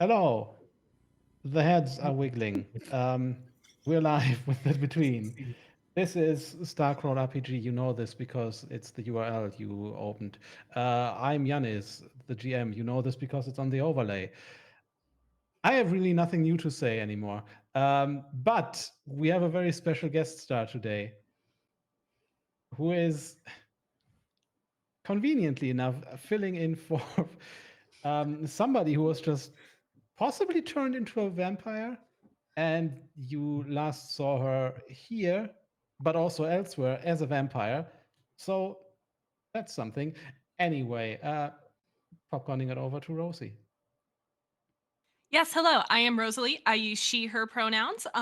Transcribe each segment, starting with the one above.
Hello. The heads are wiggling. We're live with the between. This is Starcrawl RPG. You know this because it's the URL you opened. I'm Yanis, the GM. You know this because it's on the overlay. I have really nothing new to say anymore. But we have a very special guest star today who is conveniently enough filling in for somebody who was just possibly turned into a vampire. And you last saw her here, but also elsewhere as a vampire. So that's something. Anyway, popcorning it over to Rosie. Yes, hello. I am Rosalie. I use she, her pronouns. You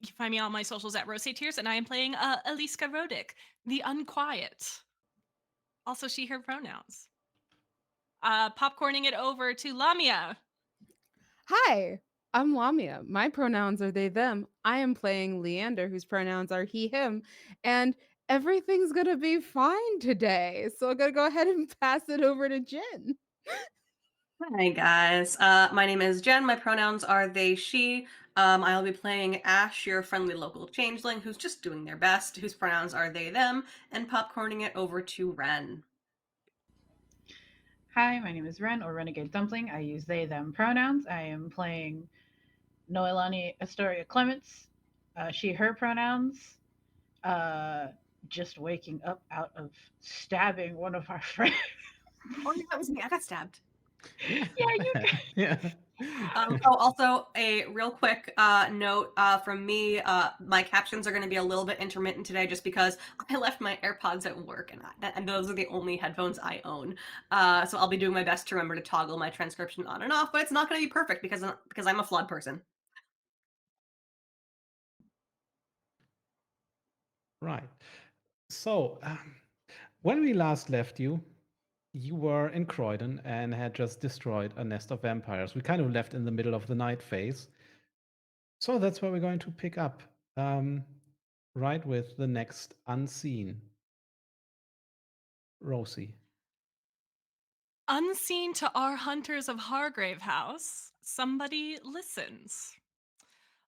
can find me on my socials at Rosie Tears, and I am playing Eliska Rodick, the Unquiet. Also, she, her pronouns. Popcorning it over to Lamia. Hi, I'm Lamia. My pronouns are they, them. I am playing Leander, whose pronouns are he, him. And everything's going to be fine today. So I'm going to go ahead and pass it over to Jen. Hi guys, my name is Jen. My pronouns are they, she. I'll be playing Ash, your friendly local changeling who's just doing their best, whose pronouns are they, them, and popcorning it over to Ren. Hi, my name is Ren, or Renegade Dumpling. I use they, them pronouns. I am playing Noelani Astoria Clements, she, her pronouns. Uh, just waking up out of stabbing one of our friends. Oh, yeah, that was me. I got stabbed. Yeah, you can. Yeah. Also, a real quick note from me. My captions are going to be a little bit intermittent today just because I left my AirPods at work, and those are the only headphones I own. So I'll be doing my best to remember to toggle my transcription on and off, but it's not going to be perfect because I'm a flawed person. Right. So, when we last left you, you were in Croydon and had just destroyed a nest of vampires. We kind of left in the middle of the night phase. So that's where we're going to pick up. Right with the next unseen. Rosie. Unseen to our hunters of Hargrave House, somebody listens.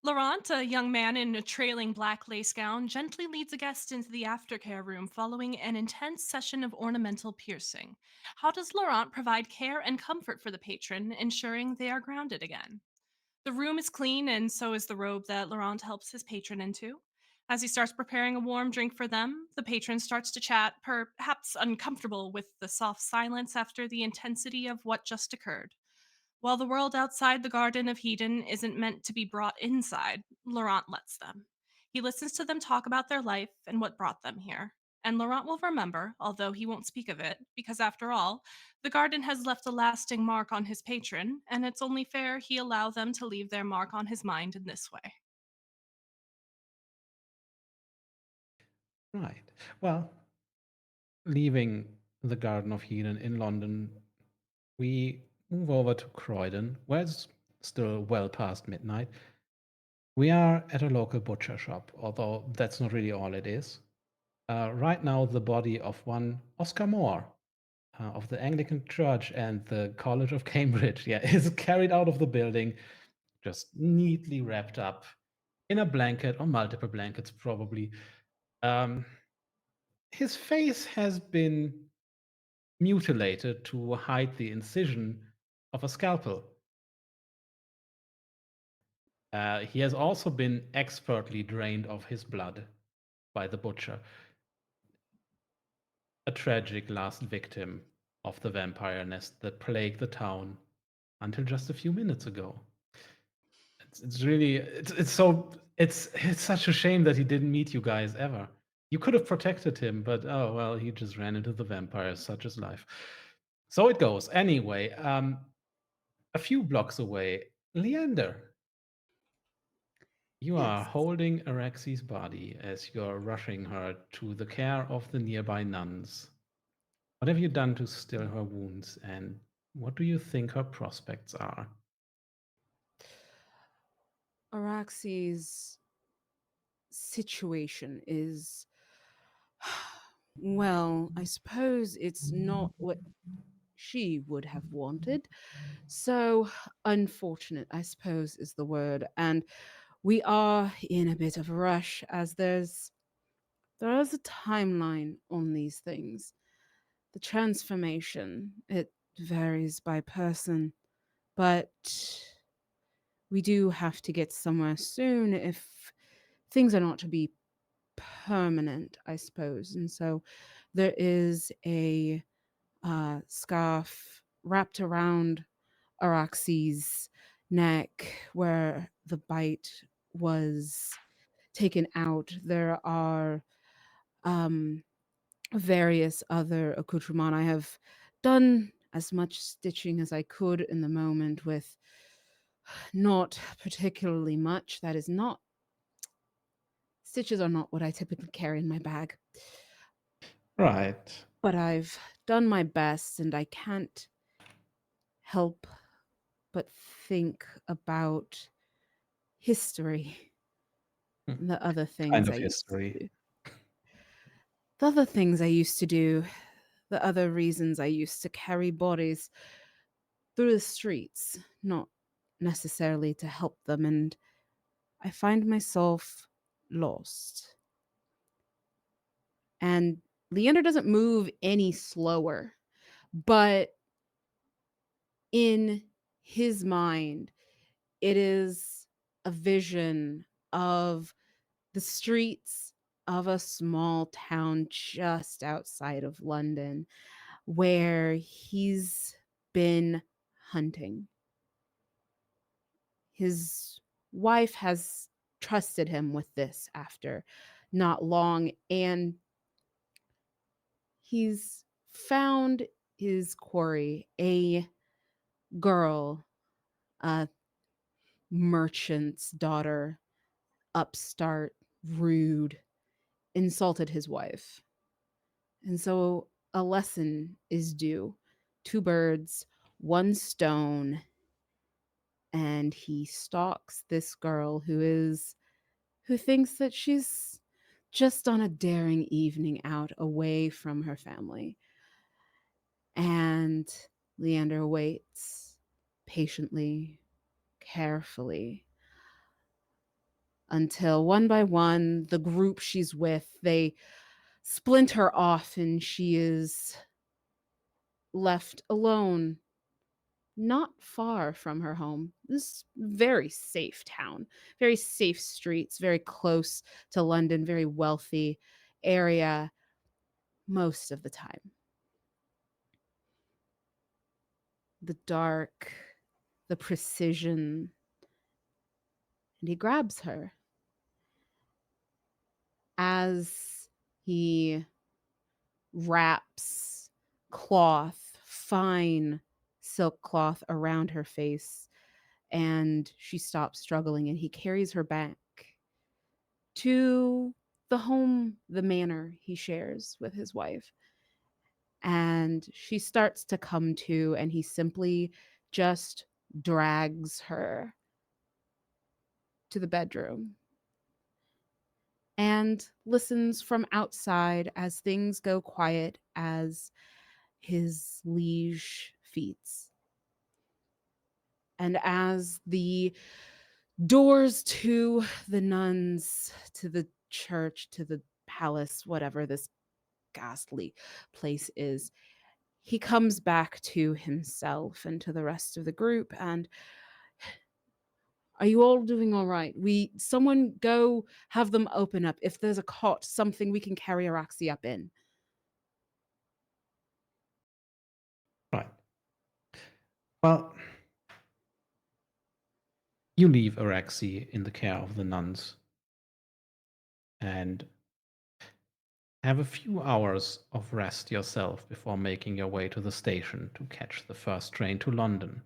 Laurent, a young man in a trailing black lace gown, gently leads a guest into the aftercare room following an intense session of ornamental piercing. How does Laurent provide care and comfort for the patron, ensuring they are grounded again? The room is clean, and so is the robe that Laurent helps his patron into. As he starts preparing a warm drink for them, the patron starts to chat, perhaps uncomfortable with the soft silence after the intensity of what just occurred. While the world outside the Garden of Eden isn't meant to be brought inside, Laurent lets them. He listens to them talk about their life and what brought them here. And Laurent will remember, although he won't speak of it, because after all, the garden has left a lasting mark on his patron, and it's only fair he allow them to leave their mark on his mind in this way. Right. Well, leaving the Garden of Eden in London, we move over to Croydon, where it's still well past midnight. We are at a local butcher shop, although that's not really all it is. Right now, the body of one Oscar Moore of the Anglican Church and the College of Cambridge, yeah, is carried out of the building, just neatly wrapped up in a blanket or multiple blankets, probably. Um, his face has been mutilated to hide the incision of a scalpel. He has also been expertly drained of his blood by the butcher, a tragic last victim of the vampire nest that plagued the town until just a few minutes ago. It's really it's such a shame that he didn't meet you guys ever. You could have protected him, but oh well, he just ran into the vampires. Such is life. So it goes. Anyway, a few blocks away, Leander, you are Yes. holding Araxi's body as you're rushing her to the care of the nearby nuns. What have you done to still her wounds, and what do you think her prospects are? Araxi's situation is, well, I suppose it's not what. she would have wanted. So unfortunate, I suppose, is the word. And we are in a bit of a rush as there is a timeline on these things. The transformation, it varies by person, but we do have to get somewhere soon if things are not to be permanent, I suppose. And so there is a scarf wrapped around Araxi's neck where the bite was taken out. There are um, various other accoutrements. I have done as much stitching as I could in the moment with not particularly much. That is not, stitches are not what I typically carry in my bag. Right. But I've done my best and I can't help but think about history Hmm. and the other Kind things of I used history. to do. The other things I used to do, the other reasons I used to carry bodies through the streets, not necessarily to help them, and I find myself lost. And Leander doesn't move any slower, but in his mind, it is a vision of the streets of a small town just outside of London where he's been hunting. His wife has trusted him with this after not long, and he's found his quarry, a girl, a merchant's daughter, upstart, rude, insulted his wife. And so a lesson is due. Two birds, one stone, and he stalks this girl who thinks that she's just on a daring evening out away from her family. And Leander waits patiently, carefully, until one by one, the group she's with, they splinter off and she is left alone, not far from her home. This very safe town, very safe streets, very close to London, very wealthy area most of the time. The dark, the precision, and he grabs her as he wraps cloth, fine silk cloth around her face, and she stops struggling and he carries her back to the home, the manor he shares with his wife. And she starts to come to, and he simply just drags her to the bedroom and listens from outside as things go quiet as his liege feeds. And as the doors to the nuns, to the church, to the palace, whatever this ghastly place is, he comes back to himself and to the rest of the group and, are you all doing all right? Someone go have them open up. If there's a cot, something we can carry Araxi up in. Right. Well, you leave Araxi in the care of the nuns and have a few hours of rest yourself before making your way to the station to catch the first train to London.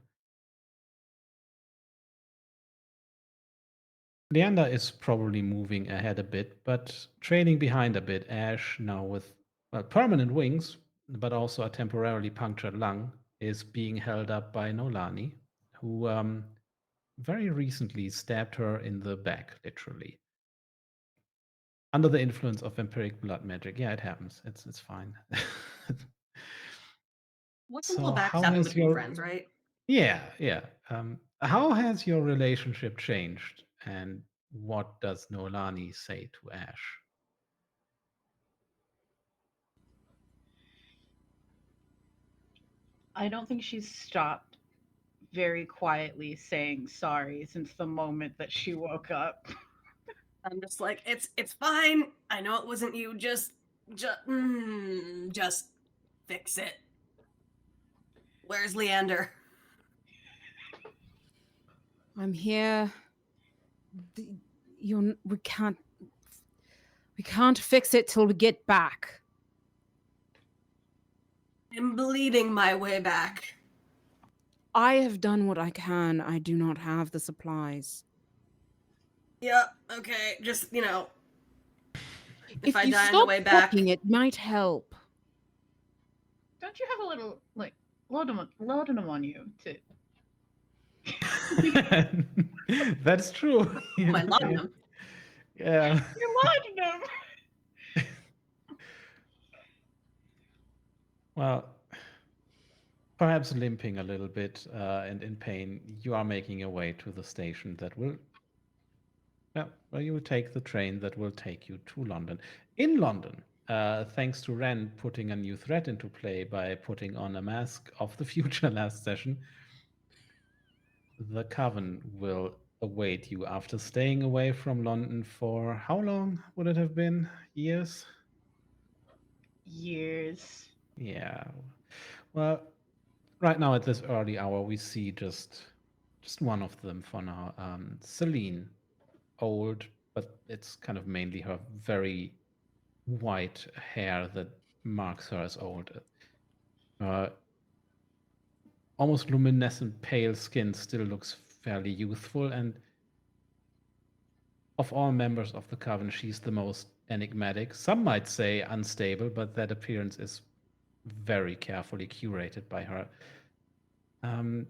Leander is probably moving ahead a bit, but trailing behind a bit. Ash, now with well, permanent wings, but also a temporarily punctured lung, is being held up by Nolani, who very recently stabbed her in the back, literally. Under the influence of vampiric blood magic. Yeah, it happens. It's fine. We can pull So back how stuff in has between your friends, right? yeah, yeah. How has your relationship changed, and what does Nolani say to Ash? I don't think she's stopped very quietly saying sorry since the moment that she woke up. I'm just like, it's fine. I know it wasn't you. Just fix it. Where's Leander? I'm here. We can't fix it till we get back. I'm bleeding my way back. I have done what I can. I do not have the supplies. Yeah, okay. Just, if If I you die on the stop way back. talking, it might help. Don't you have a little like loading them on you to That's true. Oh, my Yeah, yeah, laudanum. yeah. You're loading them. Well, perhaps limping a little bit and in pain, you are making your way to the station that will, well, you will take the train that will take you to London. In London, thanks to Ren putting a new threat into play by putting on a mask of the future last session, the Coven will await you after staying away from London for how long would it have been? Years? Years. Yeah. Well, right now at this early hour, we see just one of them for now. Celine, old, but it's kind of mainly her very white hair that marks her as old. Almost luminescent pale skin still looks fairly youthful, and of all members of the Coven, she's the most enigmatic. Some might say unstable, but that appearance is very carefully curated by her. Um,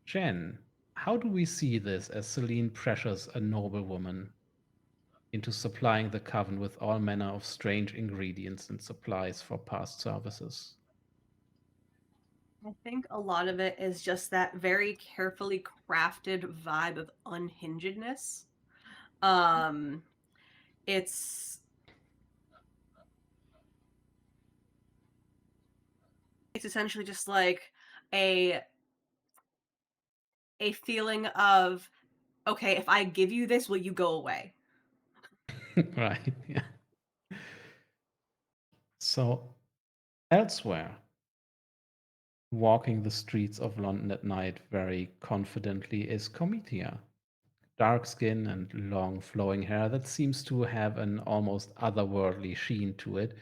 Jen, how do we see this as Celine pressures a noble woman into supplying the Coven with all manner of strange ingredients and supplies for past services? I think a lot of it is just that very carefully crafted vibe of unhingedness. Um, it's it's essentially just like a a feeling of, okay, if I give you this, will you go away? Right, yeah. So, elsewhere, walking the streets of London at night very confidently is Comitia. Dark skin and long flowing hair that seems to have an almost otherworldly sheen to it.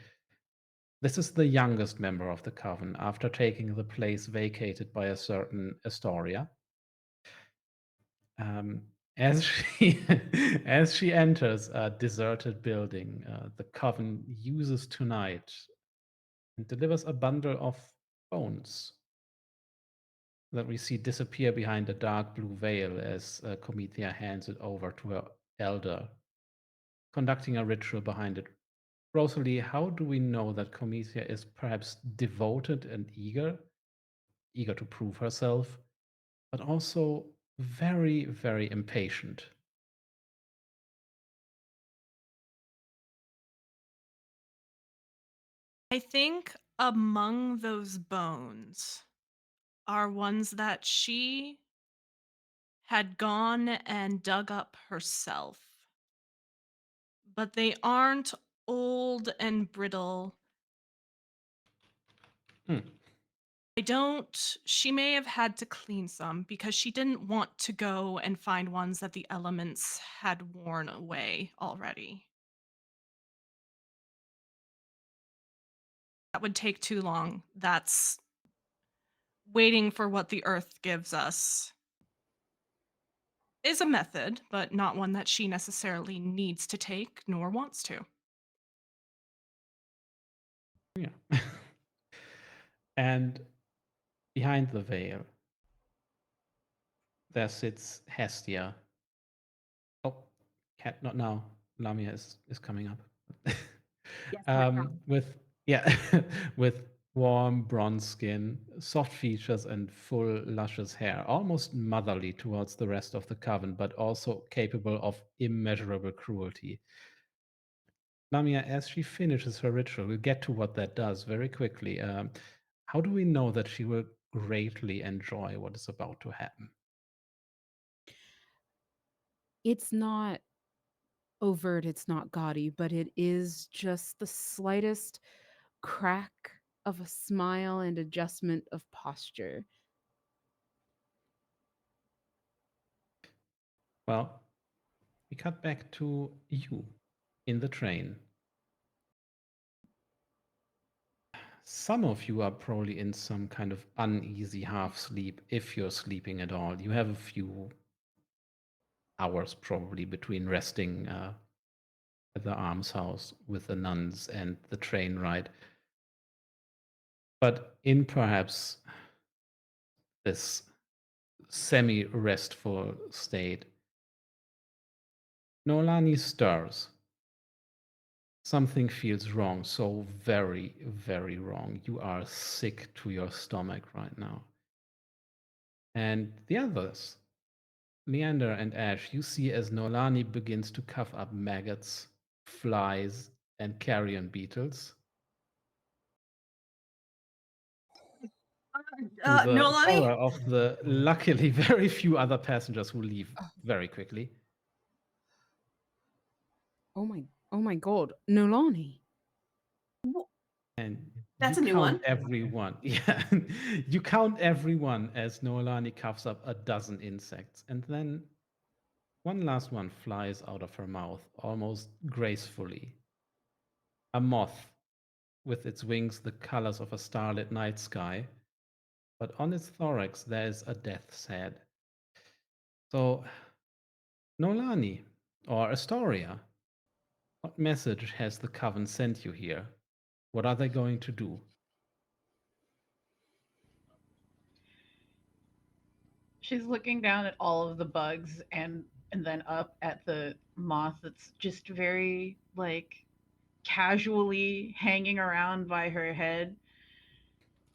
This is the youngest member of the Coven after taking the place vacated by a certain Astoria. Um, as she as she enters a deserted building, the Coven uses tonight and delivers a bundle of bones that we see disappear behind a dark blue veil as Comethea hands it over to her elder, conducting a ritual behind it. Rosalie, how do we know that Comethea is perhaps devoted and eager to prove herself, but also very, very impatient? I think among those bones are ones that she had gone and dug up herself, but they aren't old and brittle. Hmm. I don't, she may have had to clean some because she didn't want to go and find ones that the elements had worn away already. That would take too long. That's waiting for what the earth gives us is a method, but not one that she necessarily needs to take nor wants to. Yeah. And behind the veil, there sits Hestia. Oh, cat, not now. Lamia is coming up. Yes, my With yeah, with Warm bronze skin, soft features, and full, luscious hair, almost motherly towards the rest of the coven, but also capable of immeasurable cruelty. Lamia, as she finishes her ritual, we'll get to what that does very quickly. How do we know that she will greatly enjoy what is about to happen? It's not overt, it's not gaudy, but it is just the slightest crack of a smile and adjustment of posture. Well, we cut back to you in the train. Some of you are probably in some kind of uneasy half sleep, if you're sleeping at all. You have a few hours probably between resting at the almshouse with the nuns and the train ride. But in perhaps this semi restful state, Nolani stirs. Something feels wrong, so very, very wrong. You are sick to your stomach right now. And the others, Leander and Ash, you see as Nolani begins to cough up maggots, flies, and carrion beetles to the Nolani? horror of the luckily very few other passengers who leave very quickly. Oh my god, Nolani. And you That's a new count one. everyone. Yeah. You count everyone as Noelani coughs up a dozen insects. And then one last one flies out of her mouth, almost gracefully. A moth with its wings the colors of a starlit night sky, but on its thorax there is a death's head. So, Nolani, or Astoria, what message has the Coven sent you here? What are they going to do? She's looking down at all of the bugs and then up at the moth that's just very like casually hanging around by her head,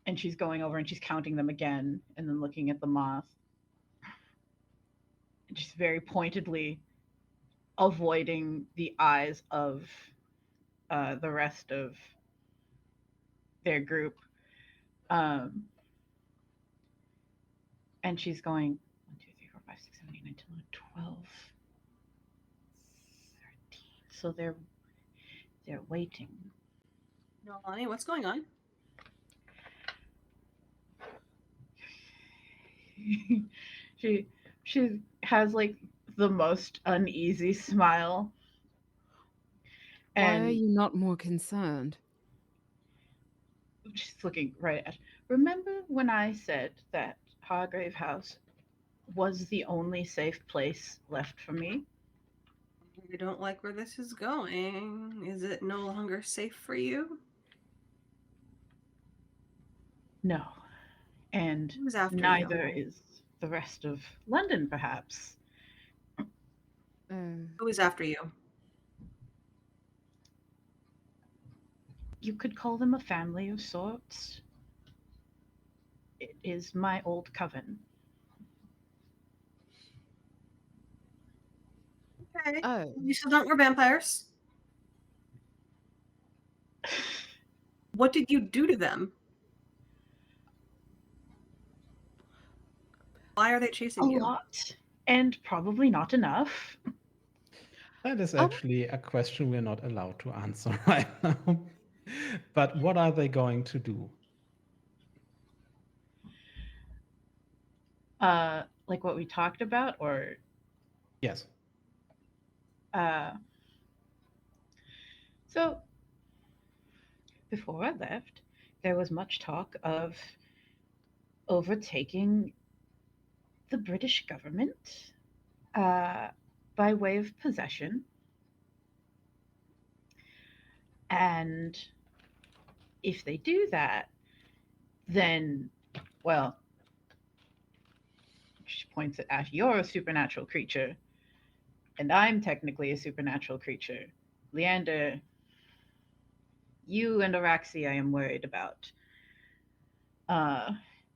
and she's going over and she's counting them again and then looking at the moth and just very pointedly avoiding the eyes of the rest of their group. Um, and she's going 1, 2, 3, 4, 5, 6, 7, 8, 9, 10, 11, 12, 13. So they're waiting. Nolani, what's going on? she has like the most uneasy smile, Why are and you not more concerned? she's looking right at. Remember when I said that Hargrave House was the only safe place left for me? I don't like where this is going. Is it no longer safe for you? No, and Who's after you? neither is the rest of London, perhaps. Uh, Who is after you? You could call them a family of sorts. It is my old coven. Okay. oh, You still don't wear vampires. What did you do to them? Why are they A chasing you? lot, and probably not enough. That is I actually a question we're not allowed to answer right now. But what are they going to do? Like what we talked about, or Yes. uh, so before I left, there was much talk of overtaking the British government uh, by way of possession. And if they do that, then, well, she points at Ash, you're a supernatural creature, and I'm technically a supernatural creature. Leander, you and Araxi, I am worried about. uh,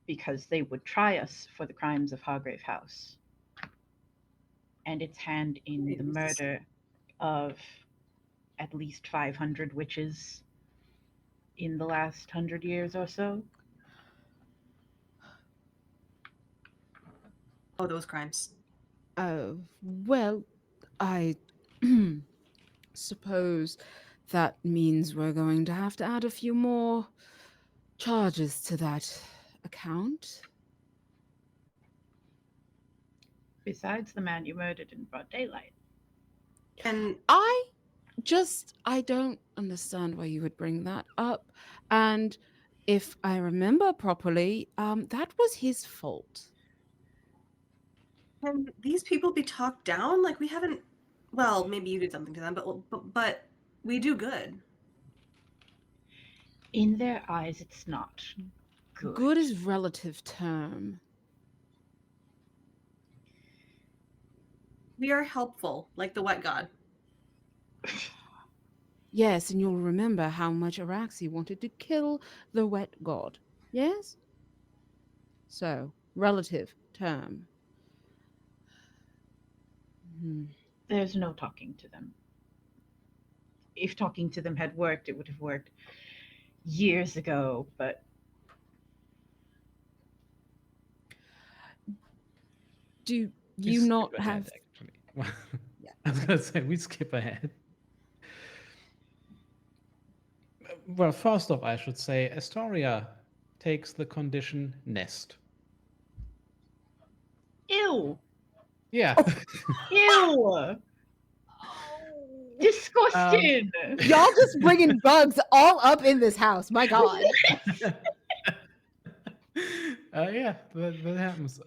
because they would try us for the crimes of Hargrave House and its hand in the Crimes. murder of at least 500 witches in the last 100 years or so. Oh, those crimes. Well, I suppose that means we're going to have to add a few more charges to that account. Besides the man you murdered in broad daylight. And I don't understand why you would bring that up. And if I remember properly, that was his fault. can these people be talked down? Like we haven't. Well, maybe you did something to them, but we do good. In their eyes, it's not good. Good is relative term. We are helpful, like the wet god. Yes, and you'll remember how much Araxi wanted to kill the wet god. Yes? So, relative term. Hmm. There's no talking to them. If talking to them had worked, it would have worked years ago, but Do We you skip not ahead, have. actually. Yeah. I was going to say, we skip ahead. Well, first off, I should say Astoria takes the condition nest. ew, Yeah. ew, Oh. disgusting. Y'all just bringing bugs all up in this house. My God. Yeah, that happens.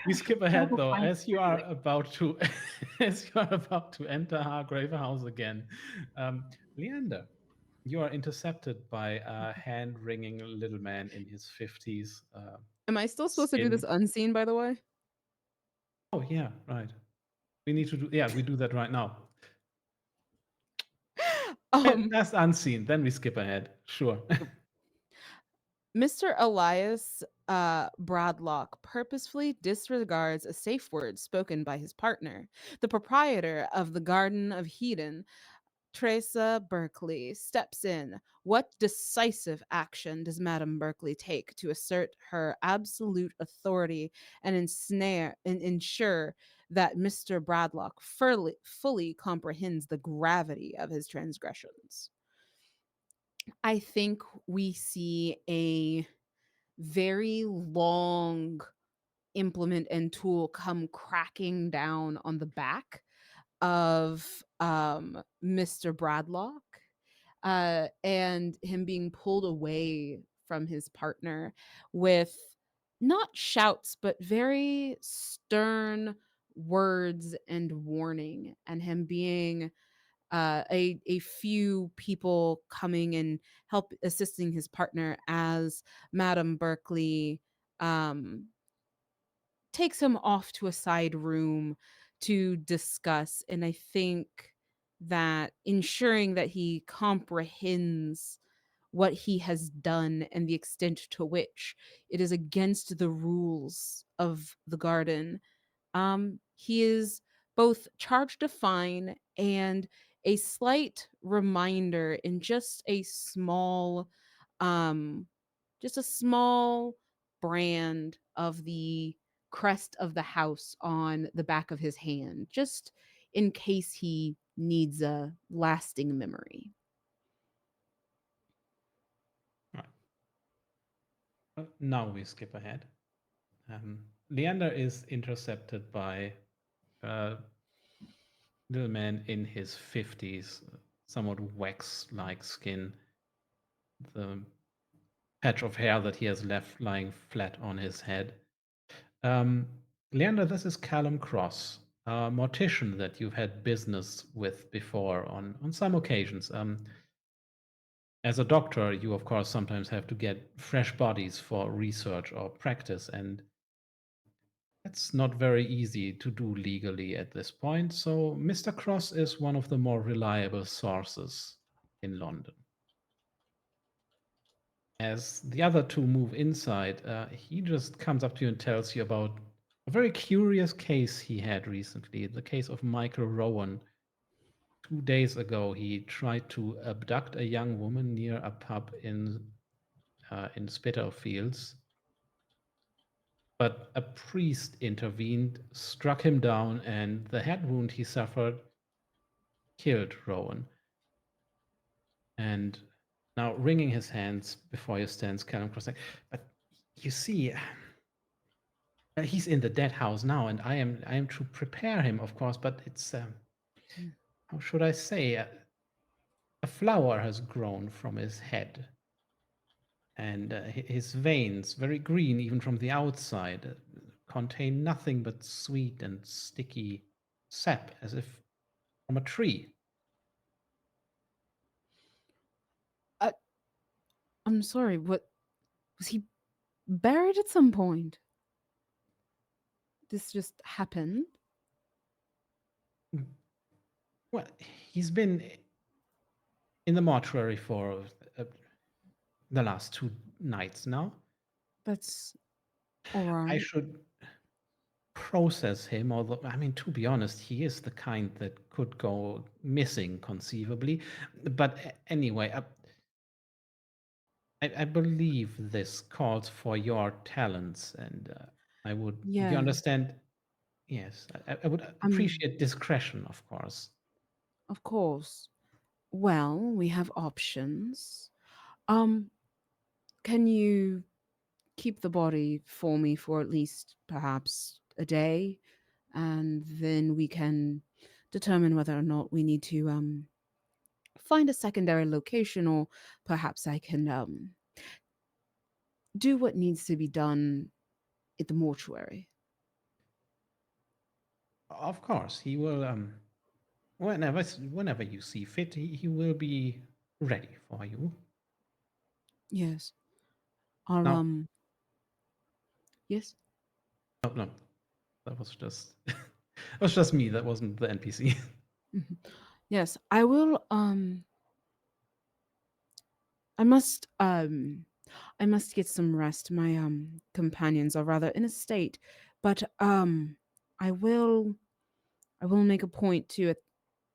We skip Gotta ahead go though, find as you are about to, as you are about to enter Hargrave House again. Leander, you are intercepted by a hand-wringing little man in his 50s. Am I still supposed to do Skin. this unseen, by the way? Oh yeah, right. We need to do. Yeah, we do that right now. That's unseen. Then we skip ahead. Sure. Mr. Elias Bradlock purposefully disregards a safe word spoken by his partner, the proprietor of the Garden of Eden. Teresa Berkeley steps in. What decisive action does Madame Berkeley take to assert her absolute authority and ensure that Mr. Bradlock fully comprehends the gravity of his transgressions? I think we see a very long implement and tool come cracking down on the back of Mr. Bradlock, and him being pulled away from his partner with not shouts but very stern words and warning, and him being a few people coming and help assisting his partner as Madame Berkeley um, takes him off to a side room to discuss. And I think that ensuring that he comprehends what he has done and the extent to which it is against the rules of the garden, he is both charged a fine and a slight reminder in um, just a small brand of the crest of the house on the back of his hand, just in case he needs a lasting memory. Right. Now we skip ahead. Leander is intercepted by a little man in his 50s, somewhat wax-like skin, the patch of hair that he has left lying flat on his head. Leander, this is Callum Cross, a mortician that you've had business with before on some occasions. As a doctor, you of course sometimes have to get fresh bodies for research or practice, and it's not very easy to do legally at this point. So Mr. Cross is one of the more reliable sources in London. As the other two move inside, he just comes up to you and tells you about a very curious case he had recently, the case of Michael Rowan. 2 days ago, he tried to abduct a young woman near a pub in Spitalfields, but a priest intervened, struck him down, and the head wound he suffered killed Rowan. And now, wringing his hands before you stands Callum Cross, like, but you see, he's in the dead house now, and I am to prepare him, of course. But it's Mm. how should I say? A flower has grown from his head, and his veins, very green even from the outside, contain nothing but sweet and sticky sap, as if from a tree. Uh, I'm sorry, what was he buried at some point? This just happened? Well, he's been in the mortuary for uh, the last 2 nights now. That's all I right. should process him, although, I mean, to be honest, he is the kind that could go missing conceivably. But anyway, I believe this calls for your talents, and I would, you Yeah. understand? Yes, I would Um, appreciate discretion, of course. of course. Well, we have options. Um, can you keep the body for me for at least perhaps a day? And then we can determine whether or not we need to find a secondary location, or perhaps I can do what needs to be done at the mortuary. Of course, he will. Whenever you see fit, he will be ready for you. Yes. I'll Now, yes. no, no, that was just that was just me. That wasn't the NPC. Mhm. Yes, I will I must I must get some rest. My companions are rather in a state, but I will I will make a point to at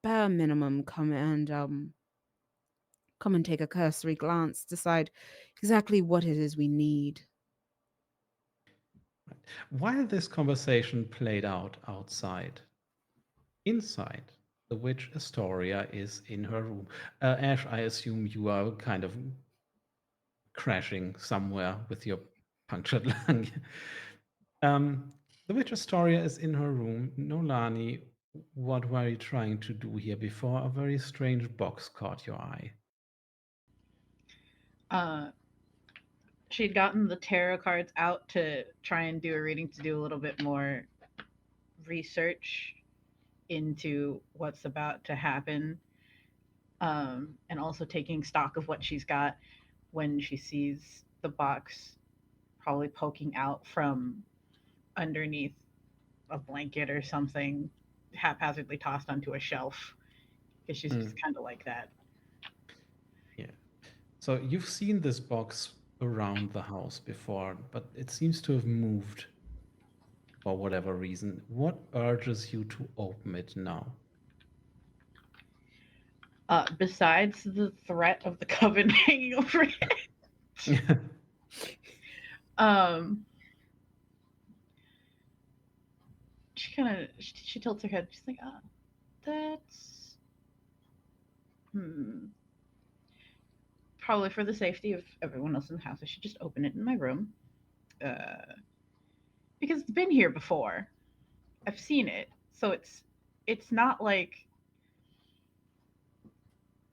bare minimum come and take a cursory glance, decide exactly what it is we need. While this conversation played out outside, inside, the witch Astoria is in her room. Ash, I assume you are kind of crashing somewhere with your punctured lung. The witch Astoria is in her room. Nolani, what were you trying to do here before a very strange box caught your eye? Uh, she'd gotten the tarot cards out to try and do a reading to do a little bit more research into what's about to happen, and also taking stock of what she's got when she sees the box probably poking out from underneath a blanket or something haphazardly tossed onto a shelf because she's Mm, just kind of like that. yeah. So you've seen this box around the house before, but it seems to have moved for whatever reason. What urges you to open it now? Besides the threat of the coven hanging over it, um, she kind of she tilts her head. She's like, that's hmm. Probably for the safety of everyone else in the house, I should just open it in my room. Uh, because it's been here before. I've seen it, so it's not like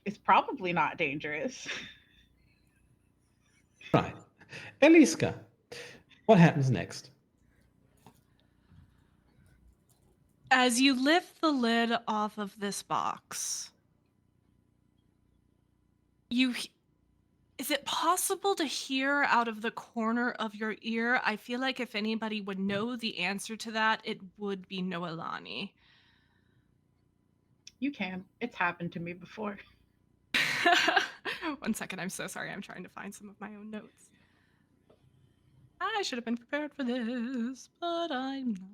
it's probably not dangerous. Right. Eliska, what happens next? As you lift the lid off of this box, you is it possible to hear out of the corner of your ear? I feel like if anybody would know the answer to that, it would be Noelani. You can. It's happened to me before. 1 second, I'm so sorry. I'm trying to find some of my own notes. I should have been prepared for this, but I'm not.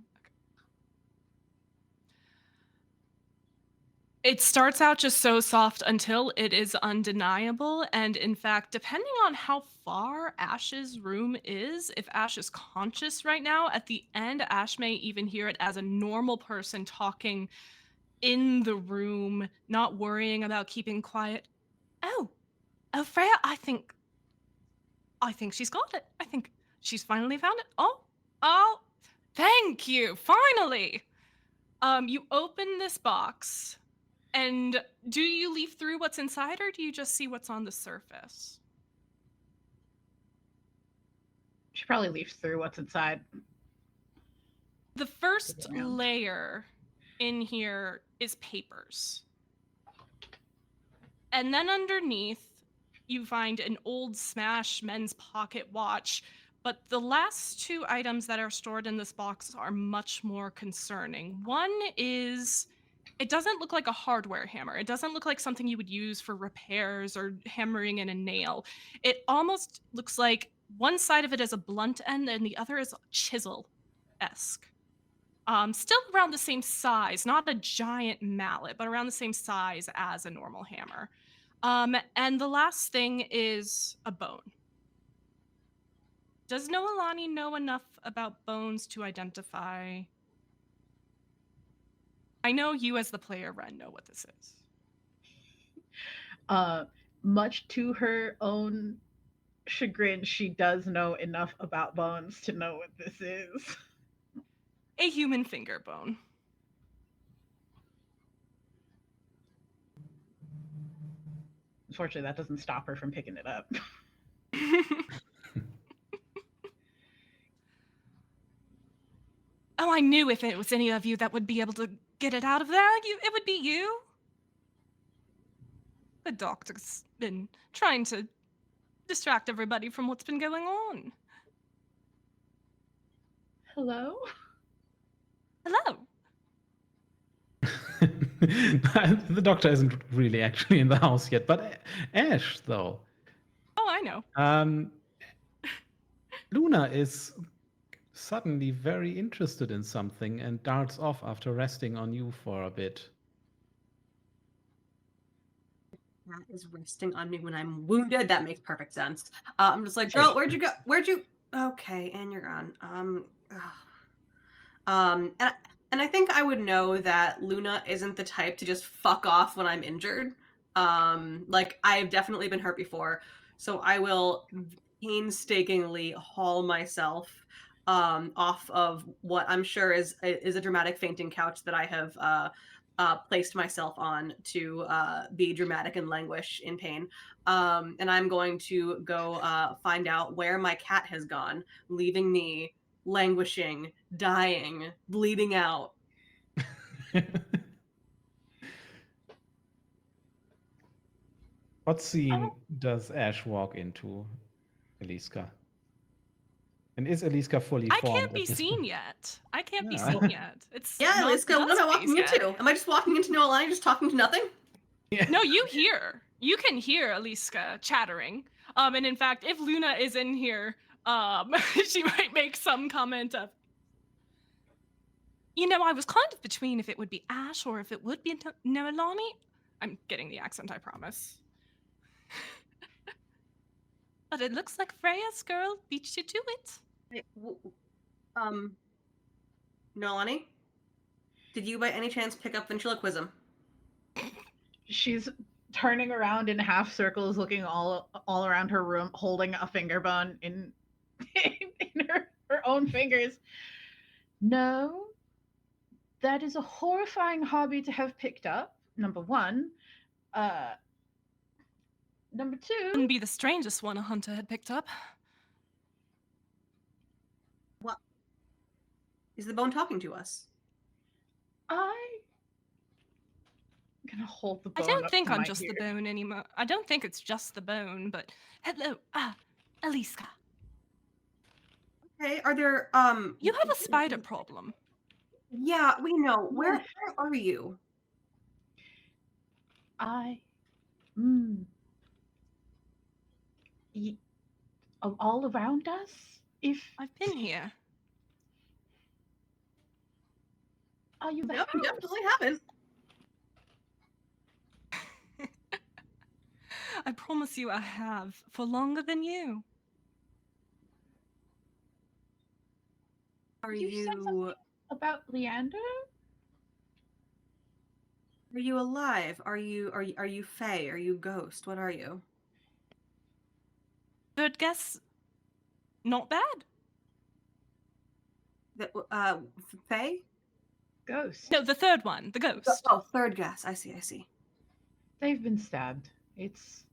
It starts out just so soft until it is undeniable, and in fact, depending on how far Ash's room is, if Ash is conscious right now, at the end, Ash may even hear it as a normal person talking in the room, not worrying about keeping quiet. Oh, oh, Freya, I think she's got it. I think she's finally found it. Oh, thank you, finally. You open this box, and do you leaf through what's inside, or do you just see what's on the surface? She probably leafs through what's inside. The first Around. layer in here is papers. And then underneath, you find an old smash men's pocket watch. But the last two items that are stored in this box are much more concerning. One is, it doesn't look like a hardware hammer. It doesn't look like something you would use for repairs or hammering in a nail. It almost looks like one side of it is a blunt end and the other is chisel-esque. Still around the same size, not a giant mallet, but around the same size as a normal hammer. And the last thing is a bone. Does Noelani know enough about bones to identify? I know you as the player, Ren, know what this is. Much to her own chagrin, she does know enough about bones to know what this is. A human finger bone. Unfortunately, that doesn't stop her from picking it up. Oh, I knew if it was any of you that would be able to get it out of there, it would be you. The doctor's been trying to distract everybody from what's been going on. Hello? Hello. The doctor isn't really actually in the house yet, but Ash, though. Oh, I know. Luna is suddenly very interested in something and darts off after resting on you for a bit. That is resting on me when I'm wounded. That makes perfect sense. I'm just like, girl, where'd you go? Where'd you? Okay, and you're gone. And I think I would know that Luna isn't the type to just fuck off when I'm injured. Like I've definitely been hurt before, so I will painstakingly haul myself off of what I'm sure is a dramatic fainting couch that I have placed myself on to be dramatic and languish in pain. And I'm going to go find out where my cat has gone, leaving me languishing, dying, bleeding out. What scene does Ash walk into, Eliska? And is Eliska fully I formed can't be at this seen point? yet. I can't be Yeah. seen yet. It's Yeah, not Liska, what am I walking yet. into? Am I just walking into Noelani, just talking to nothing? Yeah. No, you can hear Eliska chattering. And in fact, if Luna is in here, she might make some comment of, I was kind of between if it would be Ash or if it would be Noelani. I'm getting the accent, I promise. But it looks like Freya's girl beat you to it. Noelani? Did you by any chance pick up ventriloquism? She's turning around in half circles, looking all around her room, holding a finger bone in her own fingers. No, that is a horrifying hobby to have picked up. Number one. Number two. Wouldn't be the strangest one a hunter had picked up. What? Is the bone talking to us? I'm gonna hold the bone. I don't up think to I'm my just ear. the bone anymore. I don't think it's just the bone, but hello, Eliska. Okay, are there You have a spider problem. Yeah, we know. Where are you? all around us? If I've been here. are you there? No, you definitely haven't. I promise you I have, for longer than you. Are You said something about Leander? Are you alive? Are you Fae? Are you ghost? What are you? Third guess, not bad. That Fae? Ghost. No, the third one, the ghost. Oh, third guess. I see. They've been stabbed. It's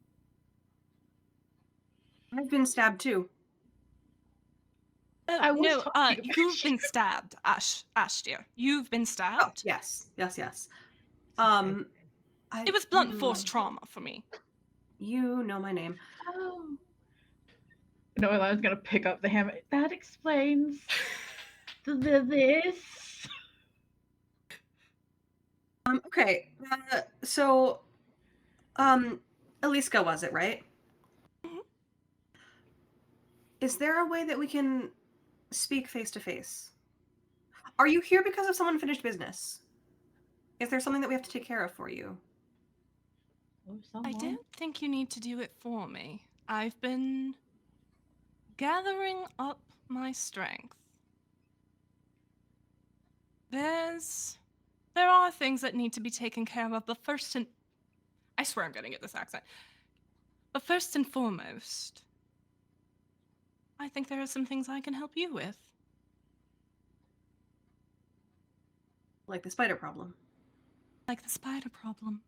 I've been stabbed too. I was No, talking about you've been you. stabbed, Ash dear. You've been Oh, stabbed. yes. Okay. It was blunt force trauma for me. You know my name. Oh. Noelaine's gonna pick up the hammer. That explains this. Okay. Eliska was it, right? Mhm. Is there a way that we can speak face to face? Are you here because of some unfinished business? Is there something that we have to take care of for you? Or I someone. don't think you need to do it for me. I've been gathering up my strength. There are things that need to be taken care of, but first and I swear I'm gonna get this accent. But first and foremost, I think there are some things I can help you with. Like the spider problem. Like the spider problem.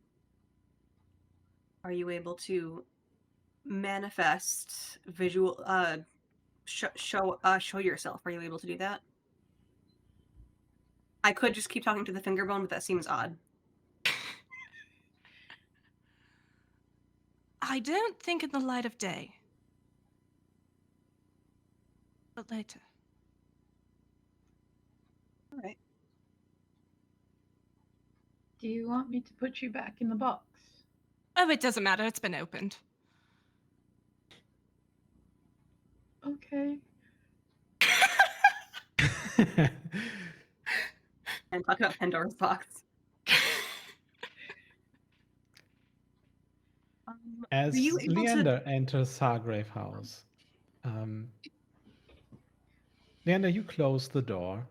Are you able to manifest visual show yourself? Are you able to do that? I could just keep talking to the finger bone, but that seems odd. I don't think in the light of day. But later. All right. Do you want me to put you back in the box? Oh, it doesn't matter. It's been opened. Okay. And talk about Pandora's box. As Are you able Leander enters Hargrave House, Leander, you close the door.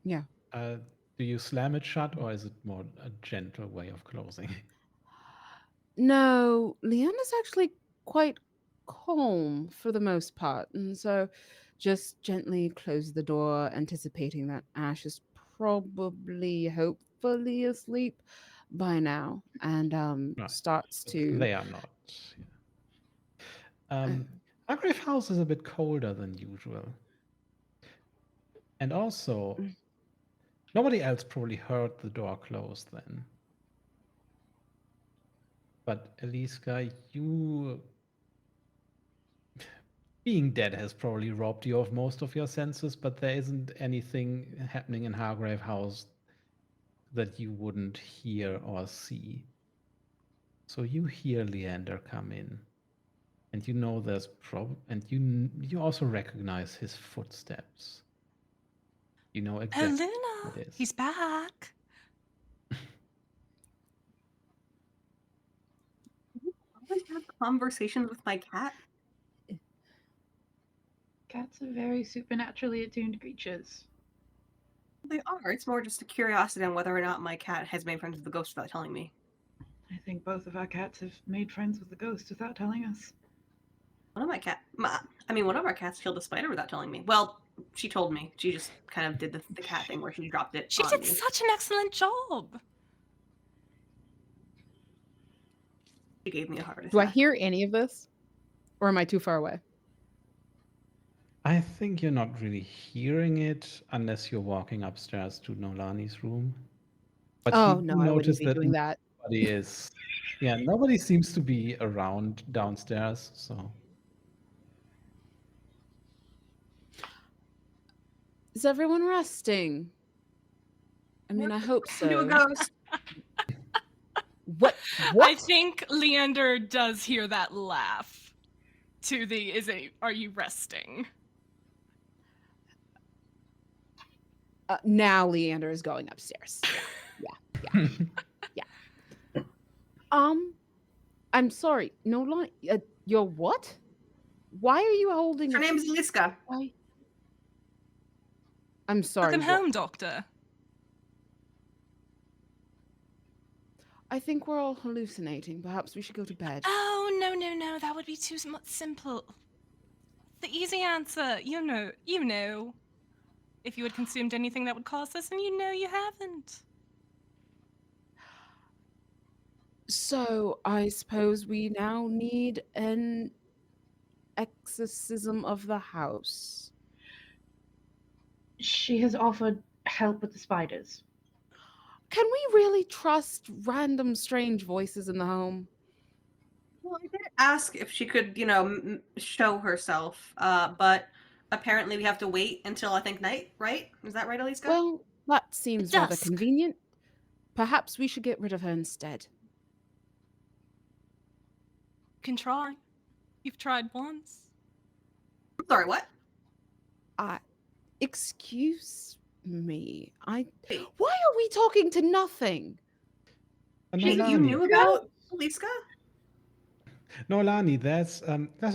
Yeah. Do you slam it shut, or is it more a gentle way of closing? No, Leanna's actually quite calm for the most part, and so just gently close the door, anticipating that Ash is probably, hopefully, asleep by now, and Right. starts But to. they are not. Yeah. Hargrave House is a bit colder than usual. And also, Mm. nobody else probably heard the door close then. But Eliska, you being dead has probably robbed you of most of your senses, but there isn't anything happening in Hargrave House that you wouldn't hear or see. So you hear Leander come in, and you know there's and you also recognize his footsteps. You know Oh, exactly Luna! what it is. He's back. always have conversations with my cat? Cats are very supernaturally attuned creatures. They are. It's more just a curiosity on whether or not my cat has made friends with the ghost without telling me. I think both of our cats have made friends with the ghost without telling us. One of our cats killed a spider without telling me. Well, she told me. She just kind of did the cat thing where she dropped it She on did me. such an excellent job. She gave me a heart attack. Do I hear any of this, or am I too far away? I think you're not really hearing it unless you're walking upstairs to Nolani's room. But Oh you no, do I wouldn't notice be that doing that. nobody is. Yeah, nobody seems to be around downstairs. So Is everyone resting? I mean, I hope Into a so. ghost. What? I think Leander does hear that laugh. to the are you resting? Now Leander is going upstairs. Yeah. I'm sorry. No line. You're what? Why are you holding Her a? name is Liska. Why? I'm sorry. Welcome What? home, Doctor. I think we're all hallucinating. Perhaps we should go to bed. Oh, no, that would be too simple. The easy answer, you know. If you had consumed anything that would cause this, and you know you haven't. So I suppose we now need an exorcism of the house. She has offered help with the spiders. Can we really trust random strange voices in the home? Well, I did ask if she could, show herself, but apparently we have to wait until I think night, right? Is that right, Eliska? Well, that seems rather Dusk. convenient. Perhaps we should get rid of her instead. Can try. You've tried once. Sorry, what? Excuse me. Wait, Why are we talking to nothing? you Nolani. knew about Eliska? Nolani, there's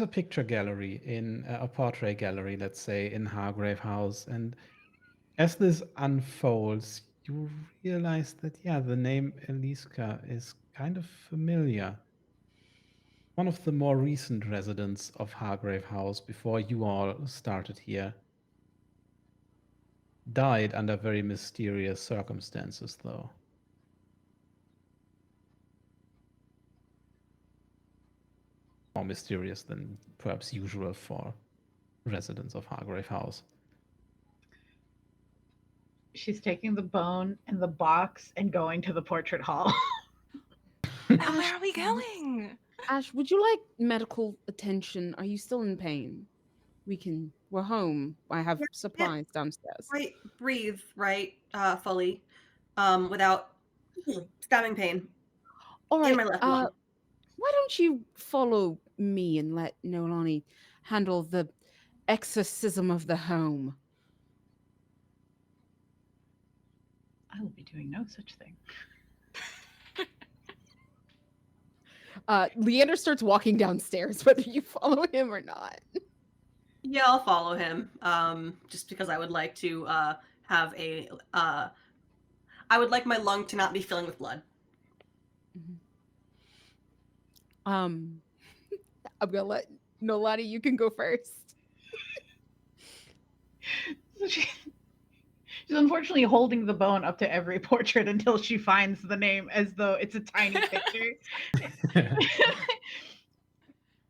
a picture gallery in a portrait gallery, let's say, in Hargrave House, and as this unfolds, you realize that the name Eliska is kind of familiar. One of the more recent residents of Hargrave House before you all started here died under very mysterious circumstances, though. More mysterious than perhaps usual for residents of Hargrave House. She's taking the bone and the box and going to the portrait hall. Oh, where are we going? Ash, would you like medical attention? Are you still in pain? We're home. I have supplies downstairs. Right, breathe, right, fully, without stabbing pain All in right. my left lung. Why don't you follow me and let Nolani handle the exorcism of the home? I will be doing no such thing. Leander starts walking downstairs, whether you follow him or not. Yeah, I'll follow him. Just because I would like to have I would like my lung to not be filling with blood. I'm gonna let Nolani. You can go first. She's unfortunately holding the bone up to every portrait until she finds the name as though it's a tiny picture.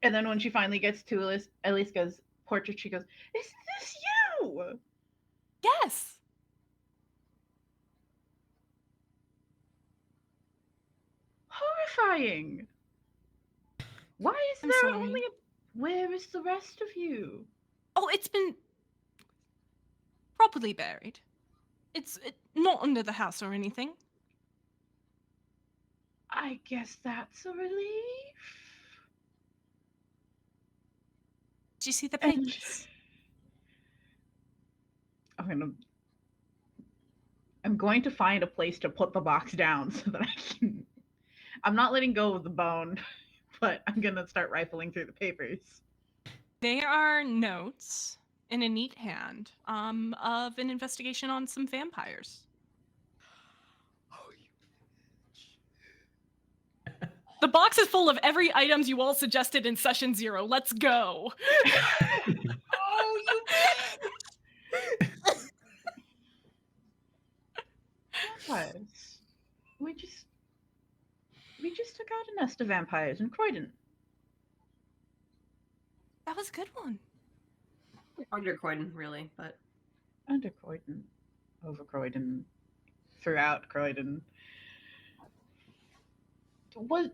And then when she finally gets to Eliska's portrait, she goes, "Is this you?" Yes. Horrifying. Why is I'm there sorry. only a... Where is the rest of you? Oh, it's been properly buried. It's not under the house or anything. I guess that's a relief. Do you see the And- papers? I'm going to find a place to put the box down so that I can... I'm not letting go of the bone, but I'm going to start rifling through the papers. They are notes in a neat hand of an investigation on some vampires. The box is full of every items you all suggested in session 0. Let's go. Oh, you Vampires. We just took out a nest of vampires in Croydon. That was a good one. Under Croydon, really, but Under Croydon, over Croydon, throughout Croydon. What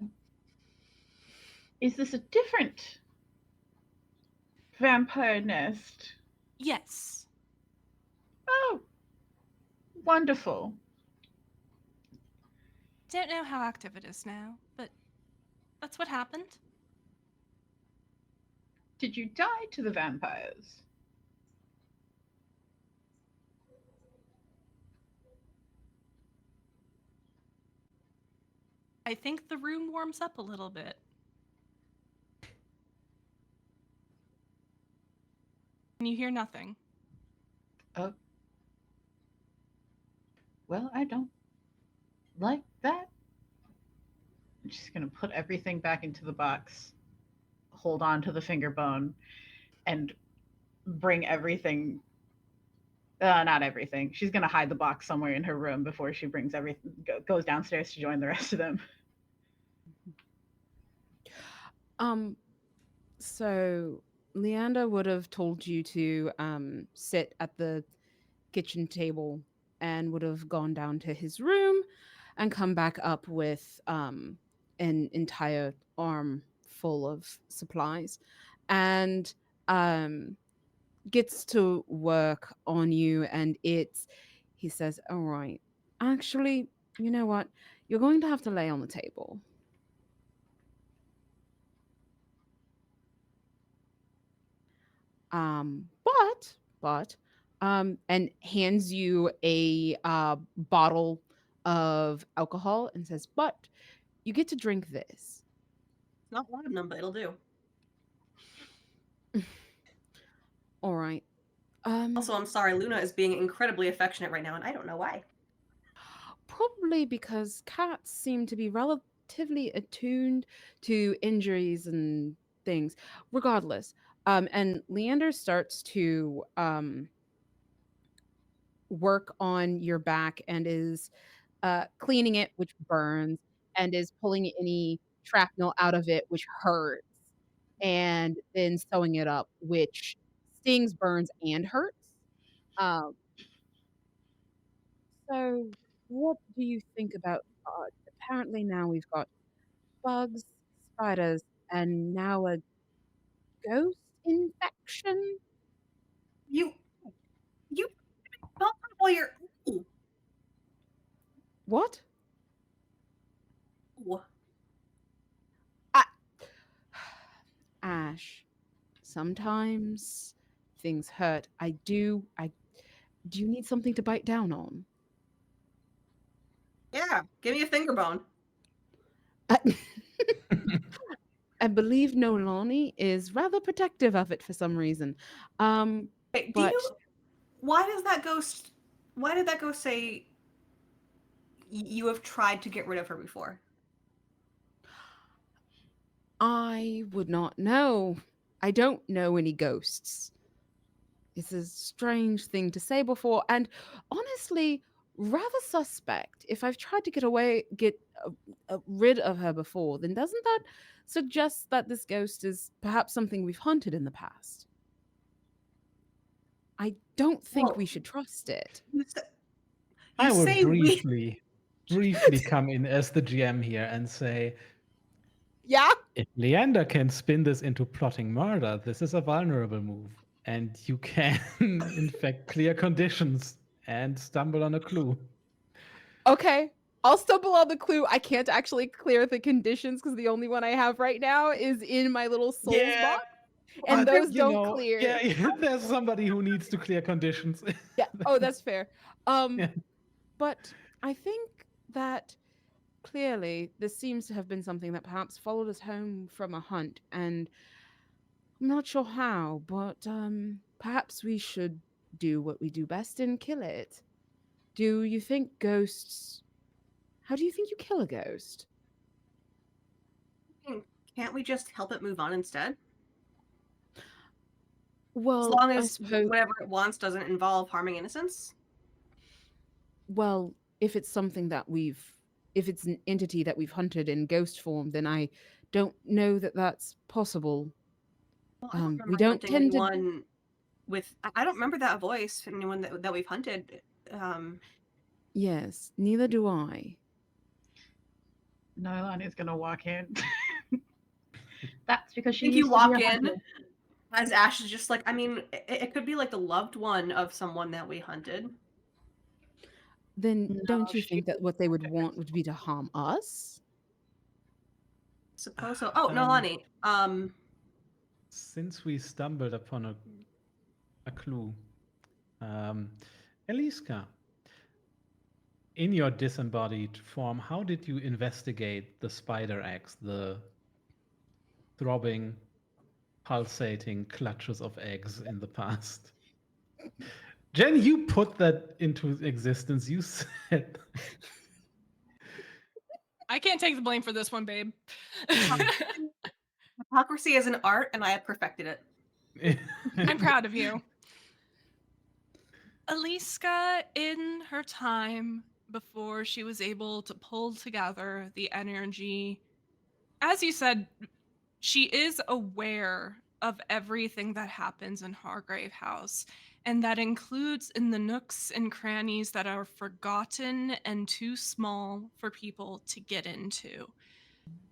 is this a different vampire nest? Yes. Oh, wonderful. Don't know how active it is now, but that's what happened. Did you die to the vampires? I think the room warms up a little bit. And you hear nothing. Oh, well, I don't like that. I'm just gonna put everything back into the box, hold on to the finger bone, and bring everything. Not everything. She's gonna hide the box somewhere in her room before she brings everything. Goes downstairs to join the rest of them. Um, so Leander would have told you to sit at the kitchen table and would have gone down to his room and come back up with an entire arm full of supplies and um gets to work on you. And he says, all right, actually, you know what, you're going to have to lay on the table. But and hands you a bottle of alcohol and says, but you get to drink this. Not one of them, but it'll do. All right. Also, I'm sorry, Luna is being incredibly affectionate right now, and I don't know why. Probably because cats seem to be relatively attuned to injuries and things. Regardless, and Leander starts to work on your back and is cleaning it, which burns, and is pulling any shrapnel out of it, which hurts, and then sewing it up, which stings, burns, and hurts. Um, so, what do you think about? Apparently, now we've got bugs, spiders, and now a ghost infection. You, you, not while you're. Ooh, What? ooh. I, Ash, sometimes things hurt. I do you need something to bite down on? Yeah, give me a finger bone. I, I believe Nolani is rather protective of it for some reason. Wait, do But you? Why does that ghost? Why did that ghost say you have tried to get rid of her before? I would not know. I don't know any ghosts. It's a strange thing to say before, and honestly, rather suspect. If I've tried to get rid of her before, then doesn't that suggest that this ghost is perhaps something we've hunted in the past? I don't think we Well, should trust it. you say, you I would say we. briefly come in as the GM here and say, Yeah. if Leander can spin this into plotting murder, this is a vulnerable move. And you can, in fact, clear conditions and stumble on a clue. Okay. I'll stumble on the clue. I can't actually clear the conditions because the only one I have right now is in my little souls Yeah, box, and but those you don't know, clear. yeah, there's somebody who needs to clear conditions. Yeah. Oh, that's fair. Yeah. But I think that clearly this seems to have been something that perhaps followed us home from a hunt, and I'm not sure how, but perhaps we should do what we do best and kill it. Do you think ghosts? How do you think you kill a ghost? Can't we just help it move on instead? As Well, long I as suppose. whatever it wants doesn't involve harming innocents? Well, if it's something that if it's an entity that we've hunted in ghost form, then I don't know that that's possible. Well, I don't We remember don't hunting tend to. anyone with. I don't remember that voice, anyone that we've hunted. Yes, neither do I. Nylon is gonna walk in. That's because I she think you used to be walk a in hunter. as Ash is just like, I mean, it could be like the loved one of someone that we hunted. Then No, don't you she think that was what they would a want would be to harm us? Suppose so. Oh, no, Um, Lonnie. since we stumbled upon a clue, Eliska, in your disembodied form, how did you investigate the spider eggs, the throbbing, pulsating clutches of eggs in the past? Jen, you put that into existence. You said. I can't take the blame for this one, babe. Hypocrisy is an art, and I have perfected it. I'm proud of you. Eliska, in her time before she was able to pull together the energy, as you said, she is aware of everything that happens in Hargrave House, and that includes in the nooks and crannies that are forgotten and too small for people to get into.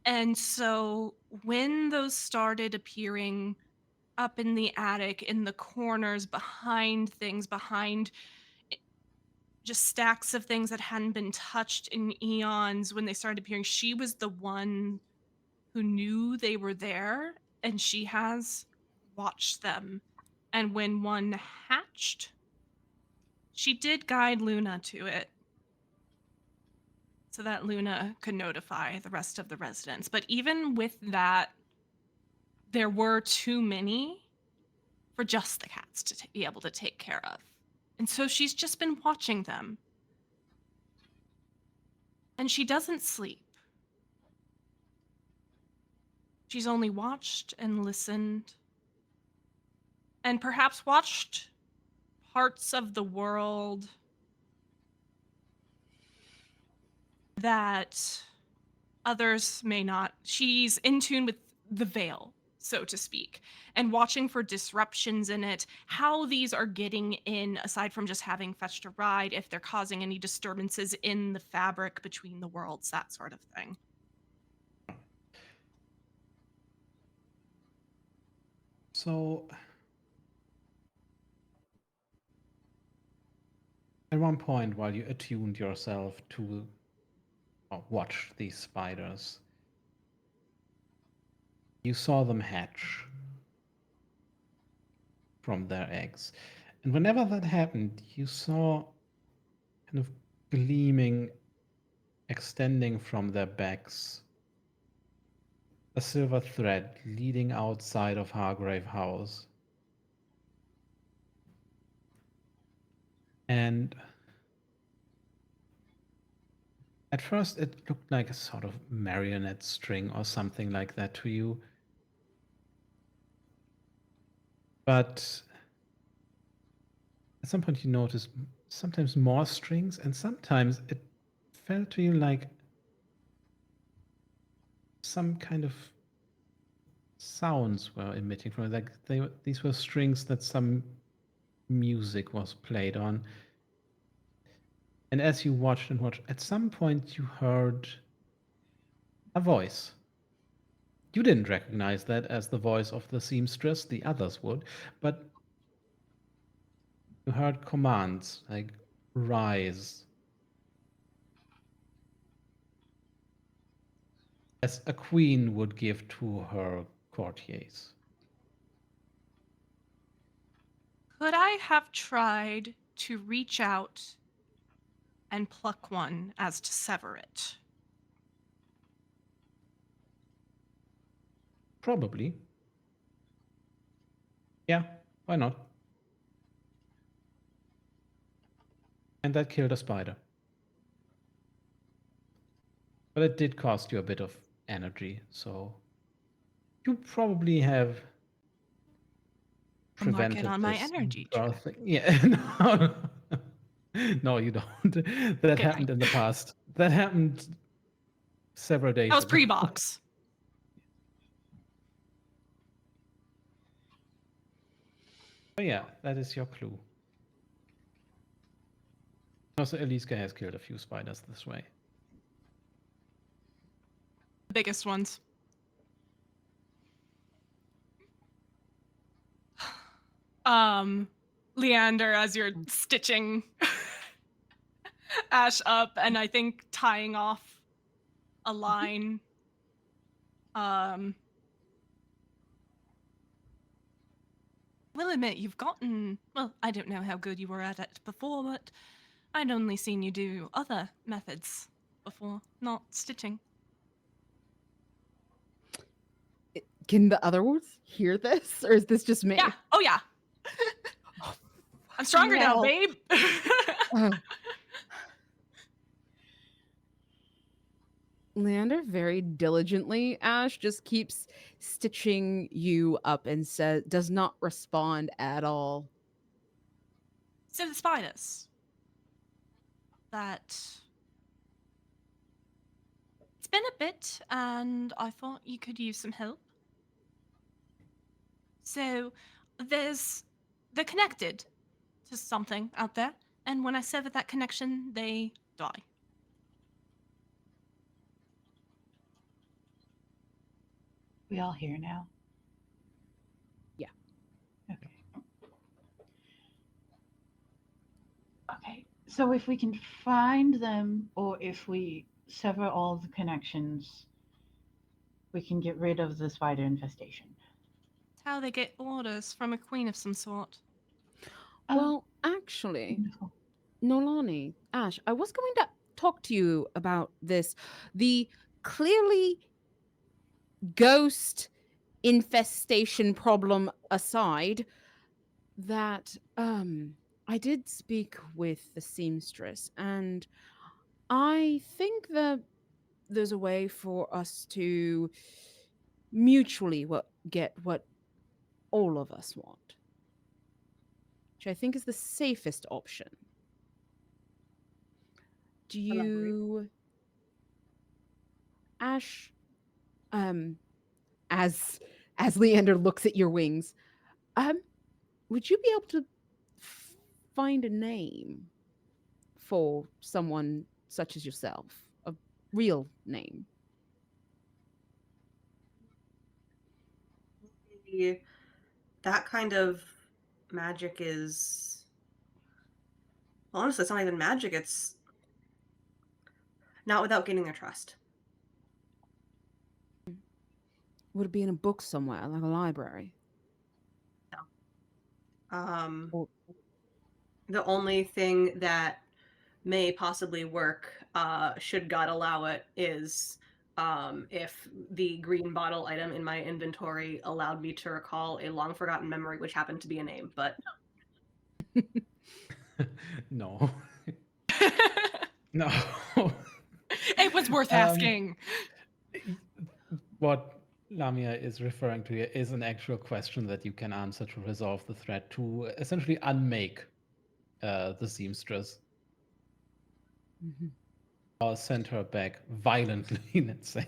And so when those started appearing up in the attic, in the corners, behind things, behind just stacks of things that hadn't been touched in eons, when they started appearing, she was the one who knew they were there, and she has watched them. And when one hatched, she did guide Luna to it so that Luna could notify the rest of the residents. But even with that, there were too many for just the cats to be able to take care of. And so she's just been watching them. And she doesn't sleep. She's only watched and listened, and perhaps watched parts of the world that others may not. She's in tune with the veil, so to speak, and watching for disruptions in it, how these are getting in, aside from just having fetched a ride, if they're causing any disturbances in the fabric between the worlds, that sort of thing. So, at one point, while you attuned yourself to watch these spiders, you saw them hatch from their eggs. And whenever that happened, you saw kind of gleaming, extending from their backs, a silver thread leading outside of Hargrave House. And at first, it looked like a sort of marionette string or something like that to you. But at some point, you notice sometimes more strings, and sometimes it felt to you like some kind of sounds were emitting from it. Like these were strings that some music was played on. And as you watched and watched, at some point you heard a voice. You didn't recognize that as the voice of the seamstress, the others would, but you heard commands like rise, as a queen would give to her courtiers. Could I have tried to reach out and pluck one as to sever it? Probably. Yeah, why not? And that killed a spider. But it did cost you a bit of energy, so you probably have I'll mark it prevented on my this energy check. birthing. Yeah, no, no, you don't. That Okay, happened fine. in the past. That happened several days That was ago. pre-box. But yeah, that is your clue. Also, Eliska has killed a few spiders this way. The biggest ones. Leander, as you're stitching Ash up and I think tying off a line, Will admit you've gotten, well, I don't know how good you were at it before, but I'd only seen you do other methods before, not stitching. Can the others hear this, or is this just me? Yeah. Oh, yeah. I'm stronger now, Hell. babe. Uh, Leander very diligently, Ash, just keeps stitching you up and does not respond at all. So the spiders. That. It's been a bit, and I thought you could use some help. So they're connected to something out there, and when I sever that connection, they die. We all here now? Yeah. Okay. Okay. So if we can find them, or if we sever all the connections, we can get rid of the spider infestation. It's how they get orders from a queen of some sort. Oh, Well, actually, wonderful. Nolani, Ash, I was going to talk to you about this. The clearly ghost infestation problem aside, that I did speak with the seamstress, and I think that there's a way for us to mutually get what all of us want, which I think is the safest option. Do Elaborate. you, Ash, um, as Leander looks at your wings, um, would you be able to find a name for someone such as yourself, a real name? That kind of magic is, well, honestly, it's not even magic. It's not without gaining their trust. Would it be in a book somewhere, like a library? Or The only thing that may possibly work, should God allow it, is if the green bottle item in my inventory allowed me to recall a long forgotten memory, which happened to be a name. But No. No. It was worth Um, asking. What Lamia is referring to here is an actual question that you can answer to resolve the threat, to essentially unmake the seamstress Mhm. or send her back violently, let's say.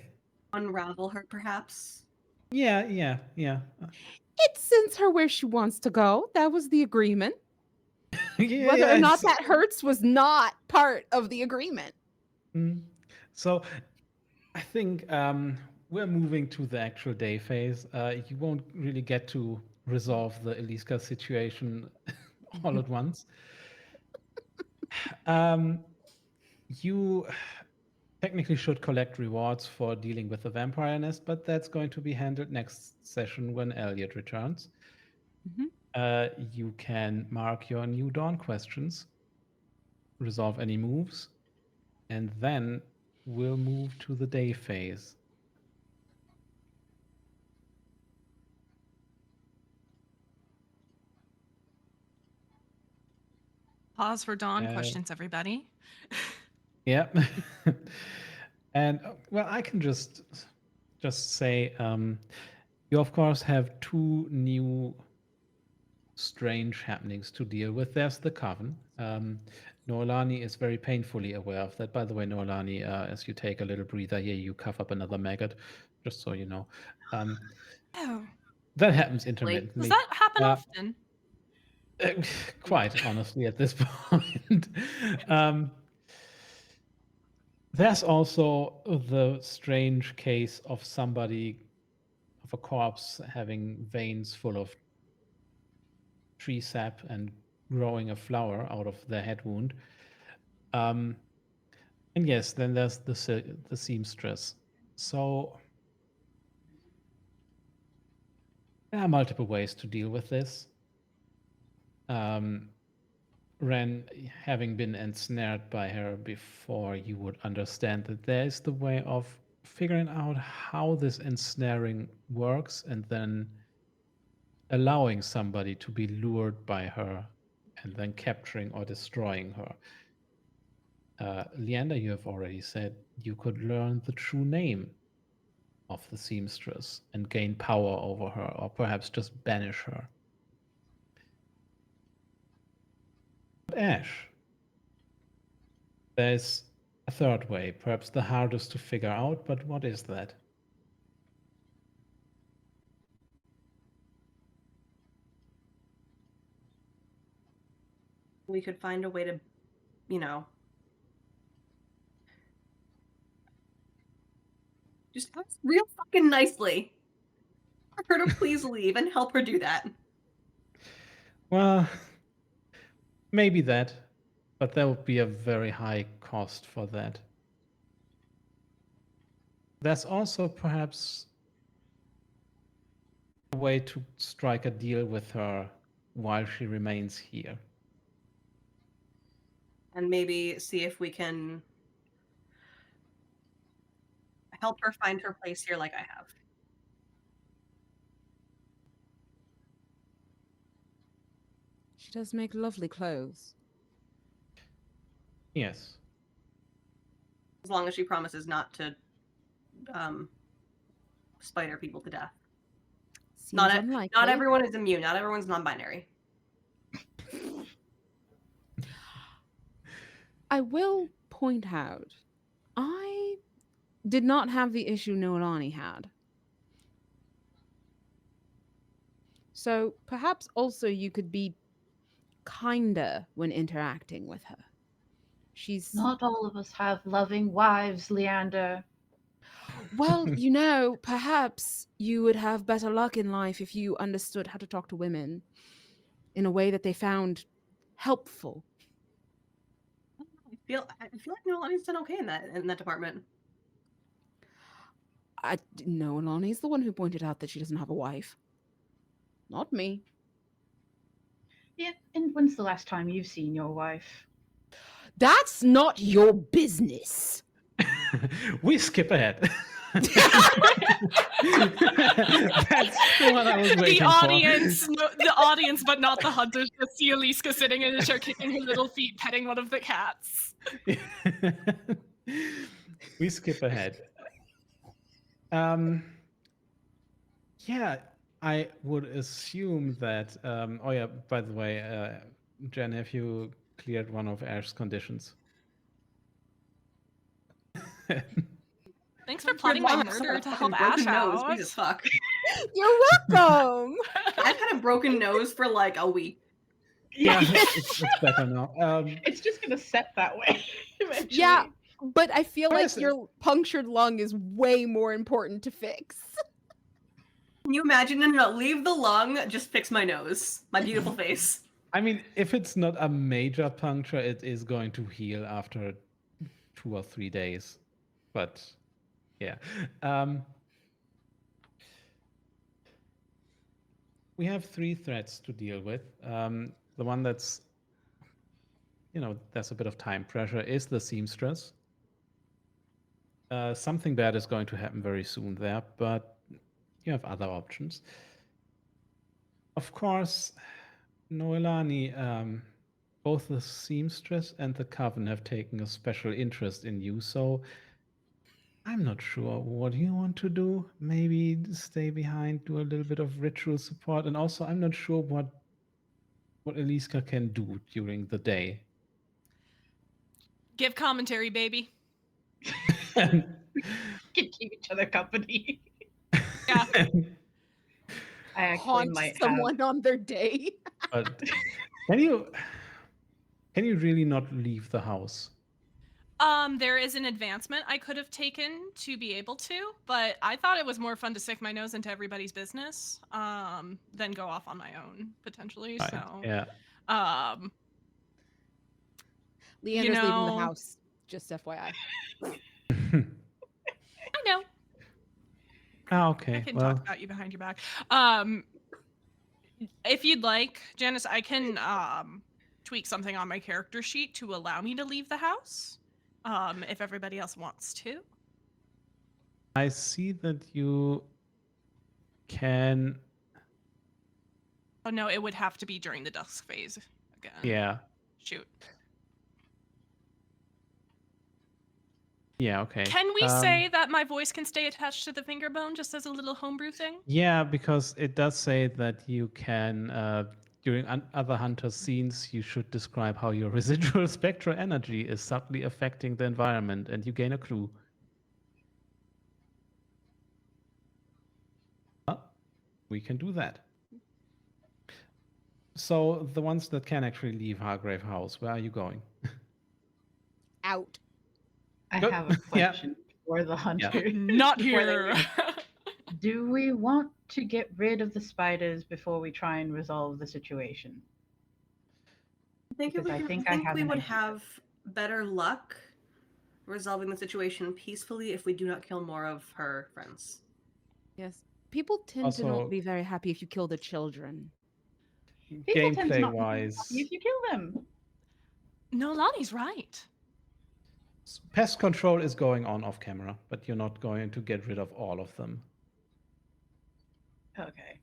unravel her, perhaps. Yeah. It sends her where she wants to go. That was the agreement. Whether or Yeah. not that hurts was not part of the agreement. So I think we're moving to the actual day phase. You won't really get to resolve the Eliska situation all at once. You technically should collect rewards for dealing with the vampire nest, but that's going to be handled next session when Elliot returns. Mhm. You can mark your new dawn questions, resolve any moves, and then we'll move to the day phase. Pause for dawn questions, everybody. Yeah. And well, I can just say you of course have two new strange happenings to deal with. There's the coven. Noelani is very painfully aware of that. By the way, Noelani, as you take a little breather here, you cough up another maggot, just so you know. Oh, That happens does intermittently. that happen often? Quite honestly, at this point. There's also the strange case of somebody, of a corpse having veins full of tree sap and growing a flower out of their head wound. And yes, then there's the seamstress. So there are multiple ways to deal with this. Ren, having been ensnared by her before, you would understand that there is the way of figuring out how this ensnaring works and then allowing somebody to be lured by her and then capturing or destroying her. Leander, you have already said you could learn the true name of the seamstress and gain power over her, or perhaps just banish her. But Ash, there's a third way, perhaps the hardest to figure out, but what is that? We could find a way to, just ask real fucking nicely for her to please leave and help her do that. Well, maybe that, but there would be a very high cost for that. There's also perhaps a way to strike a deal with her while she remains here. And maybe see if we can help her find her place here like I have. She does make lovely clothes. Yes. As long as she promises not to spider people to death. Seems Not unlikely. everyone is immune. Not everyone's non-binary. I will point out, I did not have the issue Noelani had. So perhaps also you could be kinder when interacting with her. She's Not all of us have loving wives, Leander. well, perhaps you would have better luck in life if you understood how to talk to women in a way that they found helpful. I feel like Noelani's done okay in that department. Noelani's the one who pointed out that she doesn't have a wife. Not me. Yeah, and when's the last time you've seen your wife? That's not your business. We skip ahead. That's the one I was waiting The audience, but not the hunters, just see Eliska sitting in a chair, kicking her little feet, petting one of the cats. We skip ahead. Yeah, I would assume that. Oh yeah, by the way, Jen, have you cleared one of Ash's conditions? Thanks for plotting my murder to help Ash out. Jesus fuck. You're welcome. I've had a broken nose for like a week. Yeah, it's better now. It's just gonna set that way eventually. Yeah, but I feel What like is it? your punctured lung is way more important to fix. Can you imagine? No, leave the lung, just fix my nose. My beautiful face. I mean, if it's not a major puncture, it is going to heal after 2 or 3 days. But yeah. We have 3 threats to deal with. The one that's, there's a bit of time pressure is the seamstress. Something bad is going to happen very soon there, but you have other options. Of course, Noelani, both the seamstress and the coven have taken a special interest in you, so I'm not sure what you want to do. Maybe stay behind, do a little bit of ritual support, and also I'm not sure what Eliska can do during the day. Give commentary, baby. Can keep each other company. Yeah. I actually Haunt might someone on their day. But can you really not leave the house? There is an advancement I could have taken to be able to, but I thought it was more fun to stick my nose into everybody's business, than go off on my own potentially. Right, So yeah. Leander's leaving the house, just FYI. I know. Ah, okay. I can Well, talk about you behind your back. If you'd like, Janice, I can tweak something on my character sheet to allow me to leave the house. If everybody else wants to. I see that you can. Oh no, it would have to be during the dusk phase again. Yeah. Shoot. Yeah. Okay. Can we say that my voice can stay attached to the finger bone just as a little homebrew thing? Yeah, because it does say that you can, during other hunter scenes, you should describe how your residual spectral energy is subtly affecting the environment, and you gain a clue. We can do that. So the ones that can actually leave Hargrave House, where are you going? Out. I Good. have a Yeah. question for the hunter. Not before they here. leave. Do we want to get rid of the spiders before we try and resolve the situation? Because I think I have we an would idea. have better luck resolving the situation peacefully if we do not kill more of her friends. Yes. People tend to not Also, be very happy if you kill the children. People tend to gameplay not be happy wise, if you kill them. No, Lonnie's right. pest control is going on off camera, but you're not going to get rid of all of them. Okay.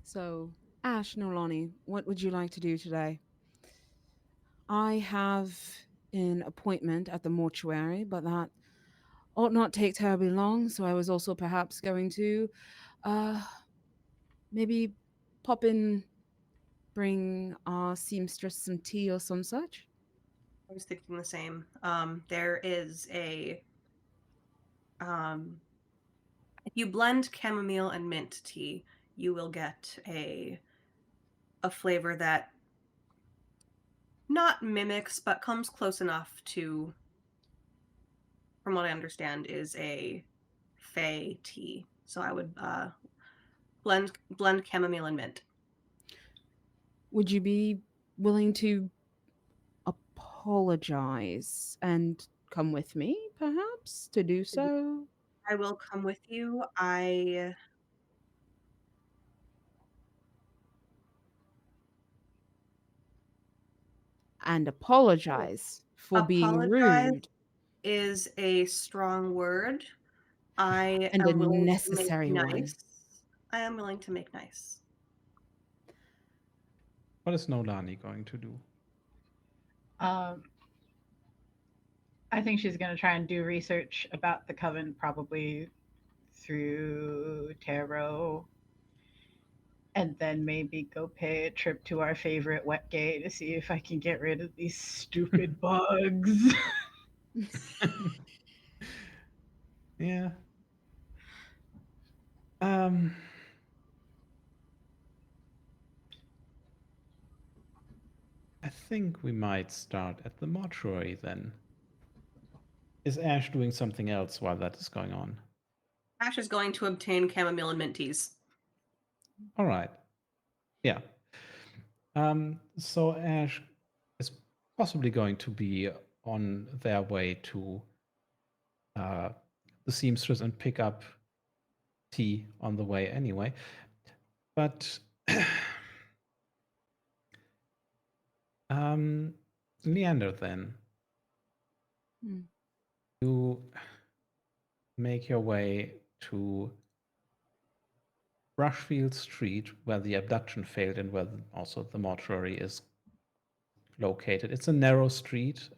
So, Ash, Nolani, what would you like to do today? I have an appointment at the mortuary, but that ought not take terribly long. So I was also perhaps going to uh maybe pop in, bring our seamstress some tea or some such. I was thinking the same. There is a if you blend chamomile and mint tea, you will get a flavor that not mimics but comes close enough to, from what I understand, is a fey tea. So I would blend chamomile and mint. Would you be willing to apologize and come with me, perhaps, to do so? I will come with you. And apologize for being Apologize rude is a strong word. I and a am willing to make necessary one. nice. I am willing to make nice. What is Nolani going to do? Um, I think she's going to try and do research about the coven, probably through tarot, and then maybe go pay a trip to our favorite wet gate to see if I can get rid of these stupid bugs. Yeah. Um. I think we might start at the mortuary then. Is Ash doing something else while that is going on? Ash is going to obtain chamomile and mint teas. All right. Yeah. So Ash is possibly going to be on their way to the seamstress and pick up tea on the way anyway. But Leander, then Hmm. you make your way to Brushfield Street, where the abduction failed and where also the mortuary is located. It's a narrow street.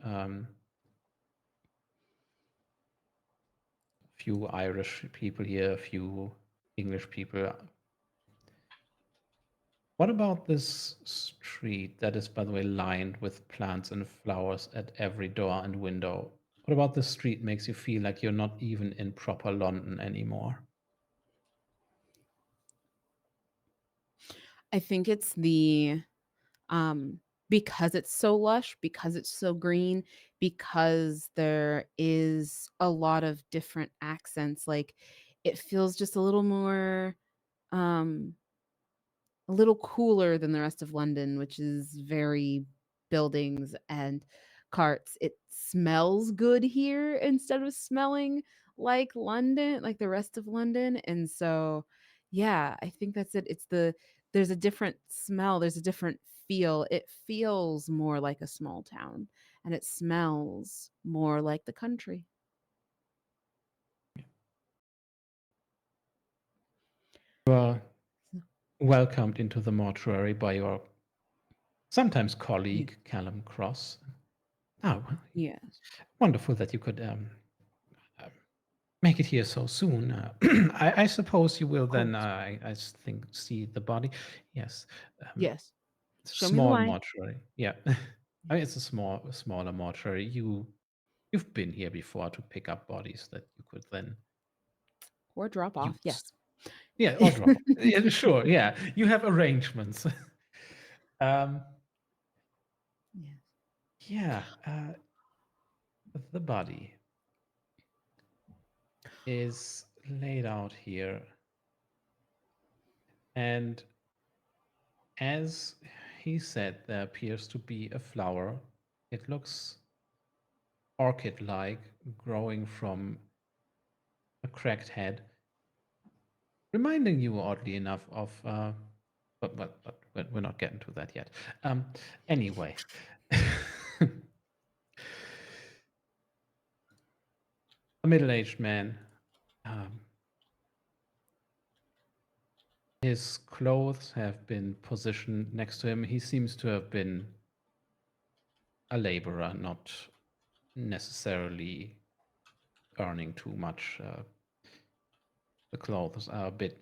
Few Irish people here, a few English people. What about this street that is, by the way, lined with plants and flowers at every door and window? What about this street makes you feel like you're not even in proper London anymore? I think it's the because it's so lush, because it's so green, because there is a lot of different accents, like it feels just a little more um a little cooler than the rest of London, which is very buildings and carts. It smells good here instead of smelling like London, like the rest of London. And so, yeah, I think that's it. There's a different smell, there's a different feel. It feels more like a small town and it smells more like the country. You are welcomed into the mortuary by your sometimes Yeah. colleague, Callum Cross. Oh, Yes. wonderful that you could uh, make it here so soon. I suppose you will Of then, course. I think, see the body. Yes. Um, Yes. it's a Show me the small way. mortuary. Yeah. I mean, it's a smaller mortuary. You've been here before to pick up bodies that you could then Or drop off. use. Yes. Yeah, or drop off. Yeah, sure. Yeah, you have arrangements. um, Yes. yeah, the body is laid out here, and as he said, there appears to be a flower. It looks orchid-like, growing from a cracked head, reminding you, oddly enough, of. But we're not getting to that yet. Anyway, a middle-aged man. Um, his clothes have been positioned next to him. He seems to have been a laborer, not necessarily earning too much. The clothes are a bit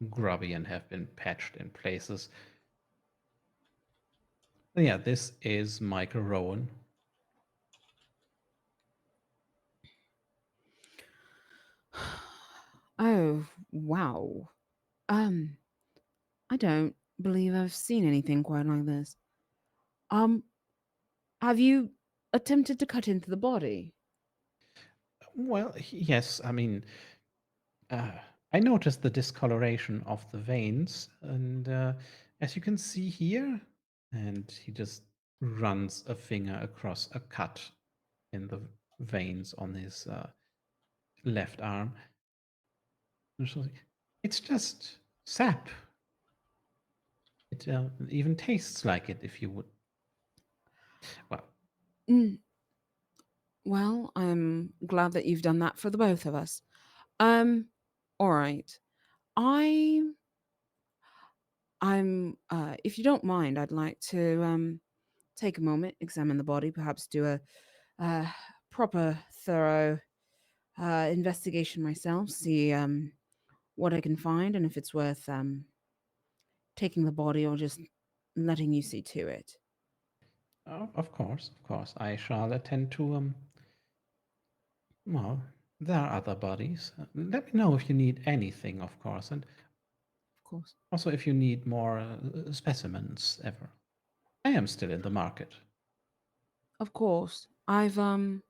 grubby and have been patched in places. Yeah, this is Michael Rowan. Oh, wow. Um, I don't believe I've seen anything quite like this. Um, have you attempted to cut into the body? Well, yes, I mean, uh, I noticed the discoloration of the veins, and as you can see here, and he just runs a finger across a cut in the veins on his left arm. It's just sap. It even tastes like it if you would. Well, Mm, well, I'm glad that you've done that for the both of us. All right. I if you don't mind, I'd like to take a moment, examine the body, perhaps do a uh, proper, thorough investigation myself, see what I can find, and if it's worth taking the body or just letting you see to it. oh, of course, of course. I shall attend to well, there are other bodies. Let me know if you need anything, of course, and Of course. also if you need more specimens ever. I am still in the market. Of course. I've had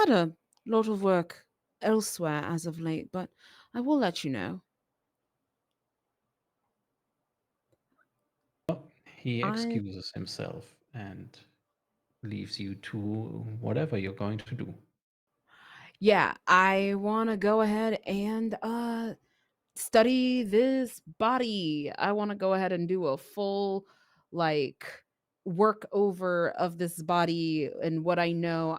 a lot of work elsewhere as of late, but I will let you know. Well, he I excuses himself and leaves you to whatever you're going to do. Yeah, I want to go ahead and study this body. I want to go ahead and do a full like work over of this body and what I know.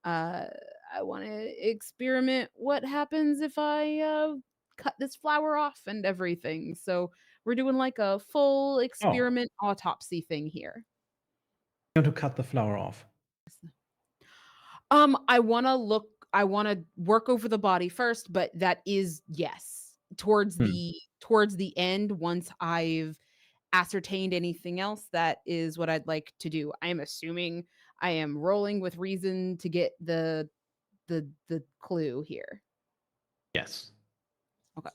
Uh I want to experiment what happens if I cut this flower off and everything. So we're doing like a full Oh, experiment autopsy thing here. you want to cut the flower off? I wanna work over the body first, but that is yes. Hmm. Towards the end, once I've ascertained anything else, that is what I'd like to do. I am assuming I am rolling with reason to get the clue here. Yes. Okay.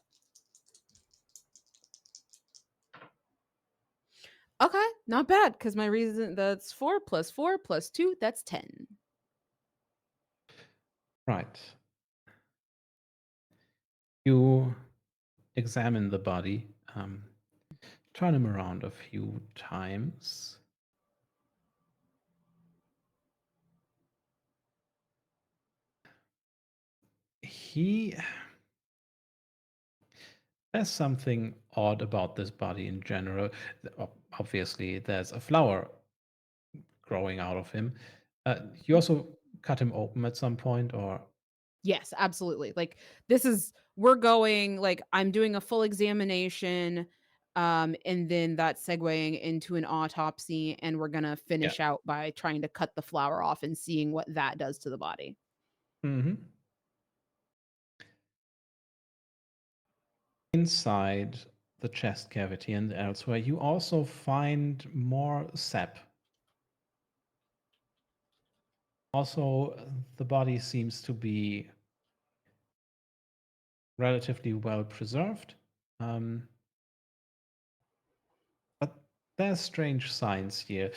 Okay, not bad because my reason that's 4 plus 4 plus 2, that's 10. Right. You examine the body, turn him around a few times. he there's something odd about this body in general. Obviously, there's a flower growing out of him. You also cut him open at some point, or Yes, absolutely. Like this is we're going like I'm doing a full examination and then that's segueing into an autopsy and we're going to yeah. finish out by trying to cut the flower off and seeing what that does to the body. Hmm. Inside the chest cavity and elsewhere, you also find more sap. Also, the body seems to be relatively well preserved. Um, but there's strange signs here.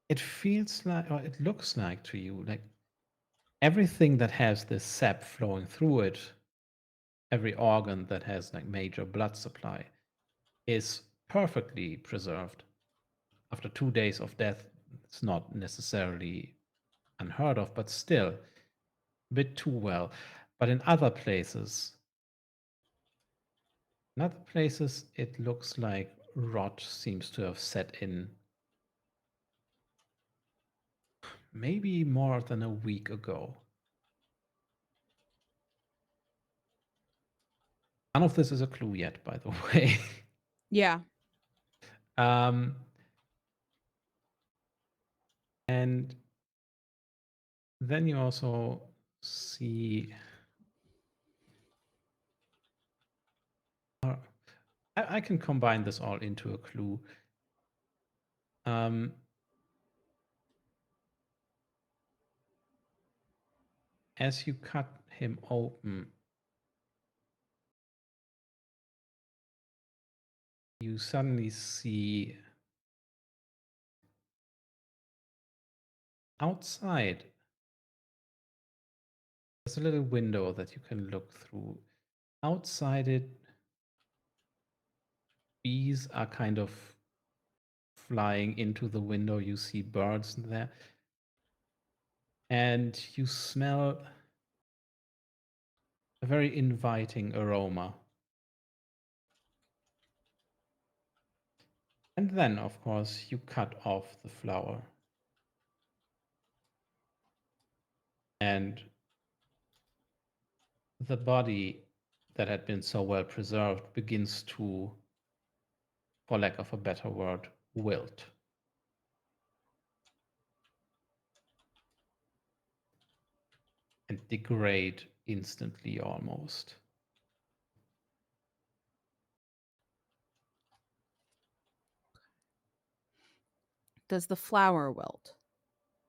It feels like, or it looks like to you, like everything that has this sap flowing through it, every organ that has like major blood supply, is perfectly preserved. After 2 days of death, it's not necessarily unheard of, but still a bit too well. But in other places, it looks like rot seems to have set in maybe more than a week ago. None of this is a clue yet, by the way. Yeah. um, and then you also see. I can combine this all into a clue. Um, as you cut him open, you suddenly see outside, there's a little window that you can look through. Outside it, bees are kind of flying into the window. You see birds there. And you smell a very inviting aroma. And then, of course, you cut off the flower. And the body that had been so well preserved begins to, for lack of a better word, wilt. And degrade instantly almost. Does the flower wilt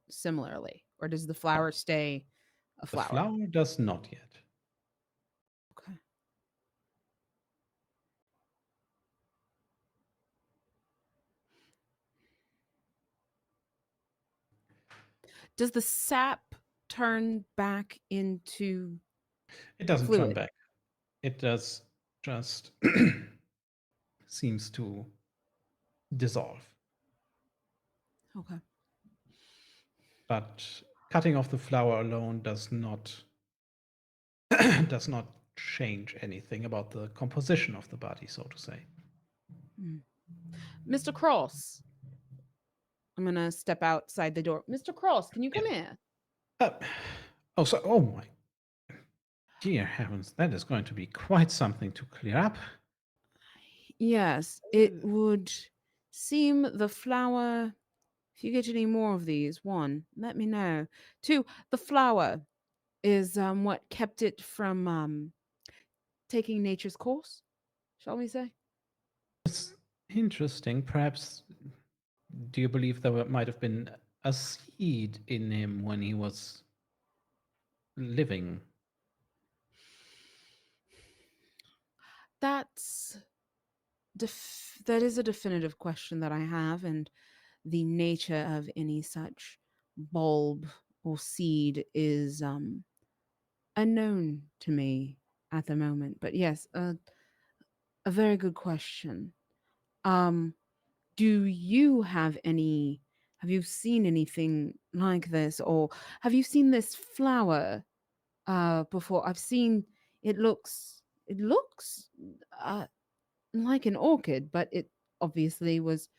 similarly or does the flower stay a The flower? flower does not yet. Okay. Does the sap turn back into It doesn't turn fluid? back. It does just seems to dissolve. Okay. But cutting off the flower alone does not does not change anything about the composition of the body, so to say. Mr. Cross. I'm going to step outside the door. Mr. Cross, can you Yeah. come here? Oh my dear heavens, that is going to be quite something to clear up. Yes, it would seem the flower. If you get any more of these, one, let me know. Two, the flower is what kept it from taking nature's course, shall we say? It's interesting. Perhaps, do you believe there might have been a seed in him when he was living? That's that is a definitive question that I have, and the nature of any such bulb or seed is unknown to me at the moment. But yes, a very good question. Um, do you have any? Have you seen anything like this, or have you seen this flower before. I've seen it looks uh, like an orchid, but it obviously was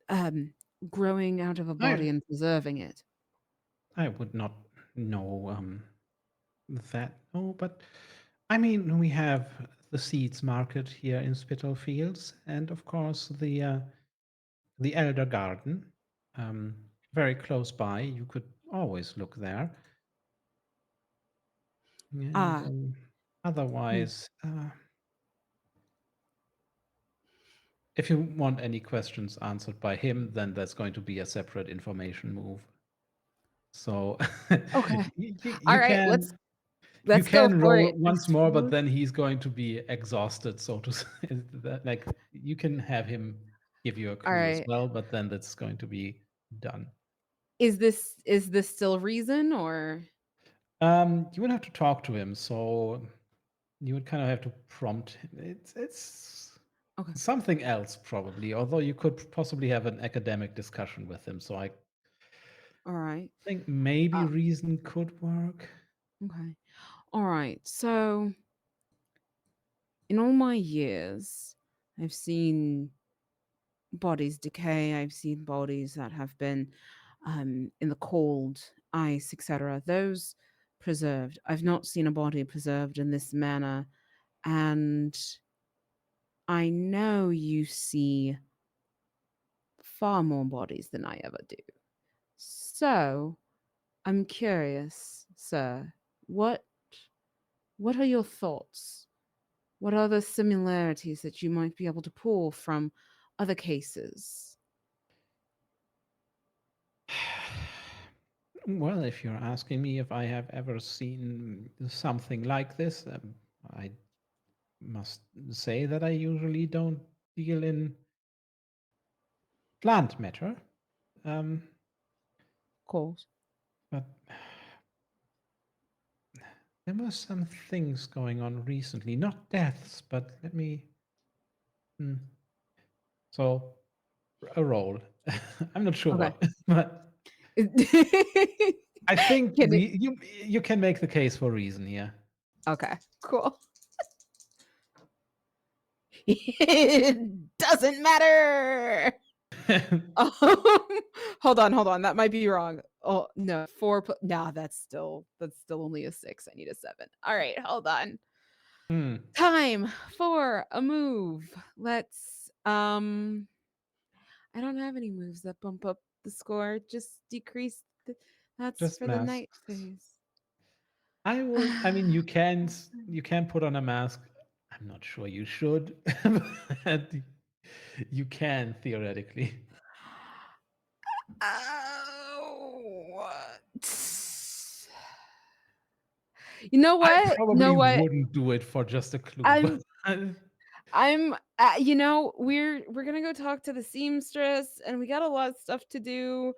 um, growing out of a I body and preserving it. I would not know that. No, but I mean we have the seeds market here in Spitalfields, and of course the Elder Garden, um, very close by. You could always look there. And Ah, hmm, otherwise, if you want any questions answered by him, then that's going to be a separate information move. So okay. All you right, can you let's go can for roll it. once Just more, but then he's going to be exhausted, so to say. Like you can have him give you a all clue as right. well, but then that's going to be done. Is this still reason or You would have to talk to him, so you would kind of have to prompt him. It's okay? something else probably, although you could possibly have an academic discussion with him. So I All right. think maybe Uh, reason could work. okay. All right. So in all my years, I've seen bodies decay. I've seen bodies that have been in the cold, ice, etc. Those preserved. I've not seen a body preserved in this manner, and I know you see far more bodies than I ever do. So I'm curious, sir, what what are your thoughts? What are the similarities that you might be able to pull from other cases? Well, if you're asking me if I have ever seen something like this, I must say that I usually don't deal in plant matter. Um, Of course. but there were some things going on recently, not deaths, but let me. Hmm. So a roll. I'm not sure Okay. what, but I think Can it you can make the case for reason here. okay, cool. It doesn't matter. Um, hold on. That might be wrong. Oh no, nah, that's still only a 6. I need a 7. All right, hold on. Hmm. Time for a move. Let's I don't have any moves that bump up the score. Just decrease that's Just for the night masks. phase. I mean, you can put on a mask. I'm not sure you should, but you can theoretically. Oh, you know I what? You know probably what? wouldn't do it for just a clue, but I'm we're gonna go talk to the seamstress, and we got a lot of stuff to do,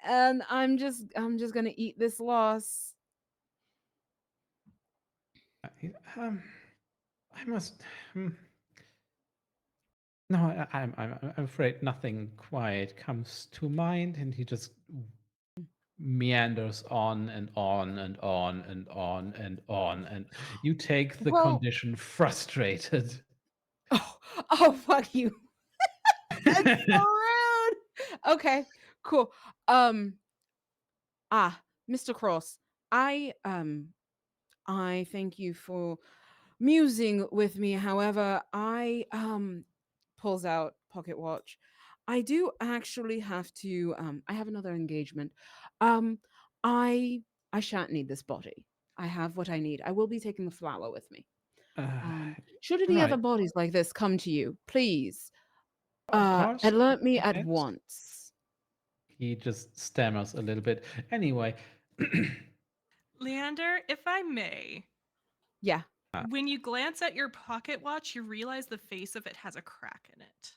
and I'm just gonna eat this loss. um, I must. hmm, No, I'm afraid nothing quite comes to mind, and he just meanders on and on and on and on and on, and you take the Well, condition frustrated. oh, oh, fuck you. That's so rude. Okay, cool. Um, Mr. Cross, I thank you for musing with me. However, I pulls out pocket watch. I do actually have to I have another engagement. Um I I shan't need this body. I have what I need. I will be taking the flower with me. Uh, Should any other right, bodies like this come to you, please of course. alert me at Yes. once. He just stammers a little bit. Anyway, Leander, if I may, Yeah. when you glance at your pocket watch, you realize the face of it has a crack in it.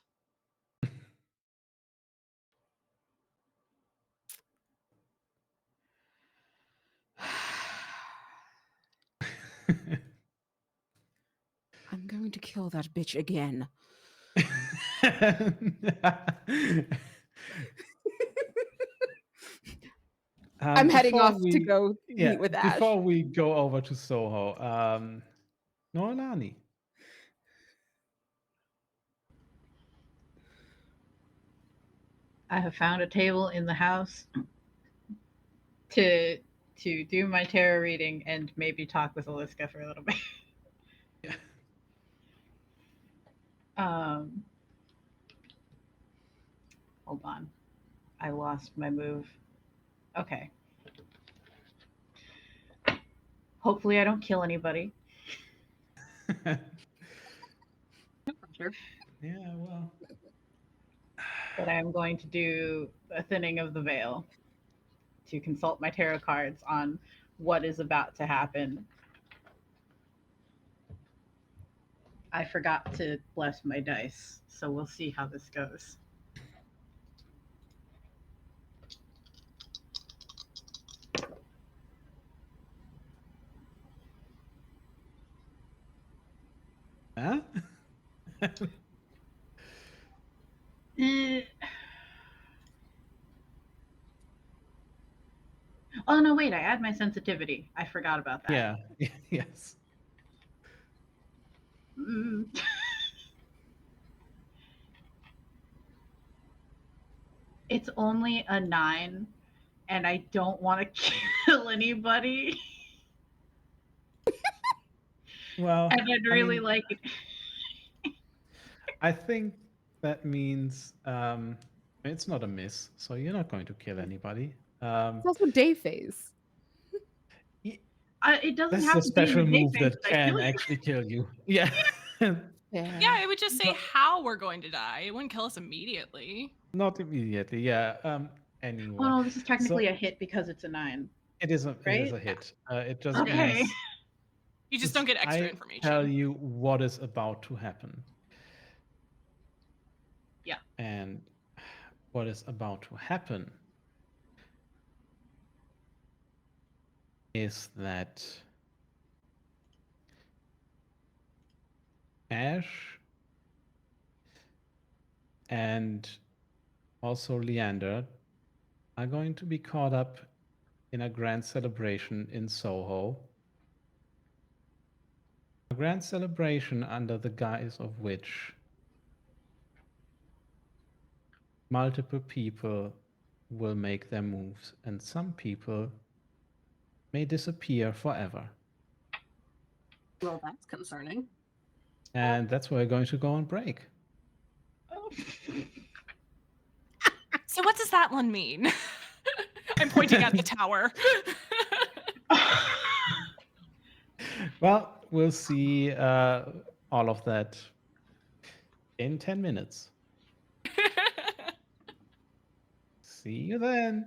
I'm going to kill that bitch again. I'm heading Before off to we go yeah, meet with Ash. before we go over to Soho, Noelani. I have found a table in the house to do my tarot reading and maybe talk with Aliska for a little bit. Yeah. Um, hold on, I lost my move. Okay. Hopefully, I don't kill anybody. Sure. Yeah, well. But I am going to do a thinning of the veil to consult my tarot cards on what is about to happen. I forgot to bless my dice, so we'll see how this goes. Huh? Eh. Oh no, wait! I add my sensitivity. I forgot about that. Yeah. Yes. Mm. It's only a 9, and I don't want to kill anybody. Well, And I'd I really mean, like it. I think that means it's not a miss, so you're not going to kill anybody. It's also day phase. y- It doesn't this is have a to be in the special day move phase, that but I feel can like actually kill you. Yeah. Yeah, Yeah. it would just say how we're going to die. It wouldn't kill us immediately. Not immediately. Yeah. oh Anyway, no, this is so technically a hit because it's a 9, it is right? a hit. It just Okay. means You just don't get extra I tell information. you what is about to happen. Yeah. And what is about to happen is that Ash and also Leander are going to be caught up in a grand celebration in Soho. A grand celebration under the guise of which multiple people will make their moves and some people may disappear forever. Well, that's concerning. And that's why we're going to go on break. So what does that one mean? I'm pointing at the tower. Well, we'll see all of that in 10 minutes. See you then.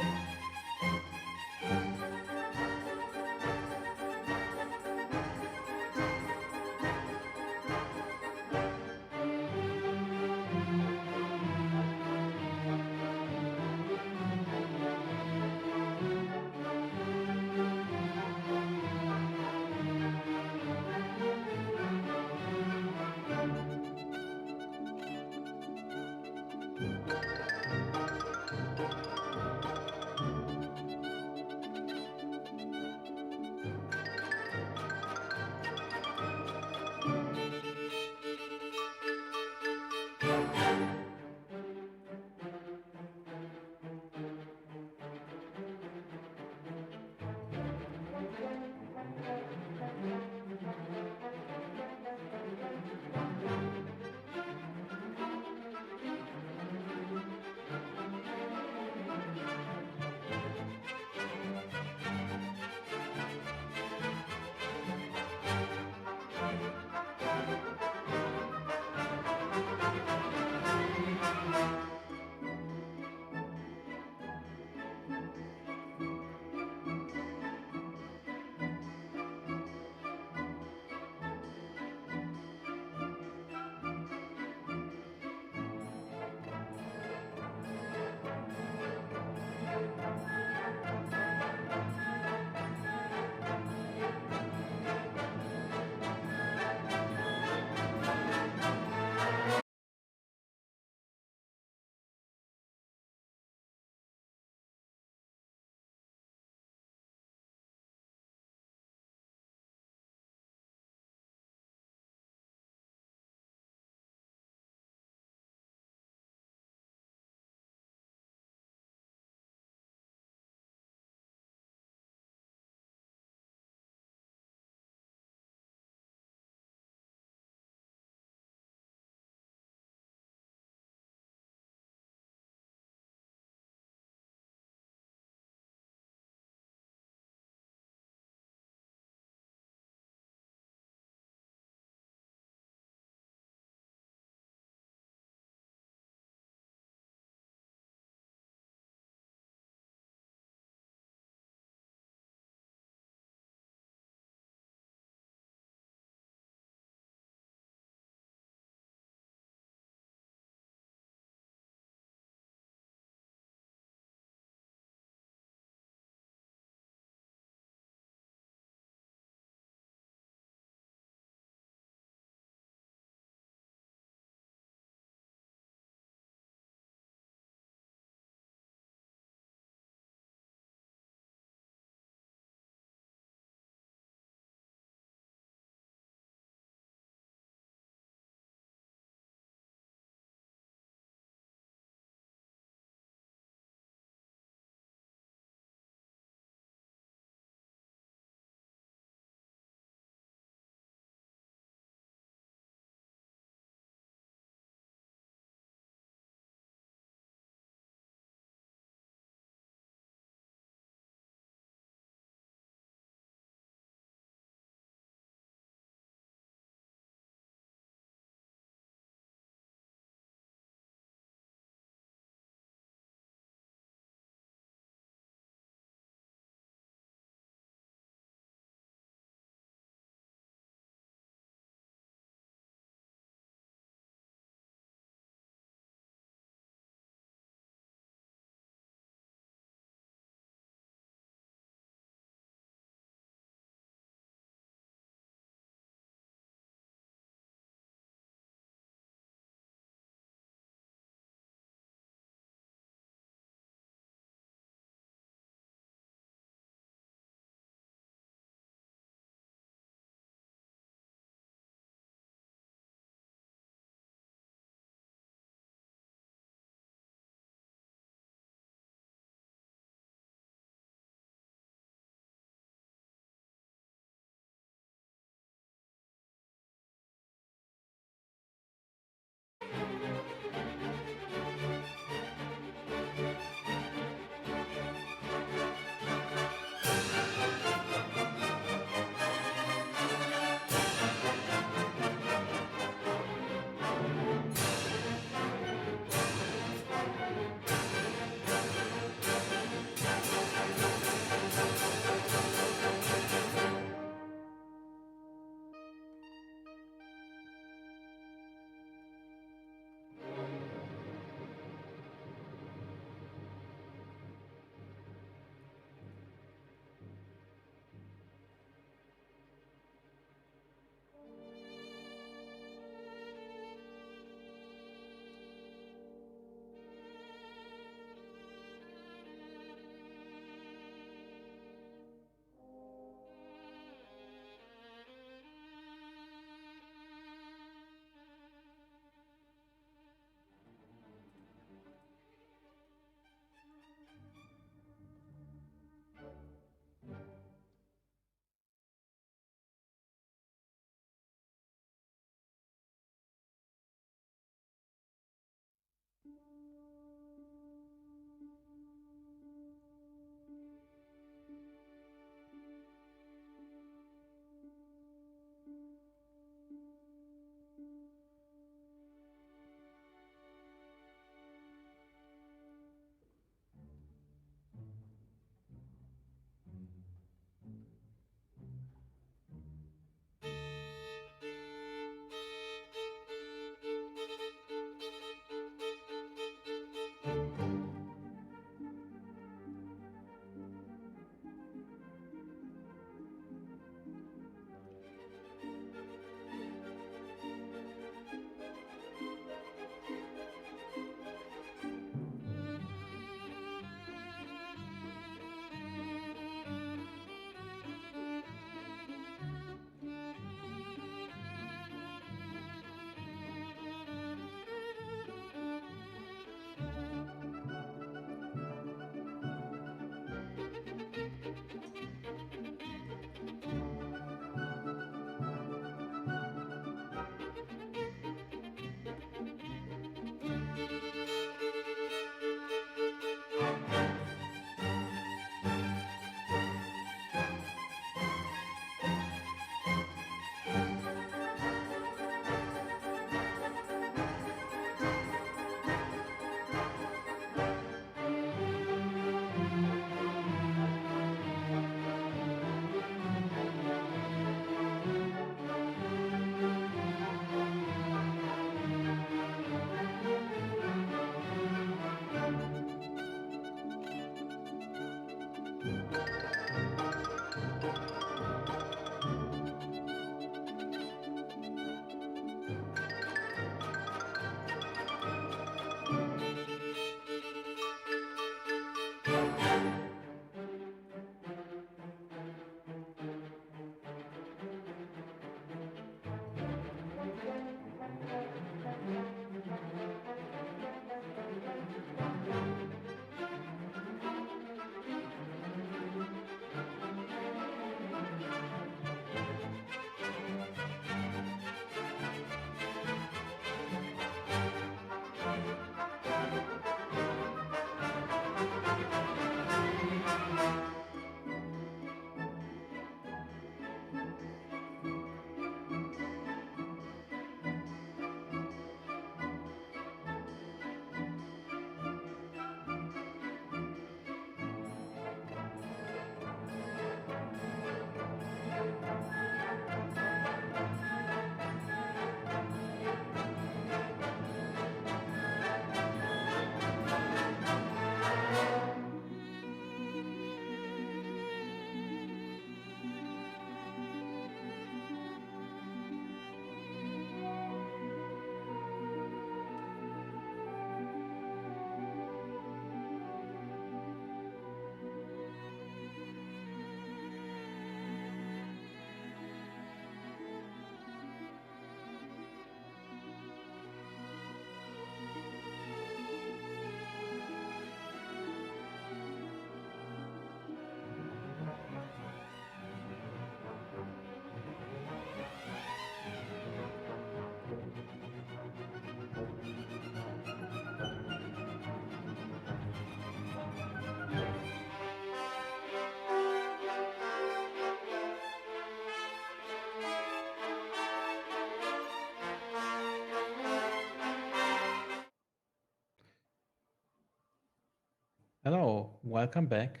Hello, welcome back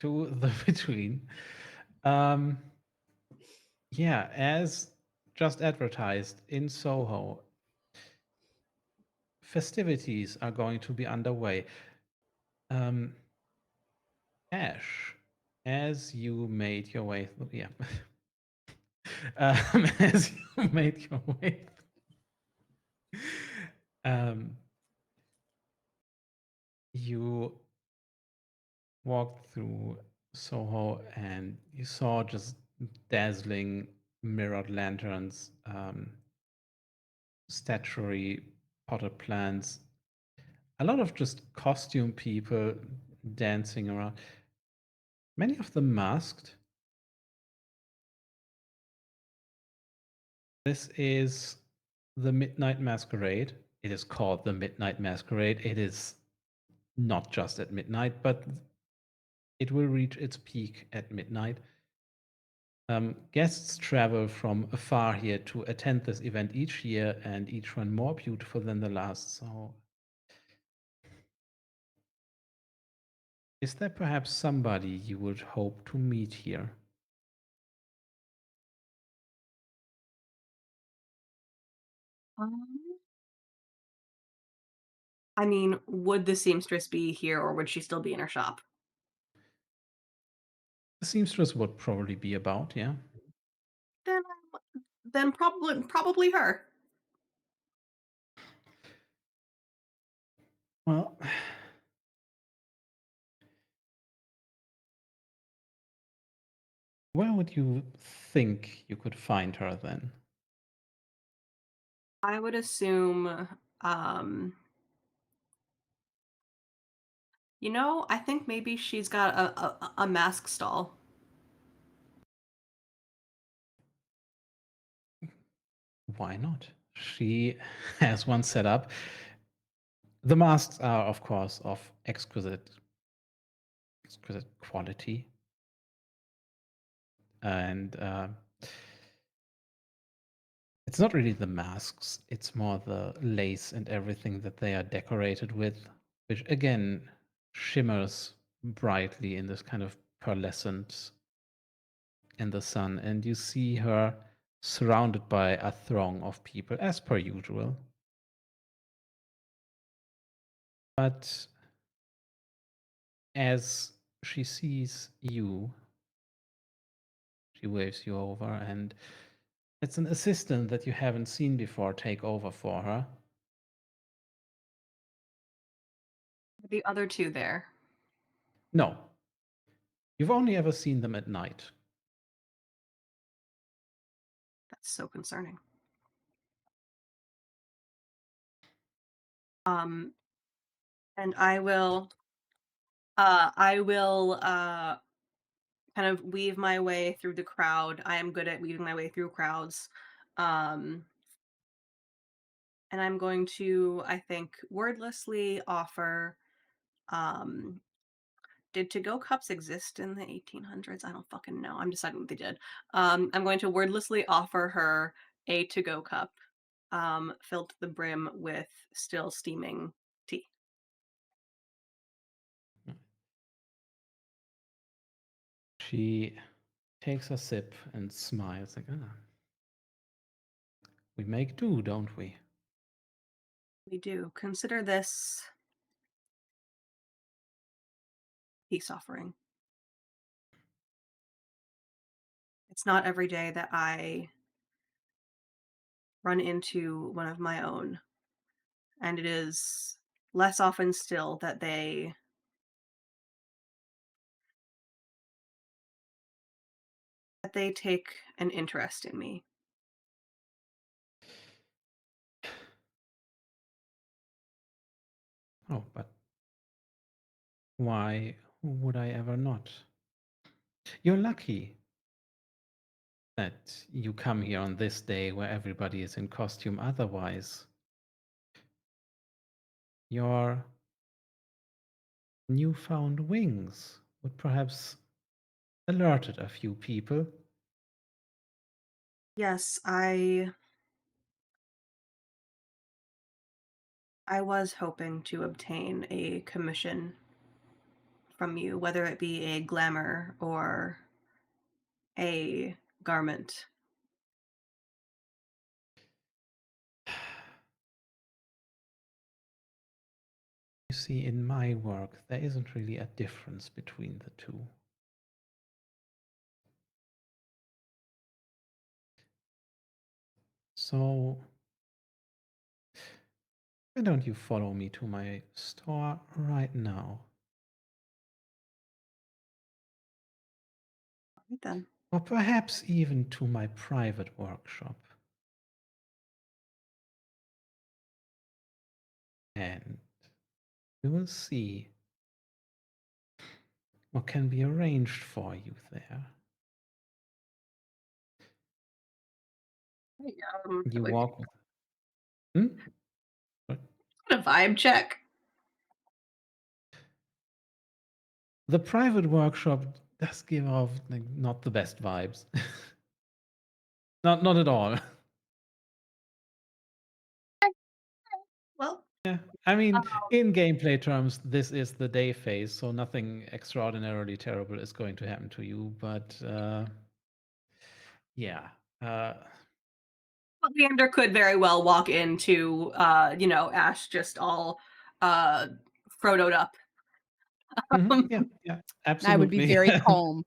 to the vitrine. Um, yeah, as just advertised in Soho, festivities are going to be underway. Um, Ash, as you made your way through, yeah, as you made your way, um, you walked through Soho and you saw just dazzling mirrored lanterns, statuary, potted plants, a lot of just costume people dancing around, many of them masked. This is the Midnight Masquerade. It is called the Midnight Masquerade. It is not just at midnight, but it will reach its peak at midnight. Guests travel from afar here to attend this event each year, and each one more beautiful than the last. So, is there perhaps somebody you would hope to meet here? Um, I mean, would the seamstress be here or would she still be in her shop? The seamstress would probably be about, yeah. Then then probably her. Well, where would you think you could find her then? I would assume um I think maybe she's got a mask stall. Why not? She has one set up. The masks are, of course, of exquisite quality, and it's not really the masks, it's more the lace and everything that they are decorated with, which again shimmers brightly in this kind of pearlescent in the sun. And you see her surrounded by a throng of people, as per usual. But as she sees you, she waves you over, and it's an assistant that you haven't seen before take over for her. The other two there. No, you've only ever seen them at night. That's so concerning. Um, and I will kind of weave my way through the crowd. I am good at weaving my way through crowds. Um, and I'm going to, I think, wordlessly offer um did to-go cups exist in the 1800s? I don't fucking know. I'm deciding what they did. I'm going to wordlessly offer her a to-go cup, filled to the brim with still steaming tea. She takes a sip and smiles like, ah, we make do, don't we? We do. Consider this peace offering. It's not every day that I run into one of my own, and it is less often still that they take an interest in me. Oh, but why would I ever not? You're lucky that you come here on this day where everybody is in costume. Otherwise, your newfound wings would perhaps alerted a few people. Yes, I was hoping to obtain a commission from you, whether it be a glamour or a garment. You see, in my work, there isn't really a difference between the two. So, why don't you follow me to my store right now? Right then. Or perhaps even to my private workshop. And we will see what can be arranged for you there. Hey, You wait, walk with. Hmm? What? a vibe check. The private workshop does give off like not the best vibes. Not at all. Well, Yeah, I mean, in gameplay terms, this is the day phase, so nothing extraordinarily terrible is going to happen to you. But yeah, uh, Leander could very well walk into, Ash just all Frodo'd up. Yeah, yeah, I would be absolutely. very calm.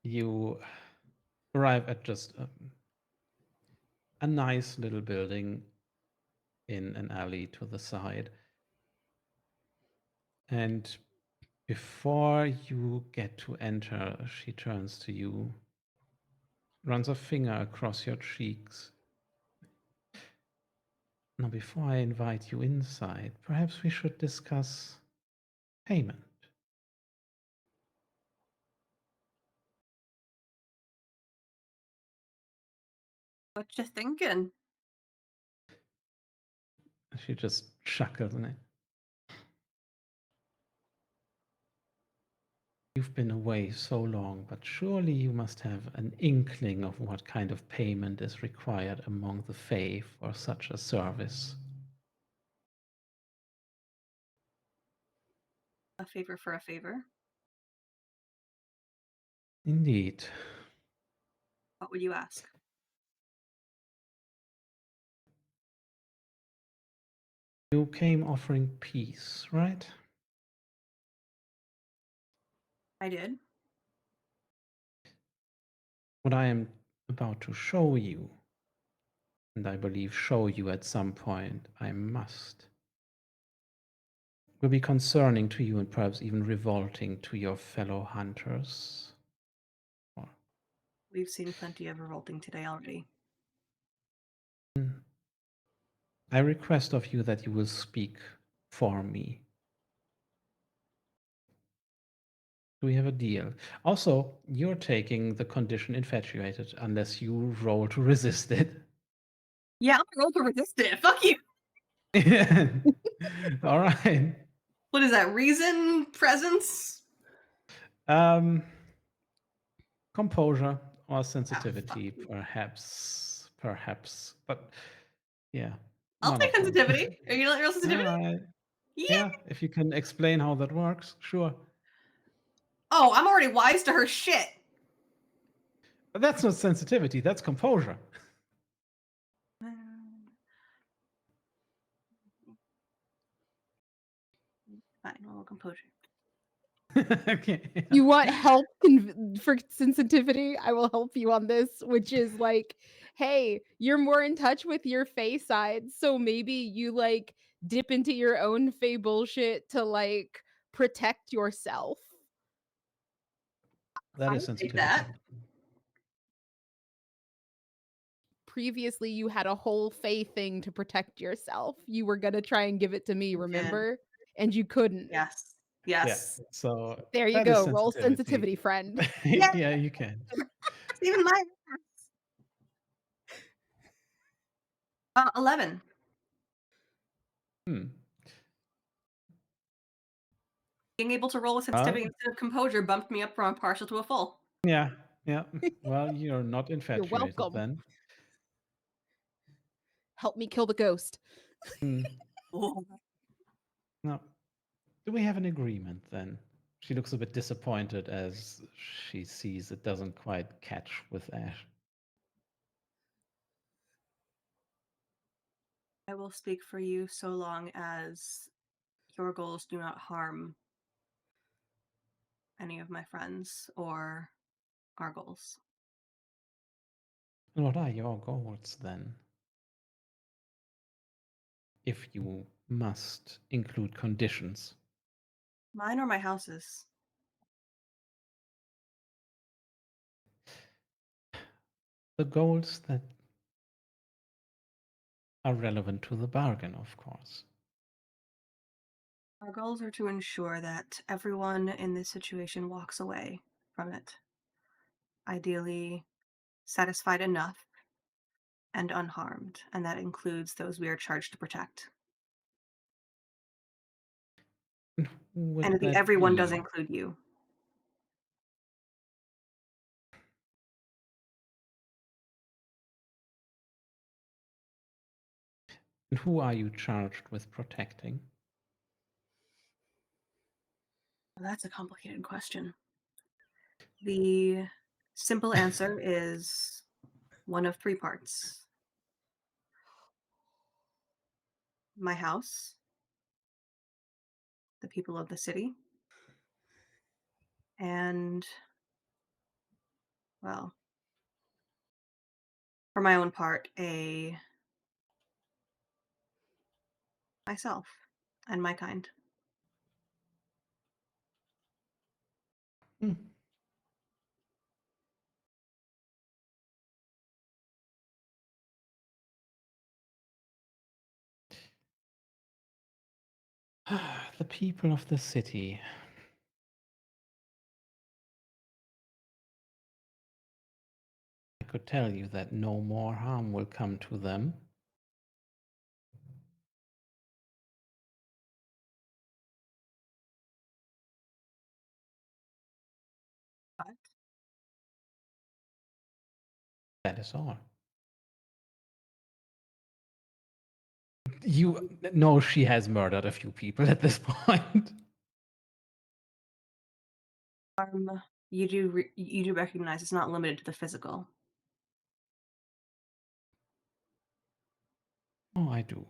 You arrive at just a nice little building in an alley to the side. And before you get to enter, she turns to you, runs a finger across your cheeks. Now, before I invite you inside, perhaps we should discuss payment. What you thinking? She just chuckles and you've been away so long, but surely you must have an inkling of what kind of payment is required among the Fae for such a service. A favor for a favor. Indeed. What would you ask? You came offering peace, right? I did. What I am about to show you, and I believe show you at some point, I must, will be concerning to you and perhaps even revolting to your fellow hunters. We've seen plenty of revolting today already. I request of you that you will speak for me. Do we have a deal? Also, you're taking the condition infatuated unless you roll to resist it. Yeah, I'm gonna roll to resist it. Fuck you. All right. What is that? Reason? Presence? Um, composure or Ah, sensitivity, fuck you. perhaps. But yeah, I'll one take of them. sensitivity. Are you not real All sensitivity? right. Yeah. Yeah, if you can explain how that works, sure. Oh, I'm already wise to her shit. But that's not sensitivity, that's composure. Fine, normal composure. Okay. Yeah. You want help for sensitivity? I will help you on this, which is like, hey, you're more in touch with your Fey side, so maybe you like dip into your own Fey bullshit to like protect yourself. That I is would take sensitivity. that. Previously, you had a whole Fey thing to protect yourself. You were gonna try and give it to me, You did. remember? And you couldn't. Yes. Yeah. Yes. So There you that is go. Roll sensitivity. sensitivity, friend. Yeah. Yeah, you can. Even my 11. Hmm. Being able to roll with sensitivity instead of composure bumped me up from a partial to a full. Yeah, yeah. Well, you're not You're infatuated welcome. then. Help me kill the ghost. Hmm. Oh. No. Do we have an agreement then? She looks a bit disappointed as she sees it doesn't quite catch with Ash. I will speak for you so long as your goals do not harm any of my friends or our goals. What are your goals then? If you must include conditions. Mine or my house's? The goals that are relevant to the bargain, of course. Our goals are to ensure that everyone in this situation walks away from it. Ideally, satisfied enough and unharmed, and that includes those we are charged to protect. And who would And the that everyone does be? include you. And who are you charged with protecting? Well, that's a complicated question. The simple answer is one of three parts. my house, the people of the city, and, well, for my own part, a myself and my kind. Hmm. The people of the city. I could tell you that no more harm will come to them. But That is all. You know she has murdered a few people at this point. you do recognize it's not limited to the physical. Oh, I do.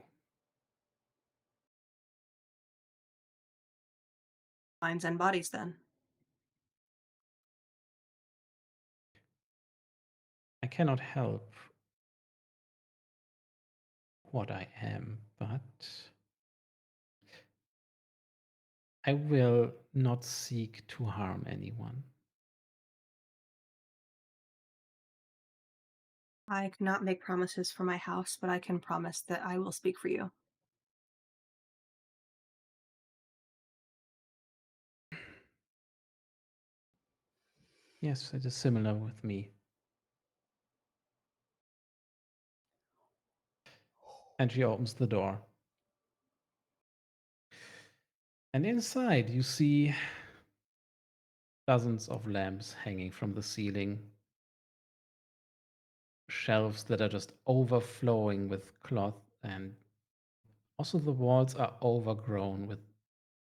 Minds and bodies, then. I cannot help what I am, but I will not seek to harm anyone. I cannot make promises for my house, but I can promise that I will speak for you. Yes, it is similar with me. And she opens the door. And inside you see dozens of lamps hanging from the ceiling, shelves that are just overflowing with cloth, and also the walls are overgrown with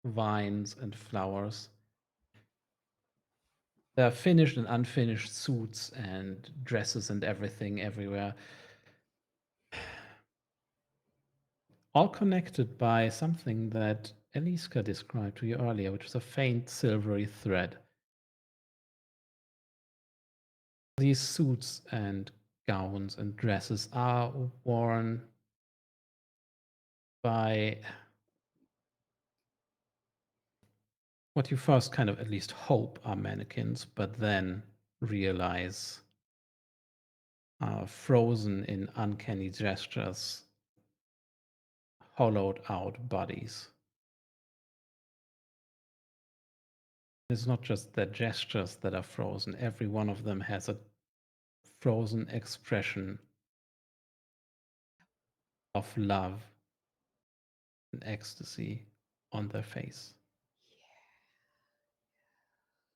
vines and flowers. There are finished and unfinished suits and dresses and everything everywhere. All connected by something that Eliska described to you earlier, which is a faint silvery thread. These suits and gowns and dresses are worn by what you first kind of at least hope are mannequins, but then realize are frozen in uncanny gestures, hollowed out bodies. It's not just the gestures that are frozen, every one of them has a frozen expression of love and ecstasy on their face.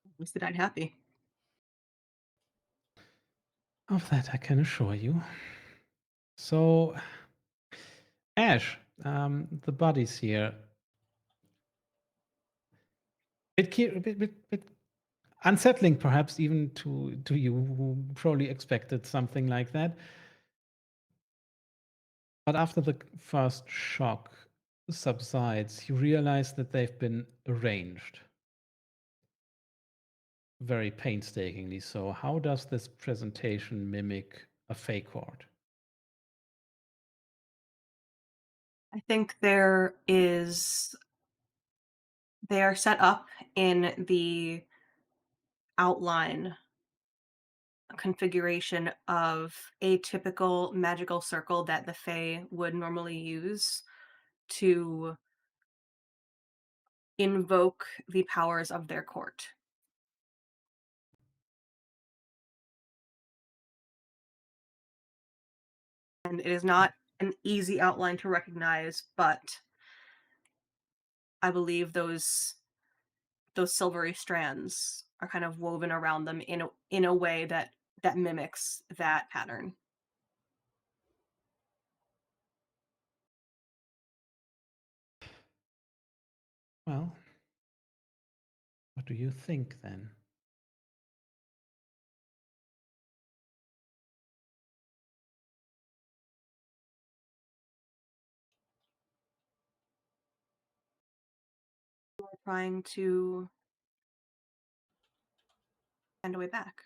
At least they died happy. Of that I can assure you. So, Ash, the bodies here, bit unsettling, perhaps even to you, who probably expected something like that. But after the first shock subsides, you realize that they've been arranged very painstakingly. So, how does this presentation mimic a fake court? I think they are set up in the outline configuration of a typical magical circle that the Fae would normally use to invoke the powers of their court. And it is not an easy outline to recognize, but I believe those silvery strands are kind of woven around them in a way that mimics that pattern. Well, what do you think then? trying to find a way back.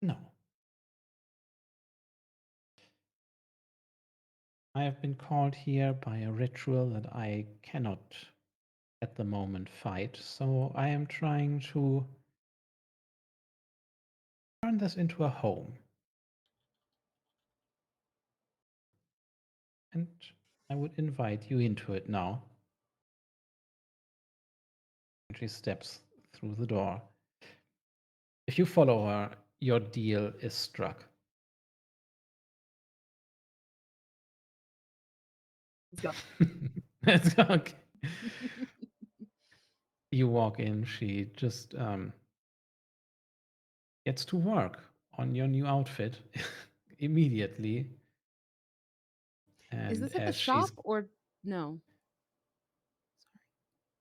No. I have been called here by a ritual that I cannot at the moment fight, so I am trying to turn this into a home. And I would invite you into it now. And she steps through the door. If you follow her, your deal is struck. Let's go. Let's go. Okay. You walk in, she just gets to work on your new outfit immediately. Is And this at the as shop she's, or no?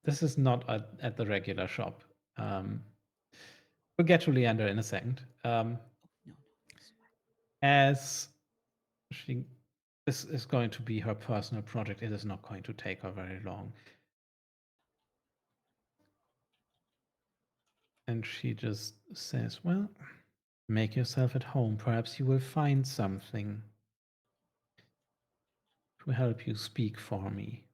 this is not at the regular shop. We'll get to Leander in a second. No, no. As she, this is going to be her personal project. It is not going to take her very long. And she just says, well, make yourself at home. Perhaps you will find something to help you speak for me.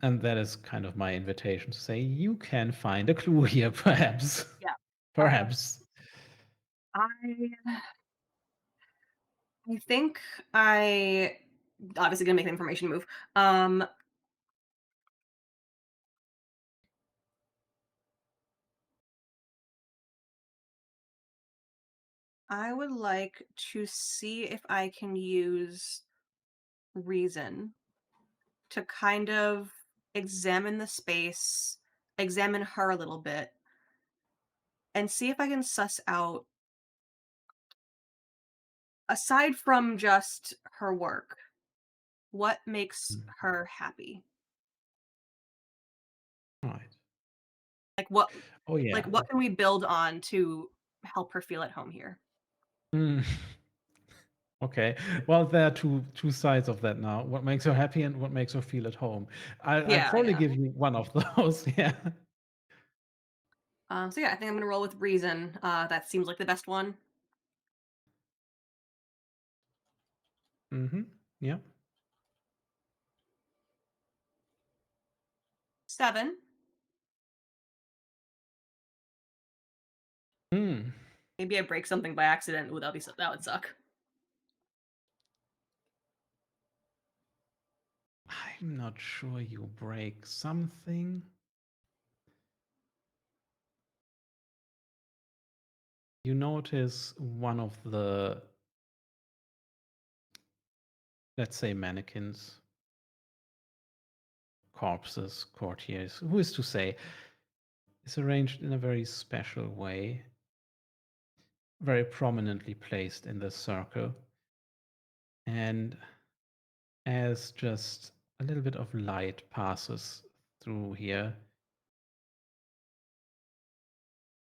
And that is kind of my invitation to say, you can find a clue here, perhaps. Yeah. Perhaps. I think I obviously gonna make an information move. I would like to see if I can use reason to kind of examine the space, examine her a little bit, and see if I can suss out, aside from just her work, what makes Mm. her happy. Right. Like what Oh, yeah. like what can we build on to help her feel at home here? Mm. Okay. Well, there are two sides of that now. What makes her happy and what makes her feel at home. I'll Yeah, probably yeah. give you one of those. Yeah. So yeah, I think I'm gonna roll with reason. That seems like the best one. Mm-hmm. Yeah. 7. Mm. Maybe I break something by accident. Ooh, that would suck. I'm not sure you break something. You notice one of the, let's say, mannequins, corpses, courtiers, who is to say, is arranged in a very special way, very prominently placed in the circle. And as just a little bit of light passes through here,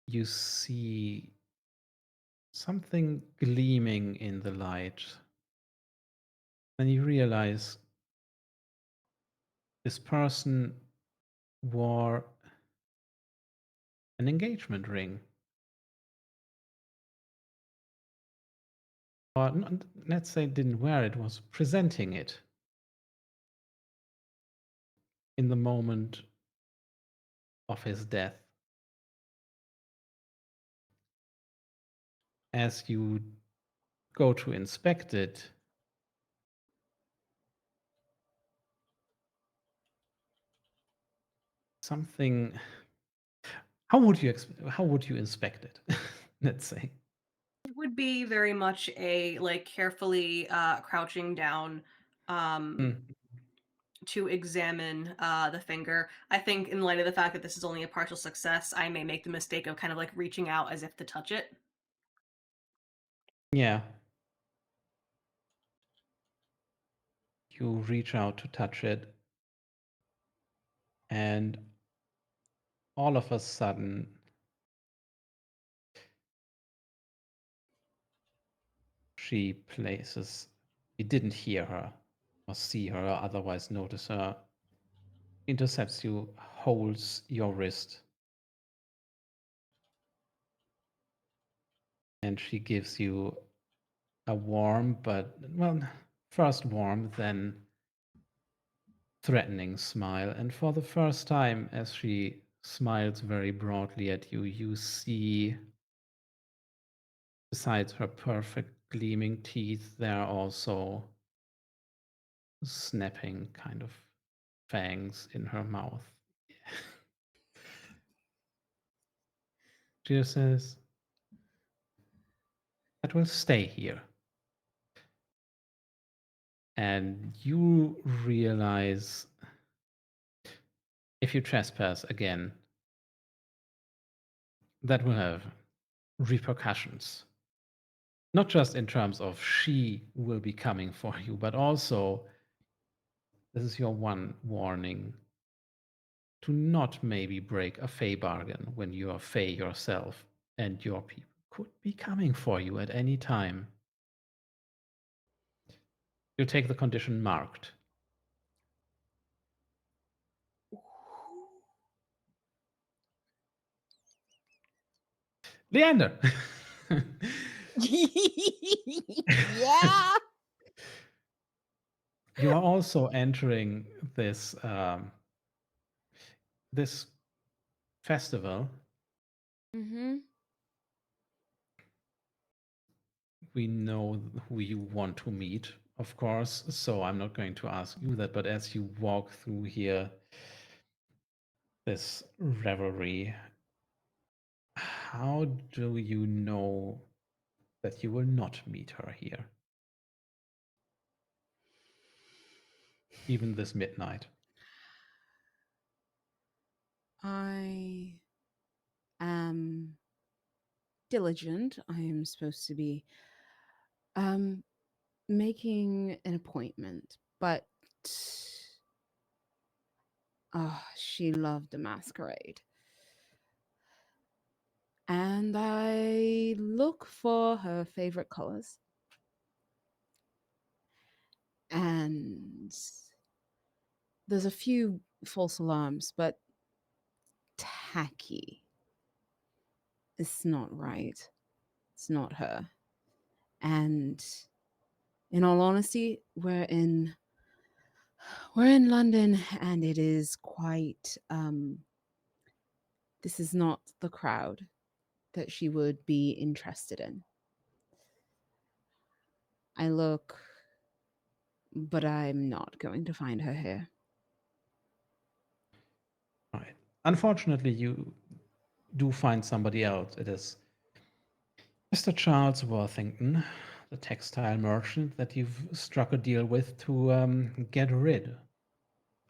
you see something gleaming in the light. Then you realize this person wore an engagement ring. Or let's say didn't wear it, was presenting it in the moment of his death. As you go to inspect it, something. How would you inspect it? Let's say. It would be very much a like carefully crouching down Mm, to examine the finger. I think in light of the fact that this is only a partial success, I may make the mistake of kind of like reaching out as if to touch it. yeah. You reach out to touch it, and all of a sudden, she places He didn't hear her or see her or otherwise notice her. Intercepts you, holds your wrist, and she gives you a warm, but, well, first warm, then threatening smile. And for the first time, as she smiles very broadly at you, you see, besides her perfect gleaming teeth, there are also snapping kind of fangs in her mouth. She just says, "That will stay here." And you realize if you trespass again, that will have repercussions. Not just in terms of she will be coming for you, but also this is your one warning to not maybe break a Fey bargain when you are Fey yourself and your people could be coming for you at any time. You take the condition marked. Leander! Yeah. You are also entering this this festival. Mm-hmm. We know who you want to meet, of course, so I'm not going to ask you that, but as you walk through here, this revelry, how do you know that you will not meet her here, even this midnight? I am diligent. I am supposed to be making an appointment, but she loved a masquerade. And I look for her favorite colors. And there's a few false alarms, but tacky. It's not right. It's not her. And in all honesty, we're in London, and it is quite this is not the crowd that she would be interested in. I look, but I'm not going to find her here. Right. Unfortunately, you do find somebody else. It is Mr. Charles Worthington, the textile merchant that you've struck a deal with to get rid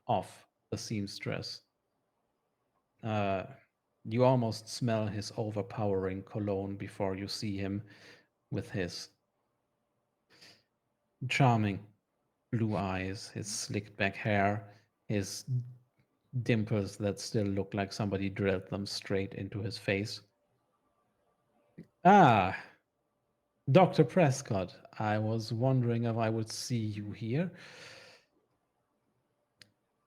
of the seamstress. You almost smell his overpowering cologne before you see him with his charming blue eyes, his slicked back hair, his dimples that still look like somebody drilled them straight into his face. Ah, Dr. Prescott, I was wondering if I would see you here.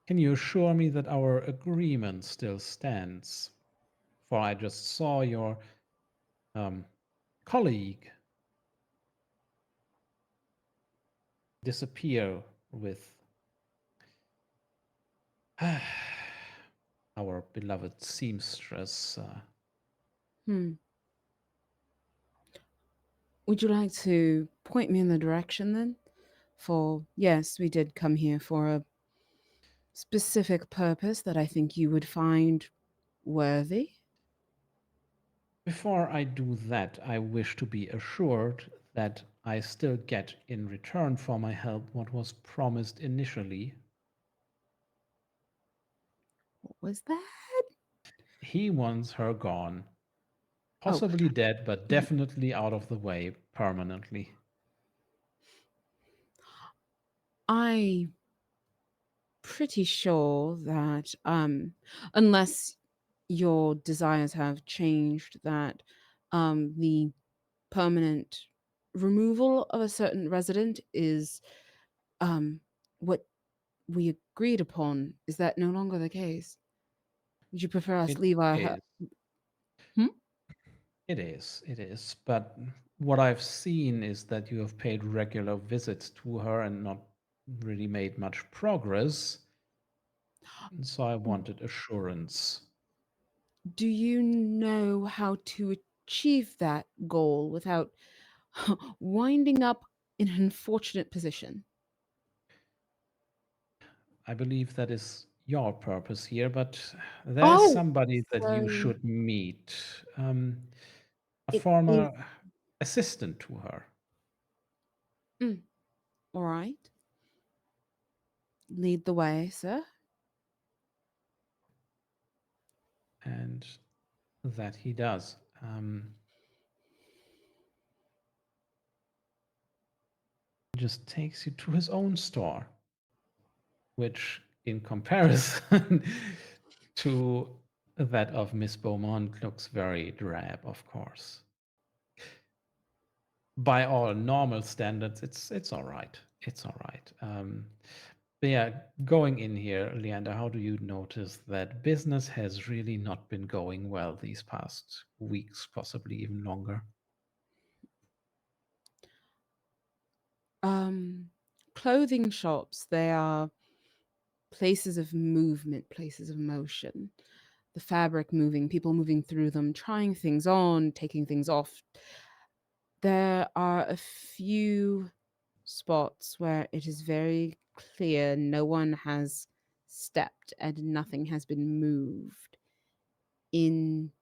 Can you assure me that our agreement still stands? For I just saw your colleague disappear with our beloved seamstress. Hmm. Would you like to point me in the direction then? For yes, we did come here for a specific purpose that I think you would find worthy. Before I do that, I wish to be assured that I still get in return for my help what was promised initially. What was that? He wants her gone. Oh, Possibly dead, but y- definitely out of the way permanently. I pretty sure that unless your desires have changed, that the permanent removal of a certain resident is what we agreed upon. Is that no longer the case? Would you prefer us It leave our is. Hmm? It is. It is. But what I've seen is that you have paid regular visits to her and not really made much progress. And so I wanted assurance. Do you know how to achieve that goal without winding up in an unfortunate position? I believe that is your purpose here, but there's Oh, somebody that you so should meet. A it is. former assistant to her. Mm, all right. Lead the way, sir. And that he does. Just takes you to his own store, which in comparison to that of Miss Beaumont looks very drab, of course. By all normal standards, it's all right. It's all right. But yeah, going in here, Leander, how do you notice that business has really not been going well these past weeks, possibly even longer? Um, Clothing shops, they are places of movement, places of motion. The fabric moving, people moving through them, trying things on, taking things off. There are a few spots where it is very clear no one has stepped and nothing has been moved in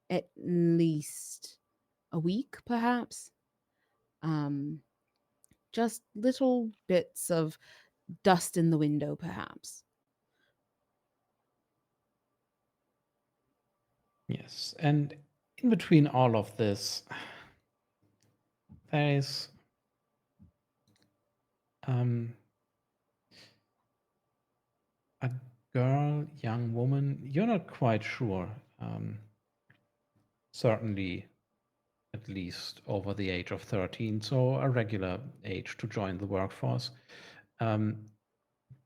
at least a week, perhaps. Um, just little bits of dust in the window, perhaps. Yes, and in between all of this, there is um, a girl, young woman. You're not quite sure. Certainly, at least over the age of 13, so a regular age to join the workforce.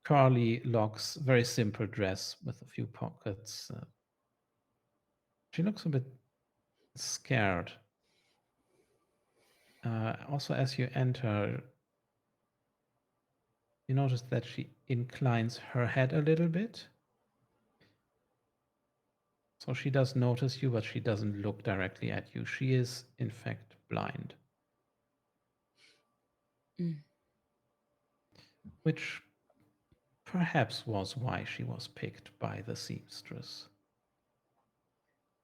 Curly locks, very simple dress with a few pockets. She looks a bit scared. Also, as you enter, you notice that she inclines her head a little bit. So she does notice you, but she doesn't look directly at you. She is, in fact, blind. Mm. Which perhaps was why she was picked by the seamstress.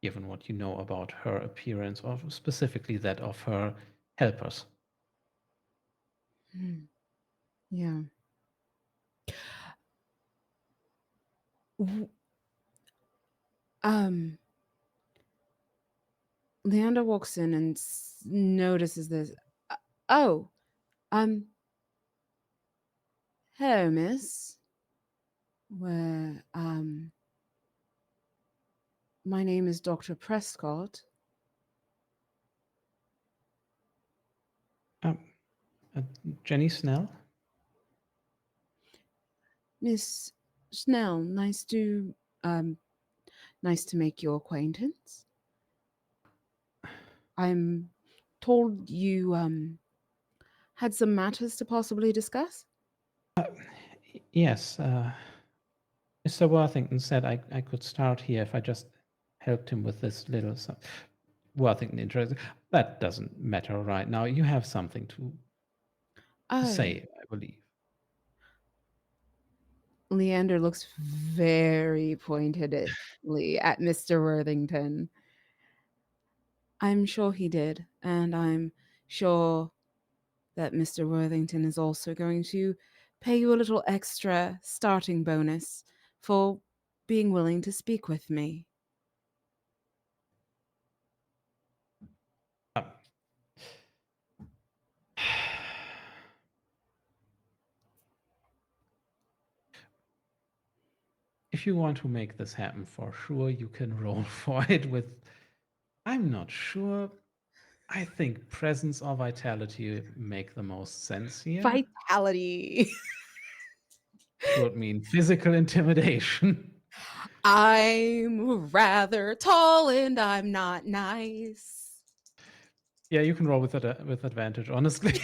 Given what you know about her appearance, or specifically that of her helpers. Mm. Yeah. W- Um, Leander walks in and notices this. Uh, oh, um, hello, miss. Where, my name is Dr. Prescott. Um, uh, Jenny Snell? Miss Snell, um, nice to make your acquaintance. I'm told you, had some matters to possibly discuss. Yes, Mr. Worthington said I could start here if I just helped him with this little Worthington interest. That doesn't matter right now. You have something to Oh, say, I believe. Leander looks very pointedly at Mr. Worthington. I'm sure he did, and I'm sure that Mr. Worthington is also going to pay you a little extra starting bonus for being willing to speak with me. Um, if you want to make this happen for sure, you can roll for it with. I'm not sure I think presence or vitality make the most sense here. Vitality. Which would mean physical intimidation. I'm rather tall and I'm not nice. Yeah, you can roll with advantage, honestly.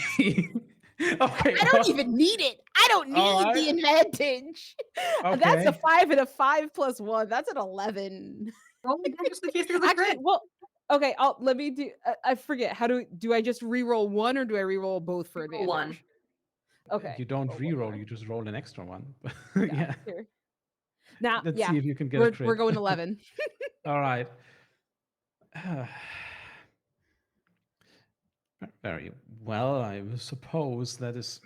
Okay, I don't even need it. I don't all need the right. advantage. That's a Okay. 5 and a 5 plus 1. That's an 11. Roll again just in case there's a Actually, crit. well, okay, let me do I forget. How do I just re-roll one or do I re-roll both for Roll one. advantage? Okay. You don't roll one re-roll, more. you just roll an extra one. Yeah. Yeah. Here. Now, Let's yeah. see if you can get a We're crit. going 11. All right. Very well, I suppose that is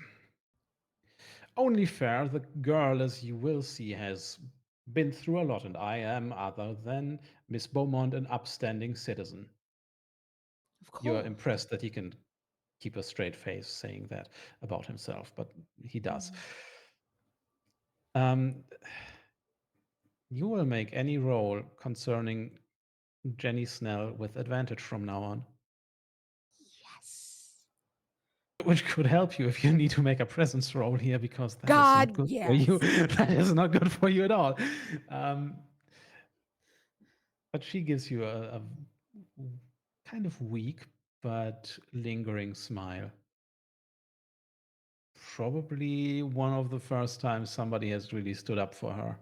only fair. The girl, as you will see, has been through a lot, and I am, other than Miss Beaumont, an upstanding citizen. Of course. You're impressed that he can keep a straight face saying that about himself, but he does. You will make any roll concerning Jenny Snell with advantage from now on, Yes. which could help you if you need to make a presence roll here, because that is not God, good for yes. you. That is not good for you at all. But she gives you a kind of weak but lingering smile. Probably one of the first times somebody has really stood up for her.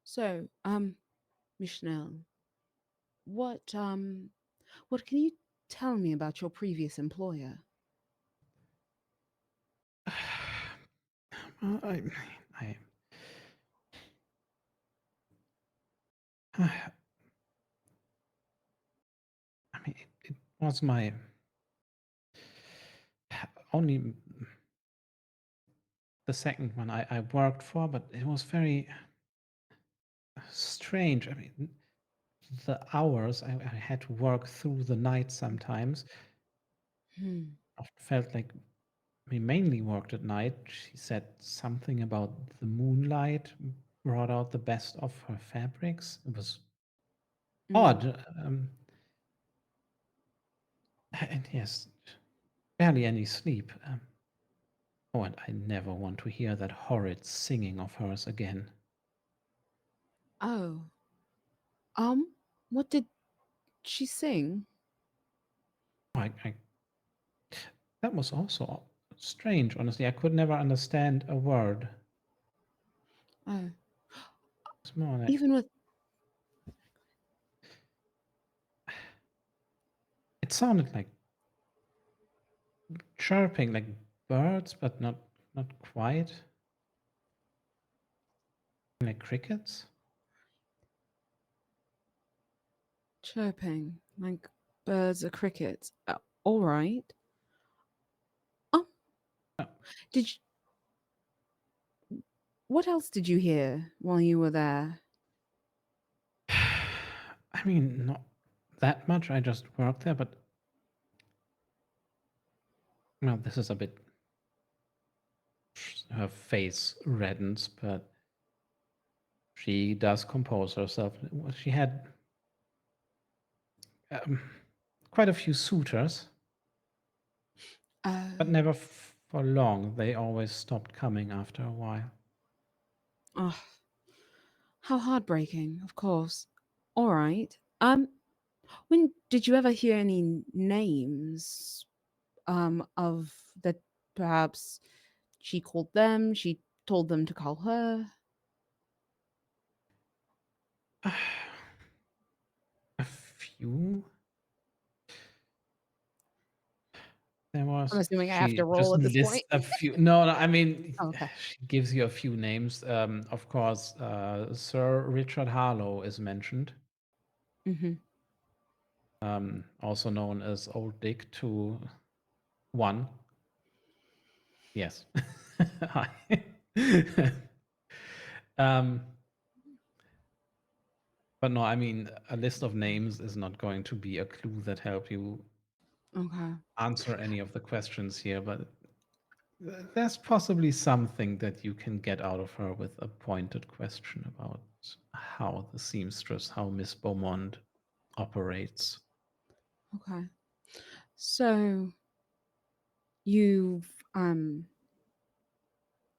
So, Mishnell, what can you tell me about your previous employer? Well, I, I mean, it was my only the second one I worked for, but it was very strange. I mean, the hours I had to work through the night sometimes. Hmm. I felt like we mainly worked at night. She said something about the moonlight brought out the best of her fabrics. It was odd. And yes, barely any sleep. Oh, and I never want to hear that horrid singing of hers again. Oh. What did she sing? I that was also strange, honestly. I could never understand a word. Oh. It's more like Even with it sounded like chirping, like birds, but not quite. Like crickets. chirping, like birds or crickets. All right. Oh, Oh. did you, what else did you hear while you were there? I mean, not that much. I just worked there, but well, this is a bit. Her face reddens, but she does compose herself. She had quite a few suitors, but never for long. They always stopped coming after a while. Oh, how heartbreaking, of course. All right. When did you ever hear any names of that perhaps she called them, she told them to call her? A few. There I'm was. assuming I have She to roll just at this lists point. a few. No, I mean, Oh, okay. she gives you a few names. Of course, Sir Richard Harlow is mentioned. Mm-hmm. Also known as Old Dick to one. Yes. Hi. um, but no, I mean, a list of names is not going to be a clue that help you Okay. answer any of the questions here, but there's possibly something that you can get out of her with a pointed question about how the seamstress, how Miss Beaumont operates. Okay. So you've um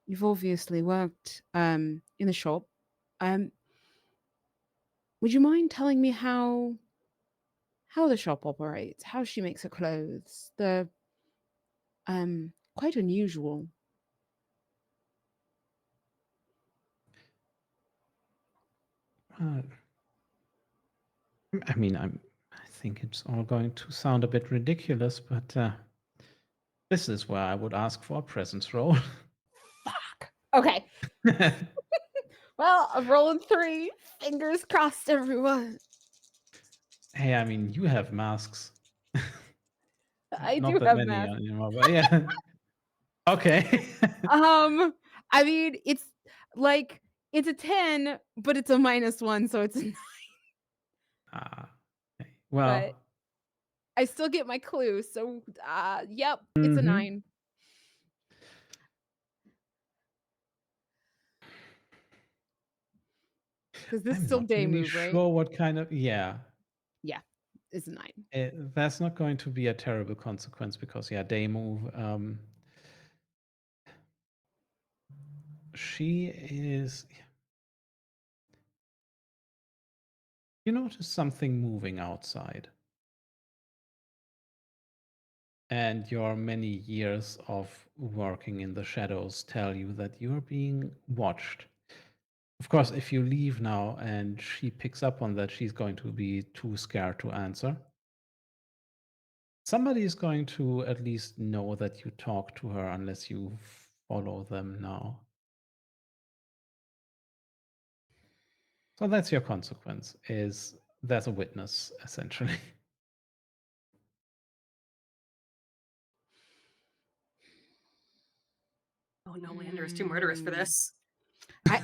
you've obviously worked in the shop. Um would you mind telling me how the shop operates, how she makes her clothes? They're quite unusual. Uh, I mean, I think it's all going to sound a bit ridiculous, but this is where I would ask for a presence roll. Fuck. Okay. Well, I'm rolling 3. Fingers crossed, everyone. Hey, I mean, you have masks. I Not do that have many math. anymore, but yeah. Okay. I mean, it's like it's a 10, but it's a -1, so it's Ah, okay. but Well, I still get my clue. So, yep, it's a mhm. 9. Because this is I'm still not day really move, right? sure what kind of, yeah. Yeah, it's a 9. That's not going to be a terrible consequence because, yeah, day move. She is. You notice something moving outside, and your many years of working in the shadows tell you that you're being watched. Of course, if you leave now and she picks up on that, she's going to be too scared to answer. Somebody is going to at least know that you talk to her unless you follow them now. So that's your consequence, is there's a witness, essentially. Oh no, Lander is too murderous for Mm, this. I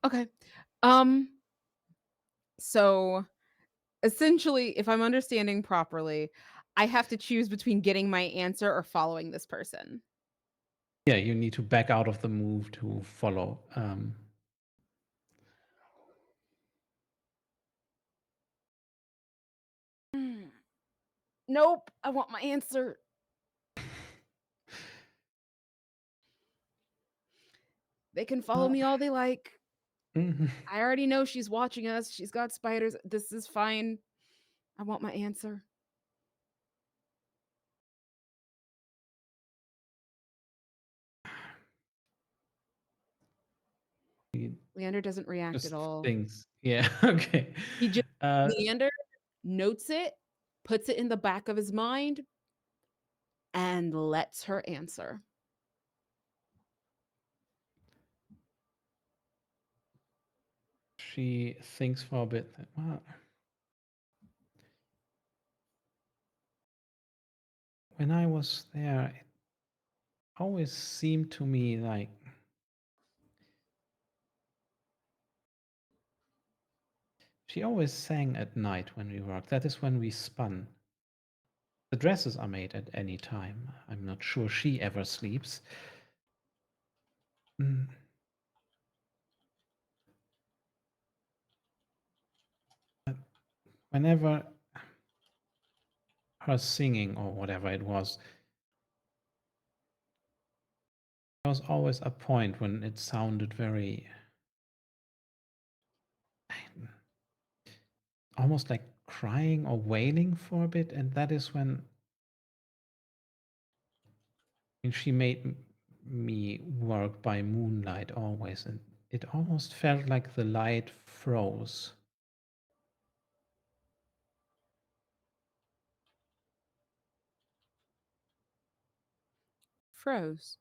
Okay. Um, so essentially, if I'm understanding properly, I have to choose between getting my answer or following this person. Yeah, you need to back out of the move to follow. Mm, Nope, I want my answer. They can follow Well, me all they like. mhm. I already know she's watching us. She's got spiders. This is fine. I want my answer. He Leander doesn't react at just all. thinks, yeah, okay. He just Uh, Leander notes it, puts it in the back of his mind, and lets her answer. she thinks for a bit. Well, when I was there, it always seemed to me like she always sang at night when we worked. That is when we spun. The dresses are made at any time. I'm not sure she ever sleeps. Mm, Whenever her singing or whatever it was, there was always a point when it sounded very almost like crying or wailing for a bit, and that is when she made me work by moonlight always, and it almost felt like the light froze. Froze.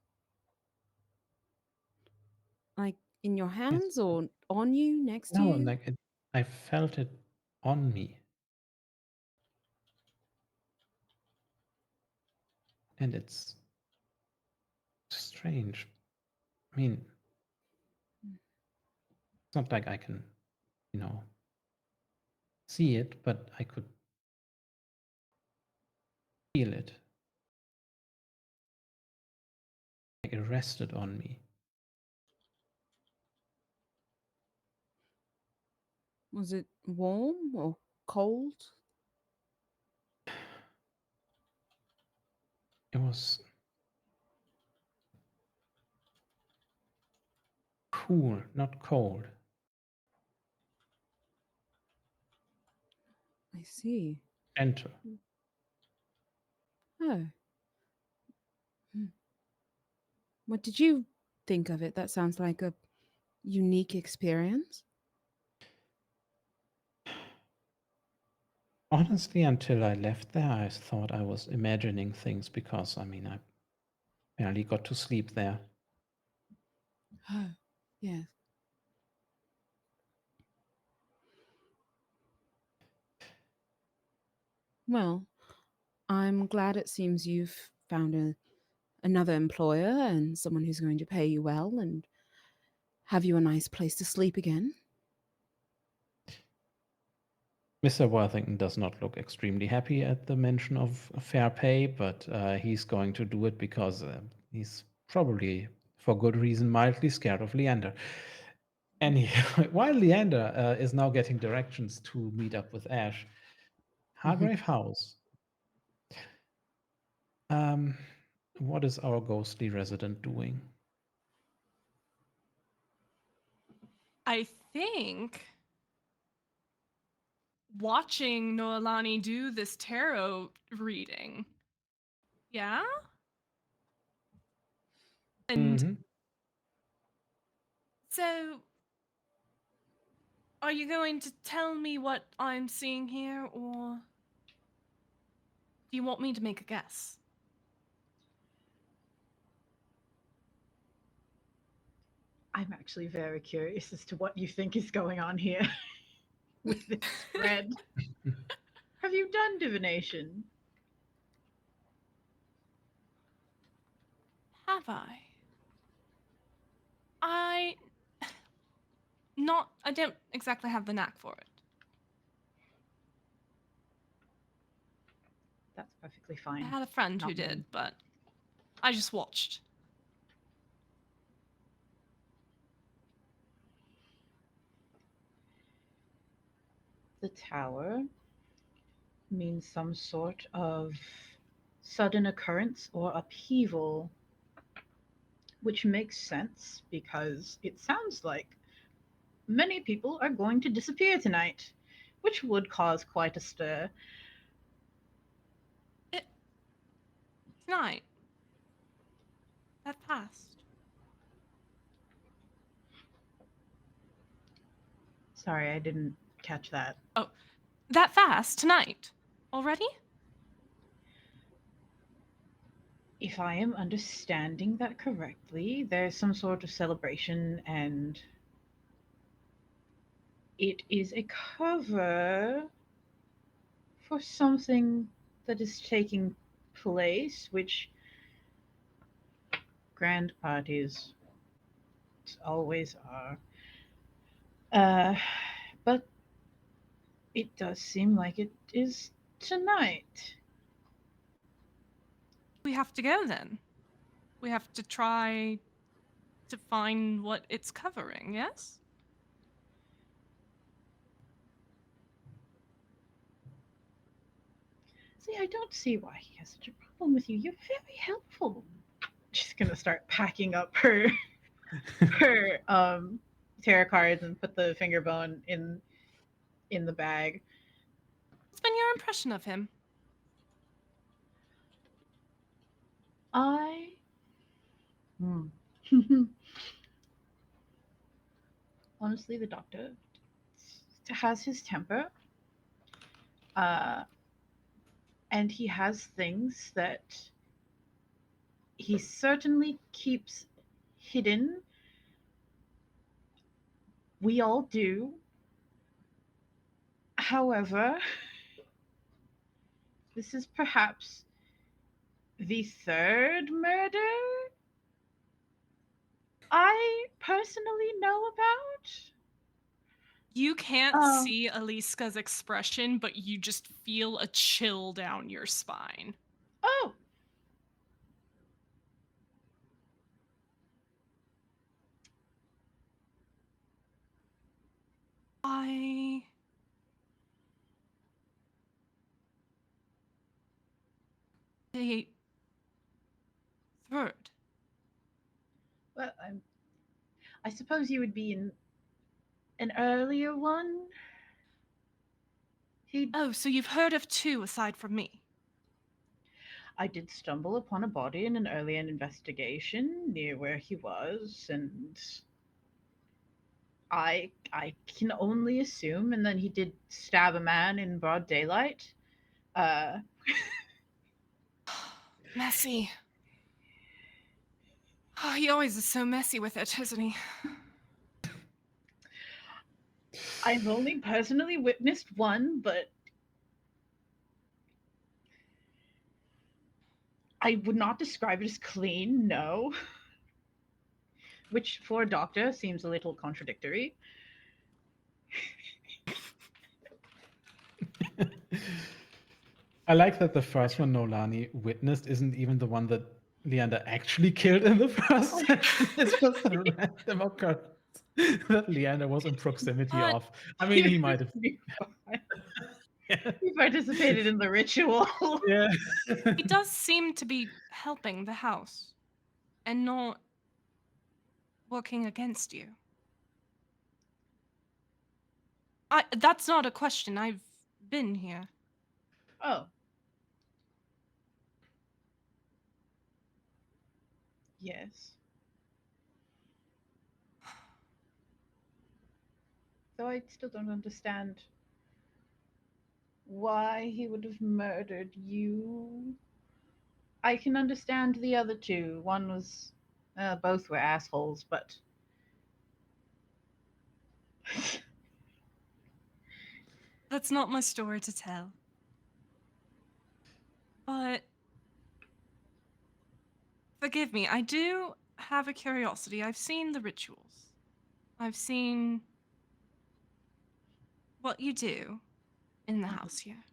Like in your Yes, hands or on you, next to no, you? like I felt it on me, and it's strange. I mean, it's not like I can, you know, see it, but I could feel it. Like it rested on me. Was it warm or cold? It was cool, not cold. I see. Gentle. Oh. Hmm. What did you think of it? That sounds like a unique experience. Honestly, until I left there, I thought I was imagining things because, I mean, I barely got to sleep there. Oh, yes. Well, I'm glad it seems you've found another employer and someone who's going to pay you well and have you a nice place to sleep again. Mr. Worthington does not look extremely happy at the mention of fair pay, but he's going to do it because he's probably, for good reason, mildly scared of Leander. And while Leander is now getting directions to meet up with Ash, Hargrave House. What is our ghostly resident doing? I think watching Noelani do this tarot reading. Yeah? And Mhm. so, are you going to tell me what I'm seeing here, or do you want me to make a guess? I'm actually very curious as to what you think is going on here with this spread. Have you done divination? Have I? I I don't exactly have the knack for it. That's perfectly I fine. had a friend who Not me. did, but I just watched. The tower means some sort of sudden occurrence or upheaval, which makes sense because it sounds like many people are going to disappear tonight, which would cause quite a stir. It tonight. That passed. Sorry, I didn't catch that. Oh, that fast tonight. Already? If I am understanding that correctly, there's some sort of celebration and it is a cover for something that is taking place, which grand parties always are. Uh, but it does seem like it is tonight. We have to go then. We have to try to find what it's covering, yes? See, I don't see why he has such a problem with you. You're very helpful. She's gonna start packing up her tarot cards and put the finger bone in the bag. What's been your impression of him? I hmm. Honestly, the doctor has his temper, uh, and he has things that he certainly keeps hidden. We all do. However, this is perhaps the third murder I personally know about. You can't Oh, see Aliska's expression, but you just feel a chill down your spine. oh, I the third. Well, I suppose you would be in an earlier one. He, Oh, so you've heard of two aside from me. I did stumble upon a body in an earlier investigation near where he was, and I can only assume. And then he did stab a man in broad daylight. Uh, Messy. Oh, he always is so messy with it, isn't he? I've only personally witnessed one, but I would not describe it as clean. No, which for a doctor seems a little contradictory. I like that the first one Nolani witnessed isn't even the one that Leander actually killed in the first session. It's just a random occurrence that Leander was in proximity But of. I mean, he might have. He participated in the ritual. Yeah. he does seem to be helping the house and not working against you. That's not a question. I've been here. Oh. Yes. So I still don't understand why he would have murdered you. I can understand the other two. One was. Both were assholes, but. That's not my story to tell. But forgive me, I do have a curiosity. I've seen the rituals. I've seen what you do in the house here.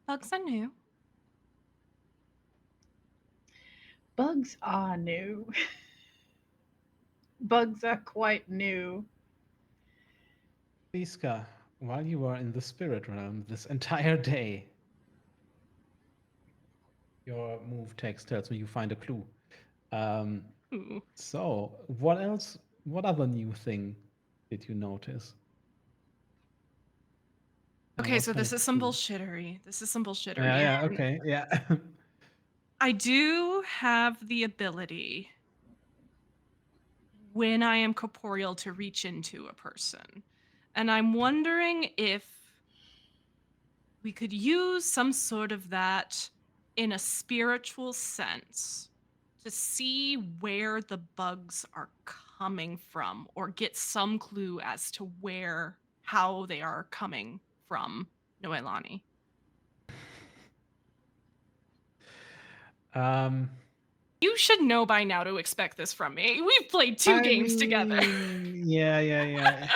Bugs are new. Bugs are new. Bugs are quite new. Liska, while you were in the spirit realm this entire day, your move text tells me you find a clue. Ooh. So, what else? What other new thing did you notice? And Okay, what so kind this of is some clue? bullshittery. This is some bullshittery. Yeah, yeah, And okay, yeah. I do have the ability when I am corporeal to reach into a person. And I'm wondering if we could use some sort of that in a spiritual sense to see where the bugs are coming from or get some clue as to how they are coming from Noelani. um, You should know by now to expect this from me. We've played two I games together. mean, yeah, yeah, yeah.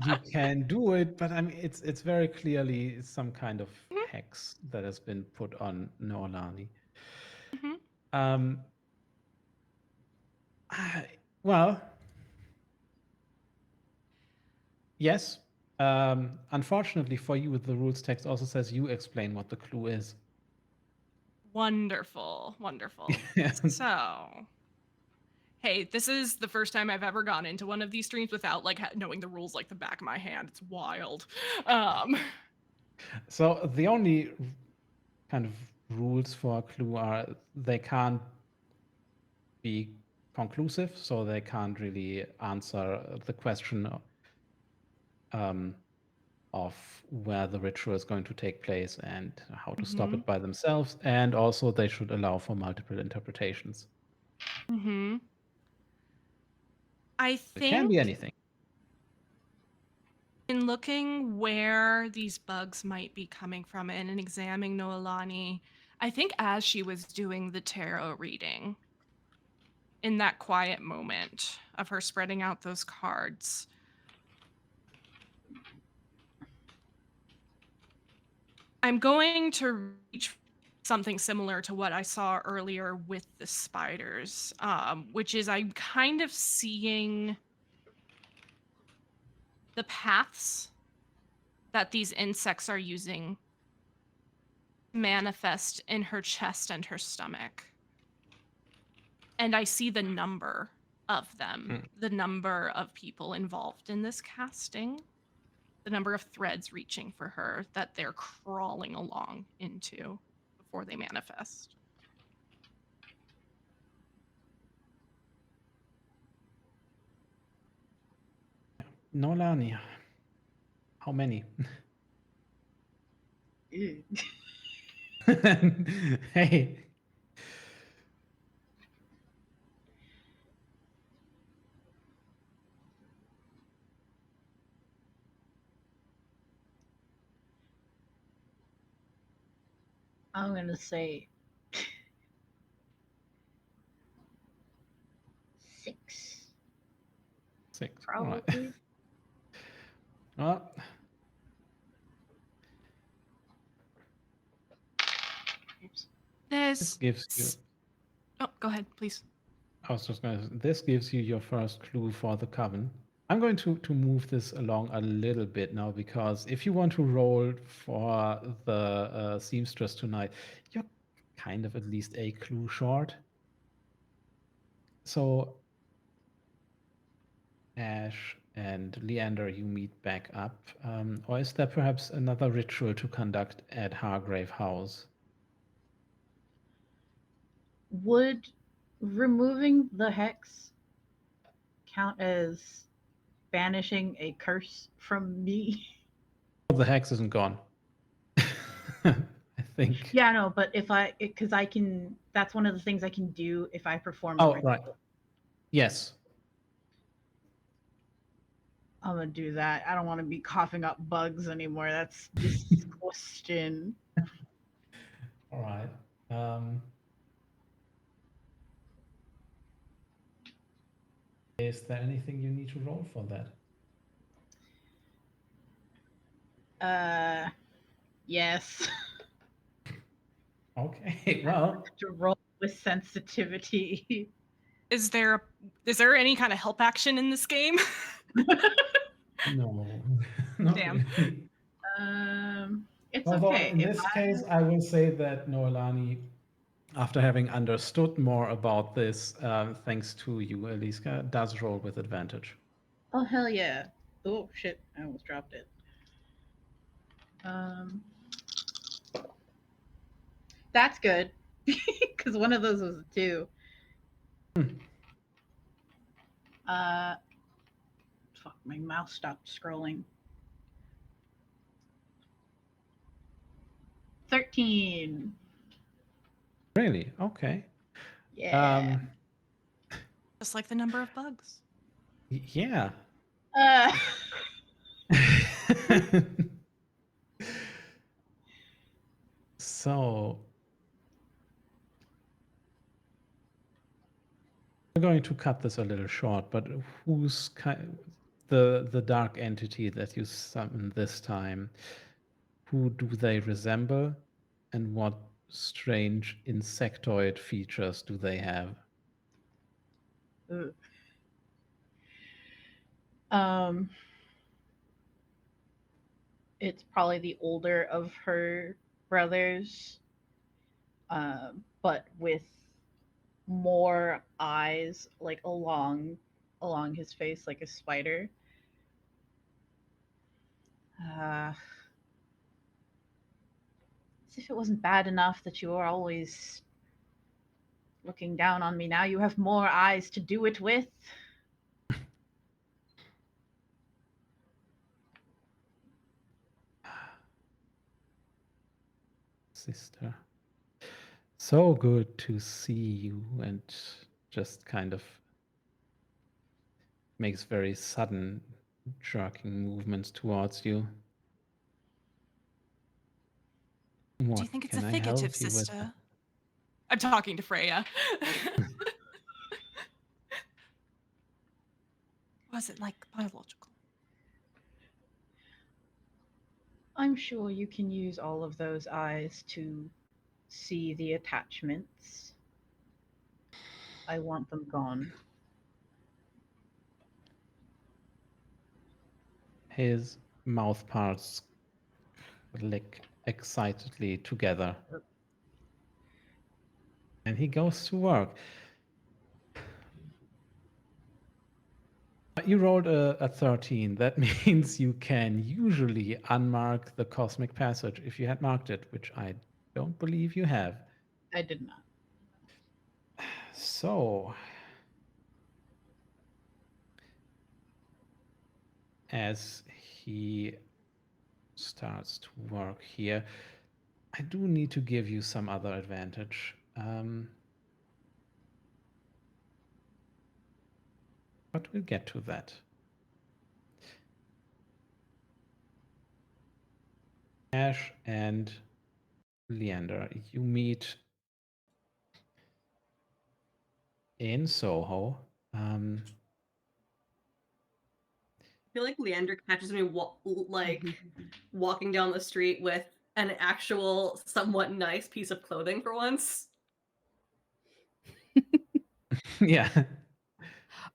You can do it, but I mean, it's very clearly some kind of Mhm, hex that has been put on Noelani. mhm. Um, well, yes. Unfortunately for you, the rules text also says you explain what the clue is. Wonderful, wonderful. Yeah. So, hey, this is the first time I've ever gone into one of these streams without like knowing the rules like the back of my hand. It's wild. Um, So the only kind of rules for a clue are they can't be conclusive, so they can't really answer the question um, of where the ritual is going to take place and how to stop mhm, it by themselves. And also, they should allow for multiple interpretations. mhm. I It can think be anything. in looking where these bugs might be coming from and in examining Noelani, I think as she was doing the tarot reading, in that quiet moment of her spreading out those cards, I'm going to reach something similar to what I saw earlier with the spiders, which is I'm kind of seeing the paths that these insects are using manifest in her chest and her stomach. And I see the number of them, the number of people involved in this casting, the number of threads reaching for her that they're crawling along into before they manifest. Nolani, how many? Ew. Hey, I'm gonna say 6, 6. All right. probably. Well, Oops. this This gives you. Oh, go ahead, please. I was just going to. This gives you your first clue for the coven. I'm going to move this along a little bit now because if you want to roll for the seamstress tonight, you're kind of at least a clue short. So Ash and Leander, you meet back up. Or is there perhaps another ritual to conduct at Hargrave House? Would removing the hex count as banishing a curse from me? The hex isn't gone. I think. Yeah, no, but because I can, that's one of the things I can do if I perform a Oh, ritual. right. Yes. I'm gonna do that. I don't want to be coughing up bugs anymore. That's disgusting. All right. Is there anything you need to roll for that? Yes. Okay, well, To roll with sensitivity. Is there any kind of help action in this game? no. Not Damn. really. It's Although okay. in If this case, I will say that Noelani, after having understood more about this, thanks to you, Eliska, does roll with advantage. Oh hell yeah. Oh shit, I almost dropped it. That's good. Because one of those was a 2. Fuck, my mouse stopped scrolling. 13. Really? Okay. Yeah. Just like the number of bugs. Yeah. Uh, So we're going to cut this a little short, but who's the dark entity that you summon this time? Who do they resemble, and what strange insectoid features do they have? um, it's probably the older of her brothers, but with more eyes, like along his face, like a spider. As if it wasn't bad enough that you are always looking down on me, now you have more eyes to do it with. Sister. So good to see you, and just kind of makes very sudden jerking movements towards you. Do What you think it's can a I figative, help you with? sister? I'm talking to Freya. Was it like biological? I'm sure you can use all of those eyes to see the attachments. I want them gone. His mouth parts lick excitedly together. And he goes to work. You rolled a 13. That means you can usually unmark the cosmic passage if you had marked it, which I don't believe you have. I did not. So, as he starts to work here, I do need to give you some other advantage. But we'll get to that. Ash and Leander, you meet in Soho. I feel like Leander catches me Mhm. walking down the street with an actual, somewhat nice piece of clothing for once. Yeah.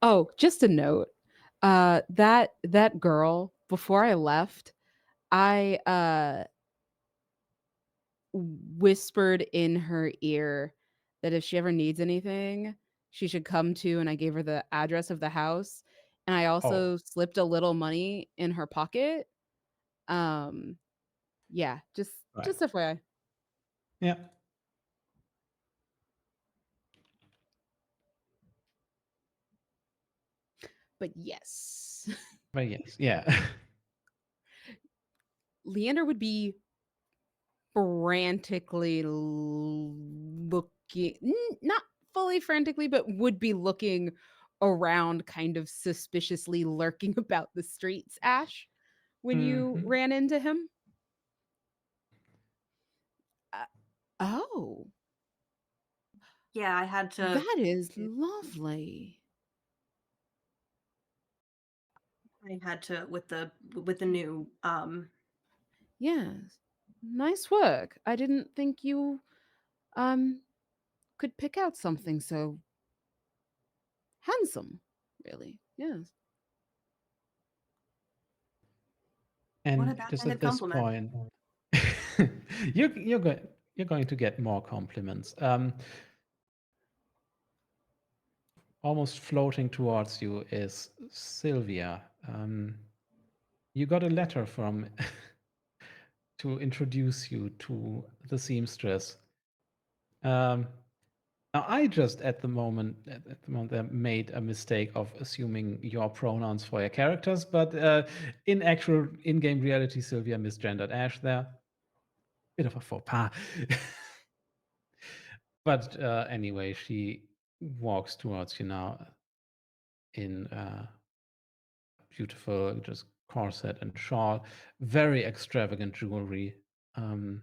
Oh, just a note. That girl, before I left, I whispered in her ear that if she ever needs anything, she should come to, and I gave her the address of the house. And I Oh, also slipped a little money in her pocket. Um, yeah, right. just FYI. Yeah. But yes, But yes, yeah. Leander would be frantically looking, not fully frantically, but would be looking around, kind of suspiciously lurking about the streets, Ash, when you Mhm. ran into him. Uh, oh, Yeah, I had to. that is lovely. I had to with the new Yes. Nice work. I didn't think you um could pick out something so handsome, really. Yes. what And a it is backhanded at this compliment. point you're going to get more compliments. Almost floating towards you is Sylvia. You got a letter from to introduce you to the seamstress. Now, I just at the moment made a mistake of assuming your pronouns for your characters, but in actual in-game reality, Sylvia misgendered Ash there. Bit of a faux pas. But anyway, she walks towards you now in beautiful just corset and shawl, very extravagant jewelry. Um,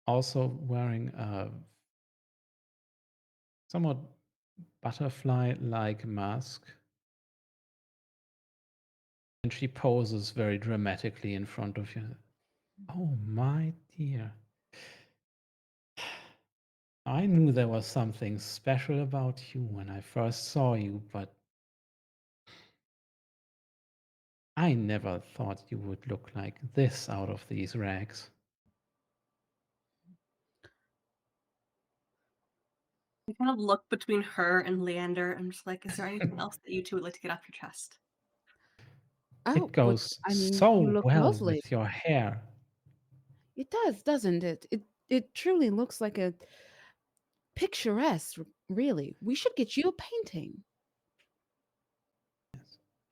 also wearing a somewhat butterfly-like mask. And she poses very dramatically in front of you. Oh, my dear. I knew there was something special about you when I first saw you, but I never thought you would look like this out of these rags. I kind of look between her and Leander. I'm just like, is there anything else that you two would like to get off your chest? Oh, It but goes I mean, you so look well lovely. with your hair. It does, doesn't it? It truly looks like a picturesque, really. We should get you a painting.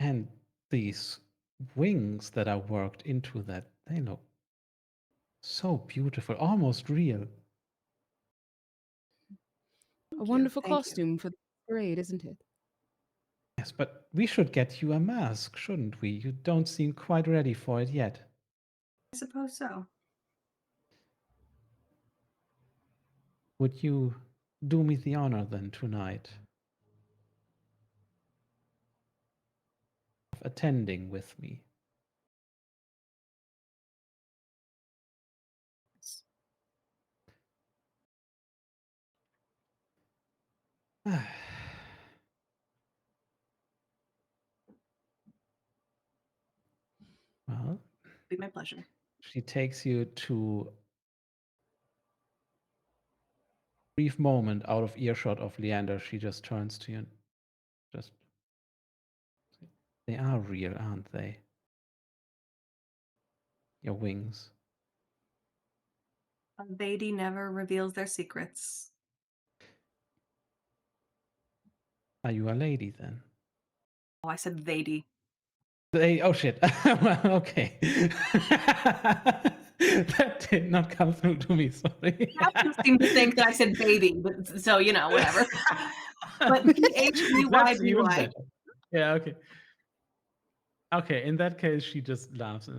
And these wings that are worked into that, they look so beautiful, almost real. A Thank you. wonderful Thank you. costume for the parade, isn't it? Yes, but we should get you a mask, shouldn't we? You don't seem quite ready for it yet. I suppose so. Would you do me the honor then tonight of attending with me? Well, Be my pleasure. She takes you to a brief moment out of earshot of Leander. She just turns to you and just, they are real, aren't they? Your wings. Vadi never reveals their secrets. Are you a lady then? Oh, I said Vadi. Oh shit. Well, okay. That did not come through to me, sorry. Captains seem to think that I said baby, but so whatever. But That's even Bhyby. better. Yeah, okay. Okay, in that case, she just laughs.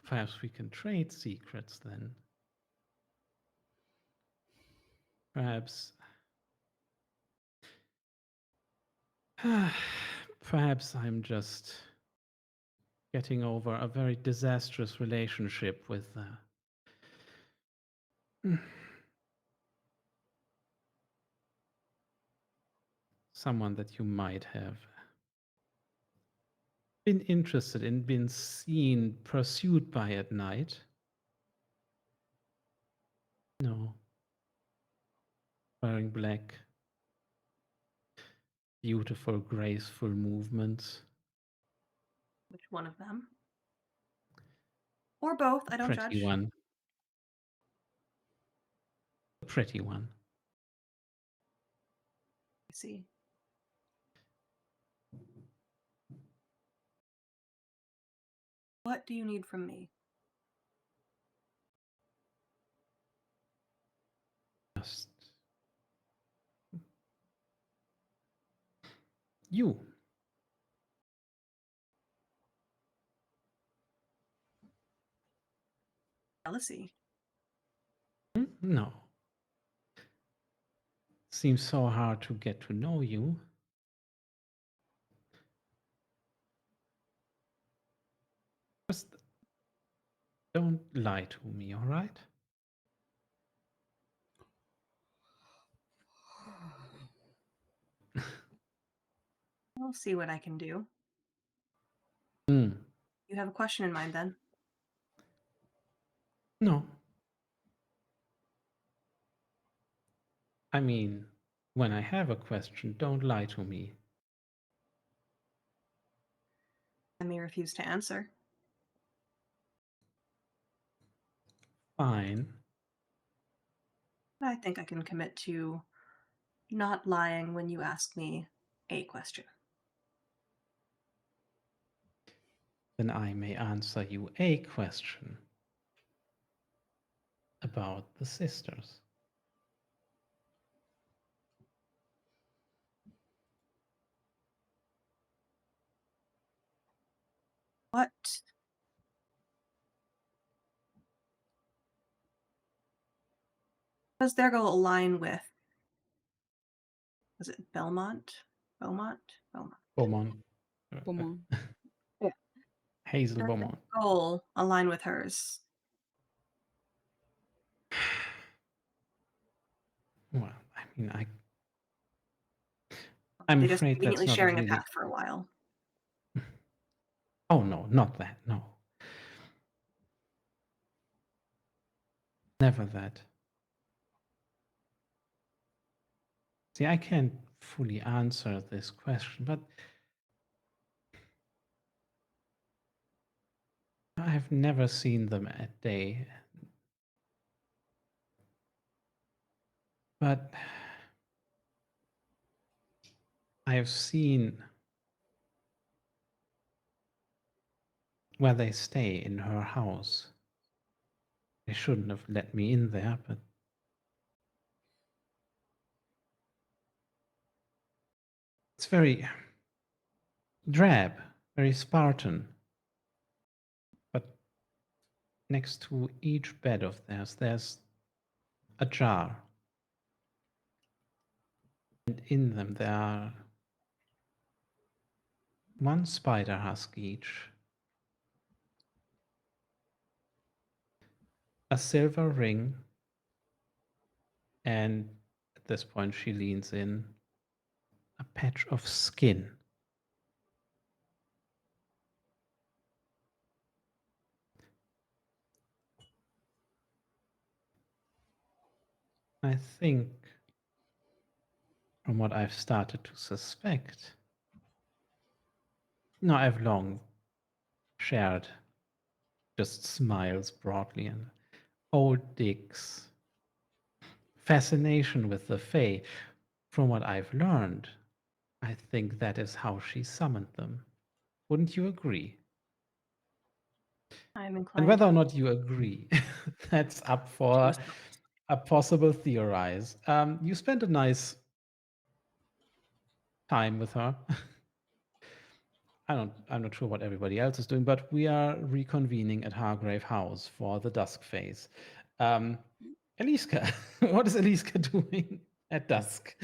Perhaps we can trade secrets then. Perhaps. Perhaps I'm just getting over a very disastrous relationship with someone that you might have been interested in, been seen, pursued by at night. No. Wearing black. Beautiful, graceful movements. Which one of them? Or both, I don't Pretty judge. one. The pretty one. I see. What do you need from me? Just you. Jealousy. No. Seems so hard to get to know you. Just don't lie to me, all right? I'll see what I can do. Hmm. You have a question in mind then? No. I mean, when I have a question, don't lie to me. I may refuse to answer. Fine. But I think I can commit to not lying when you ask me a question. Then I may answer you a question about the sisters. What does their goal align with? Was it Belmont? Beaumont? Beaumont. Beaumont. Beaumont. Hazel Does Beaumont. their goal align with hers? Well, I mean, I'm They just afraid that's conveniently not sharing a really. path for a while. Oh no, not that. No. Never that. See, I can't fully answer this question, but I've never seen them at day. But I've seen where they stay in her house. They shouldn't have let me in there, but it's very drab, very Spartan. But next to each bed of theirs, there's a jar. And in them, there are one spider husk each, a silver ring, and at this point, she leans in a patch of skin. I think, from what I've started to suspect, no, I've long shared just smiles broadly and old Dick's fascination with the Fae. From what I've learned, I think that is how she summoned them. Wouldn't you agree? I'm And inclined whether or to not you agree, that's up to for assume. a possible theorize. You spent a nice time with her. I'm not sure what everybody else is doing, but we are reconvening at Hargrave House for the dusk phase. Eliska, what is Eliska doing at dusk?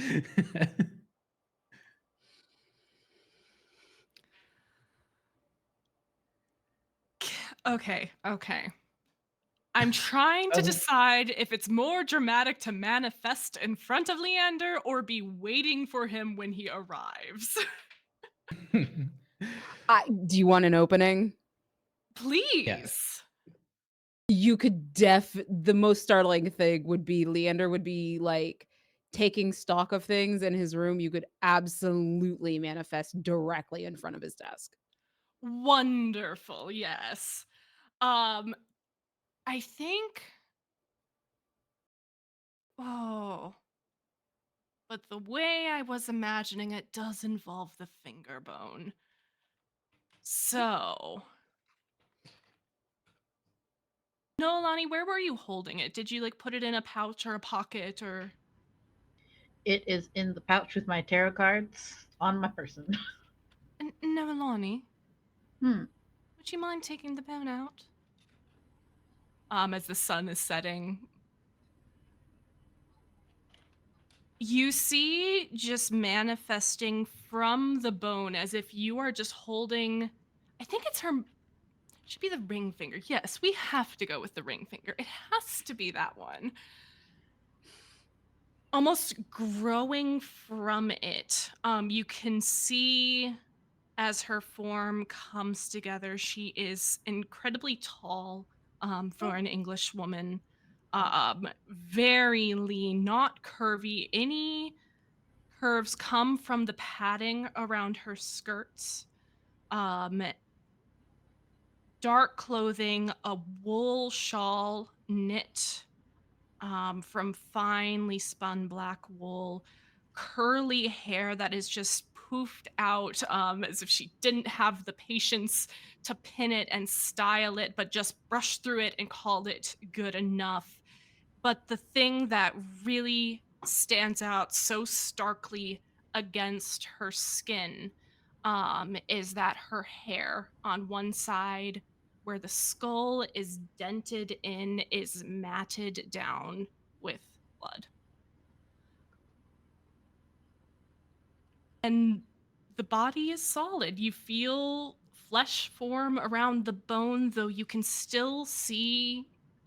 Okay, okay. I'm trying to Doesn't decide if it's more dramatic to manifest in front of Leander or be waiting for him when he arrives. Do you want an opening? yeah. Please. You could the most startling thing would be Leander would be, like, taking stock of things in his room. You could absolutely manifest directly in front of his desk. Wonderful, yes. Um, I think oh, but the way I was imagining it does involve the finger bone. So, no, Lonnie, where were you holding it? Did you like put it in a pouch or a pocket or It is in the pouch with my tarot cards on my person. No, Lonnie, Hmm. would you mind taking the bone out? As the sun is setting, you see just manifesting from the bone as if you are just holding I think it's her should be the ring finger. Yes, we have to go with the ring finger. It has to be that one. Almost growing from it. You can see as her form comes together, she is incredibly tall for an English woman. Very lean, not curvy. Any curves come from the padding around her skirts. Um, Dark clothing, a wool shawl knit from finely spun black wool, curly hair that is just poofed out as if she didn't have the patience to pin it and style it, but just brushed through it and called it good enough. But the thing that really stands out so starkly against her skin is that her hair on one side, where the skull is dented in, is matted down with blood. And the body is solid. You feel flesh form around the bone, though you can still see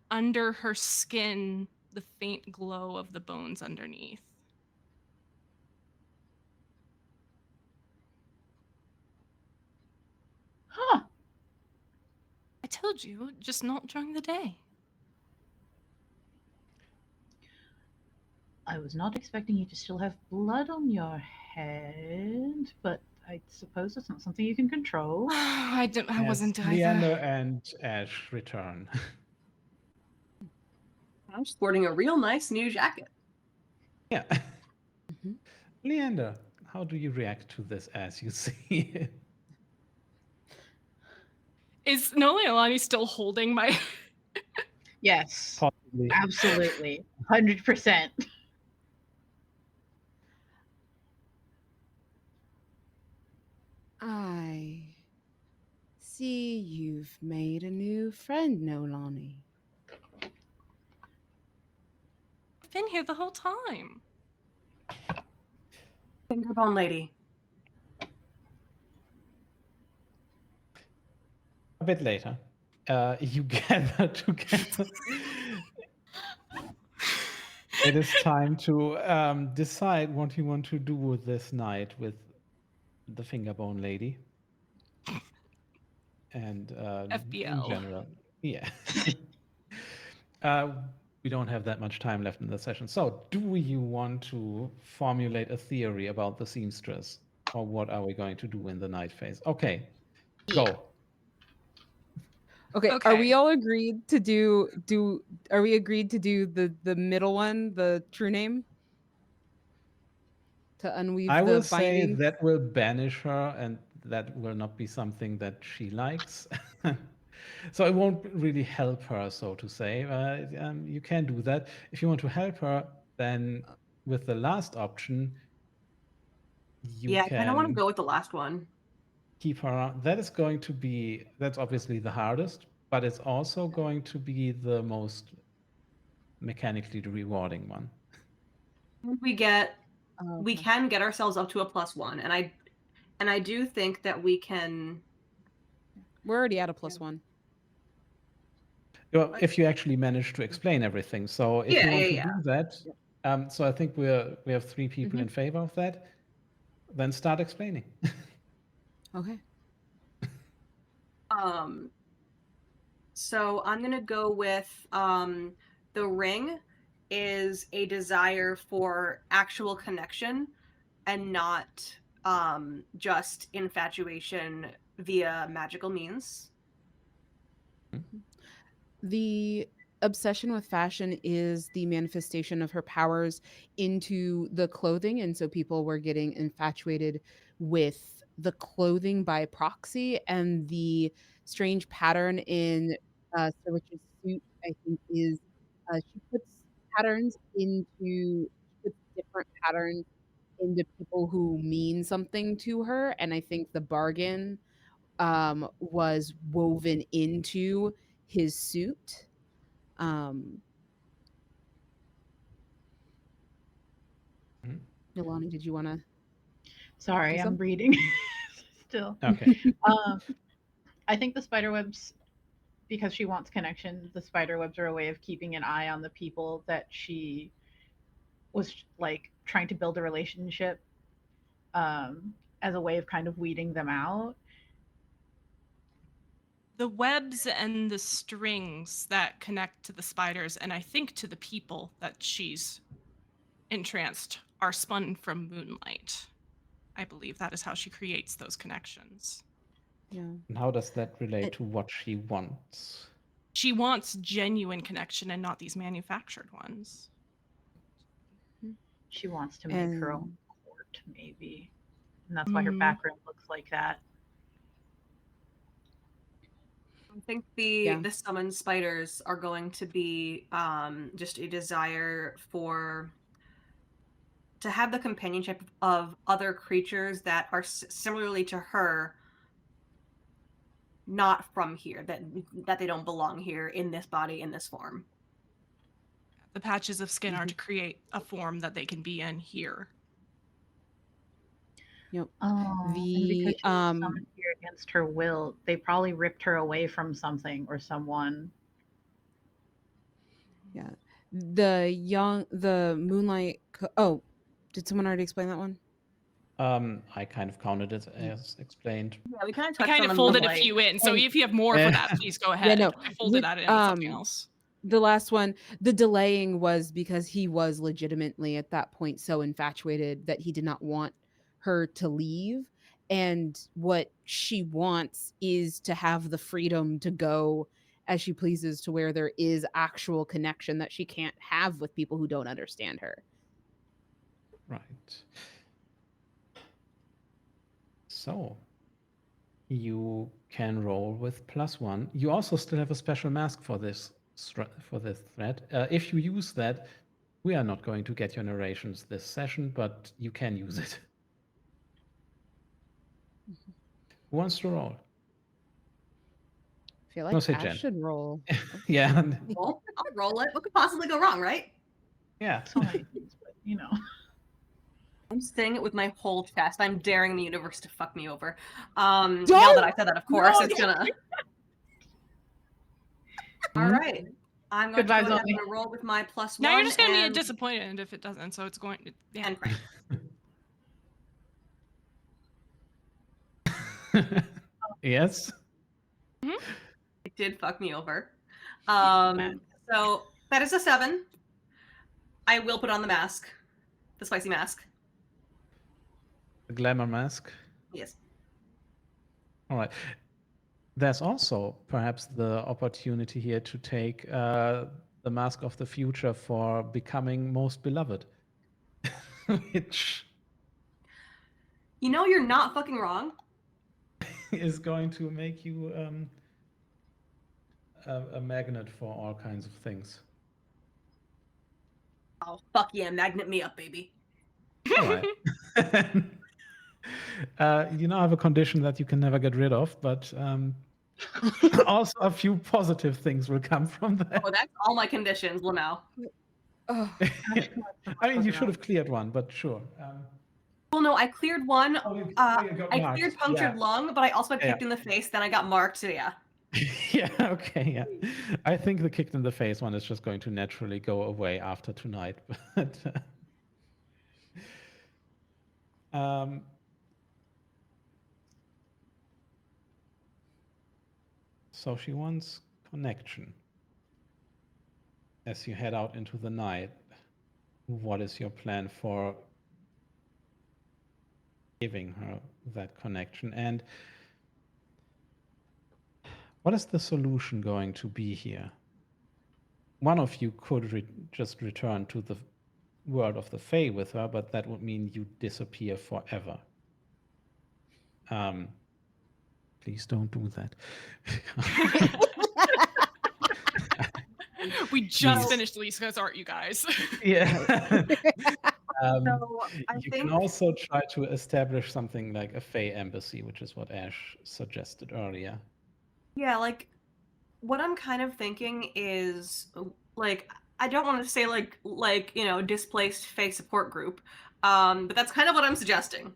under her skin the faint glow of the bones underneath. Huh. I told you, just not during the day. I was not expecting you to still have blood on your head, but I suppose it's not something you can control. I As wasn't either. Leander and Ash return. I'm sporting a real nice new jacket. yeah. Mhm. Leander, how do you react to this as you see it? Is Nolialani still holding my Yes, Possibly. absolutely. 100%. I see you've made a new friend, Nolani. I've been here the whole time. Fingerbone lady. A bit later, you gather together. It is time to decide what you want to do with this night with the fingerbone lady. And in FBL. general, yeah. uh, We don't have that much time left in the session. So, do you want to formulate a theory about the seamstress? Or what are we going to do in the night phase? Okay, go. Okay, are we Okay. all agreed to do are we agreed to do the middle one, the true name? To unweave I the will say binding? that will banish her, and that will not be something that she likes. So it won't really help her, so to say. You can do that. If you want to help her, then with the last option, you Yeah, I kind of want to can go with the last one. keep her on. That is going to be, that's obviously the hardest, but it's also going to be the most mechanically rewarding one. We get Oh, we okay. can get ourselves up to a +1, and I do think that we can. We're already at a +1. Well, if you actually manage to explain everything. So if you Yeah, want yeah, to yeah. do that, so I think we have 3 people in favor of that. Then start explaining. Okay. So I'm gonna go with the ring is a desire for actual connection and not just infatuation via magical means. The obsession with fashion is the manifestation of her powers into the clothing, and so people were getting infatuated with the clothing by proxy, and the strange pattern in Sir Rich's suit, I think, is she puts patterns into she puts different patterns into people who mean something to her, and I think the bargain was woven into his suit. Um, Mhm. Milani, did you wanna Sorry, do I'm some? reading still. Okay. I think the spider webs, because she wants connection, the spider webs are a way of keeping an eye on the people that she was like trying to build a relationship, as a way of kind of weeding them out. The webs and the strings that connect to the spiders, and I think to the people that she's entranced, are spun from moonlight. I believe that is how she creates those connections. Yeah. And how does that relate It to what she wants? She wants genuine connection and not these manufactured ones. She wants to make her own and court, maybe. And that's why her Mm. background looks like that. I think yeah. the summoned spiders are going to be just a desire for to have the companionship of other creatures that are similarly to her, not from here, that they don't belong here in this body, in this form. The patches of skin are Mhm. to create a form that they can be in here. Yep. Oh, and because The she was summoned here against her will, they probably ripped her away from something or someone. yeah. The moonlight oh, did someone already explain that one? I kind of counted it as explained. Yeah, we kind of I touched kind on of the folded a moonlight. few in, so And if you have more for that, please go yeah, ahead. no. I folded that into something else. The last one, the delaying was because he was legitimately at that point so infatuated that he did not want her to leave. And what she wants is to have the freedom to go as she pleases to where there is actual connection that she can't have with people who don't understand her. Right. So you can roll with +1. You also still have a special mask for this thread. If you use that, we are not going to get your narrations this session, but you can use it. Who wants to roll? I feel No, like say Ash Jen. should roll. Yeah. Well, I'll roll it. What could possibly go wrong, right? Yeah. So many things, but you know. I'm saying it with my whole chest. I'm daring the universe to fuck me over. Don't! Now that I said that, of course, No, it's gonna. All right. I'm going Good to go vibes ahead only. and roll with my +1. Now you're just going to be and disappointed if it doesn't, so it's going to, yeah. and crank. Yes. It did fuck me over. Can't be mad. So That is a 7. I will put on the mask. The spicy mask. The glamour mask. Yes. All right. There's also perhaps the opportunity here to take the mask of the future for becoming most beloved, which You know you're not fucking wrong. is going to make you a magnet for all kinds of things. Oh, fuck yeah, magnet me up, baby. All right. You now have a condition that you can never get rid of, but also a few positive things will come from that. Oh, that's all my conditions, Lamau. Oh, I mean, you should have cleared one, but sure. Well, no, I cleared one. Oh, you got I marked. cleared punctured Yeah. lung, but I also got Yeah. kicked in the face. Then I got marked. So yeah. Yeah, okay, yeah. I think the kicked in the face one is just going to naturally go away after tonight. But so she wants connection. As you head out into the night, what is your plan for giving her that connection? And what is the solution going to be here? One of you could just return to the world of the Fae with her, but that would mean you disappear forever. Please don't do that. We just Please. finished Lisa's art, you guys. Yeah. So I You think can also try to establish something like a Fae embassy, which is what Ash suggested earlier. yeah, like what I'm kind of thinking is like I don't want to say like you know displaced Fae support group, but that's kind of what I'm suggesting,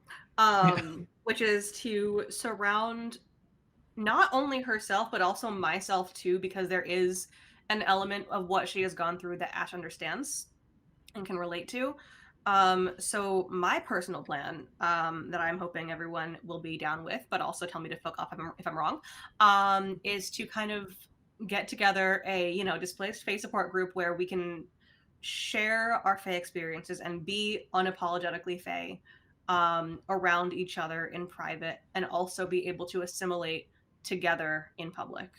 which is to surround not only herself but also myself too, because there is an element of what she has gone through that Ash understands and can relate to. So my personal plan, that I'm hoping everyone will be down with, but also tell me to fuck off if I'm wrong, is to kind of get together a displaced Fae support group where we can share our Fae experiences and be unapologetically Fae around each other in private, and also be able to assimilate together in public.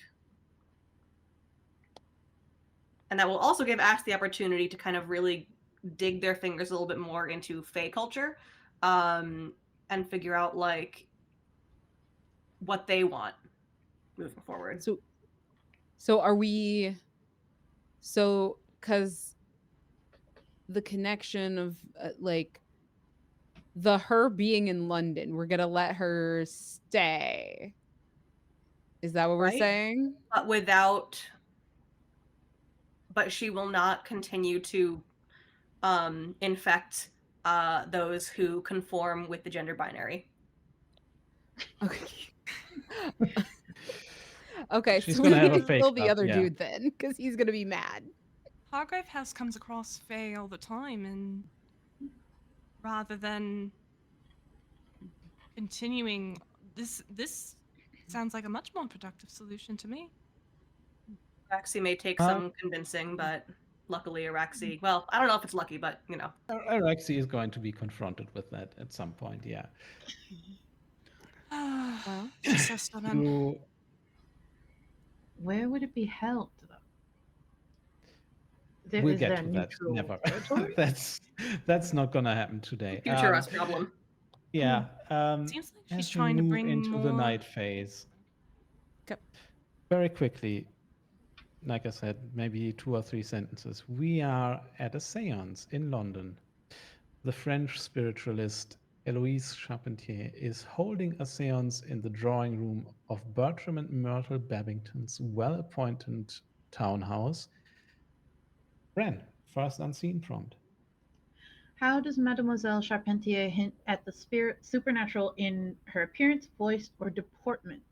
And that will also give Ash the opportunity to kind of really dig their fingers a little bit more into Fae culture, and figure out like what they want moving forward. so are we? So because the connection of like her being in London, we're gonna let her stay. Is that what we're Right? saying? But she will not continue to infect those who conform with the gender binary. Okay. Okay, She's so gonna we have need a to fake kill the up, other yeah. dude then, because he's gonna be mad. Hargrave House comes across Faye all the time, and rather than continuing this sounds like a much more productive solution to me. Araxi may take some convincing, but luckily Araxi, well, I don't know if it's lucky, but you know. Araxi is going to be confronted with that at some point, yeah. Well, She's so stubborn. You- Where would it be held, though? we'll Is get there to that. neutral Never. territory? That's not gonna happen today. Future us problem. Yeah. Seems like she's As we trying to move bring into the more. night phase, okay. very quickly, like I said, maybe 2 or 3 sentences. We are at a seance in London. The French spiritualist Eloise Charpentier is holding a seance in the drawing room of Bertram and Myrtle Babington's well-appointed townhouse. Bren, first unseen prompt. How does Mademoiselle Charpentier hint at the supernatural in her appearance, voice, or deportment?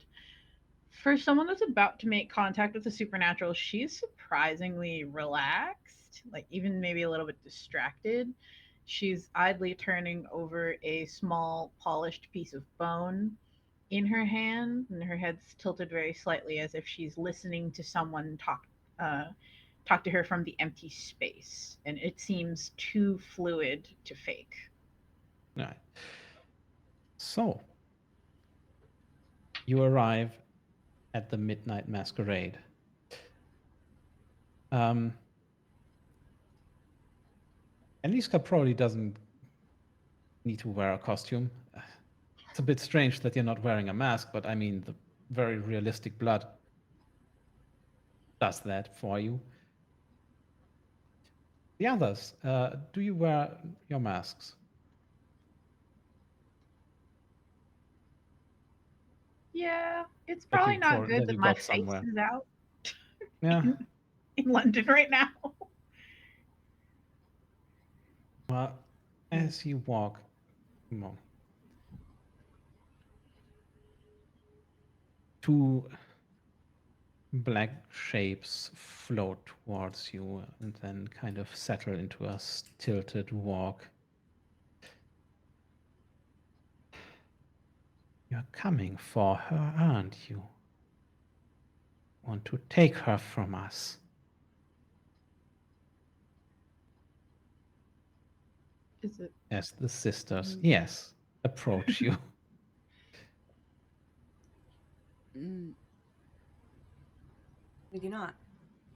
For someone that's about to make contact with the supernatural, she's surprisingly relaxed, like even maybe a little bit distracted. She's idly turning over a small polished piece of bone in her hand, and her head's tilted very slightly as if she's listening to someone talk to her from the empty space, and it seems too fluid to fake. Right. So, you arrive at the midnight masquerade. Eliska probably doesn't need to wear a costume. It's a bit strange that you're not wearing a mask, but I mean, the very realistic blood does that for you. The others, do you wear your masks? Yeah, it's That probably not good you that my got face somewhere. is out Yeah. in London right now. Well, as you walk, well, two black shapes float towards you and then kind of settle into a tilted walk. You're coming for her, aren't you? Want to take her from us? Is it? As the sisters, yes, approach you. Mm. We do not.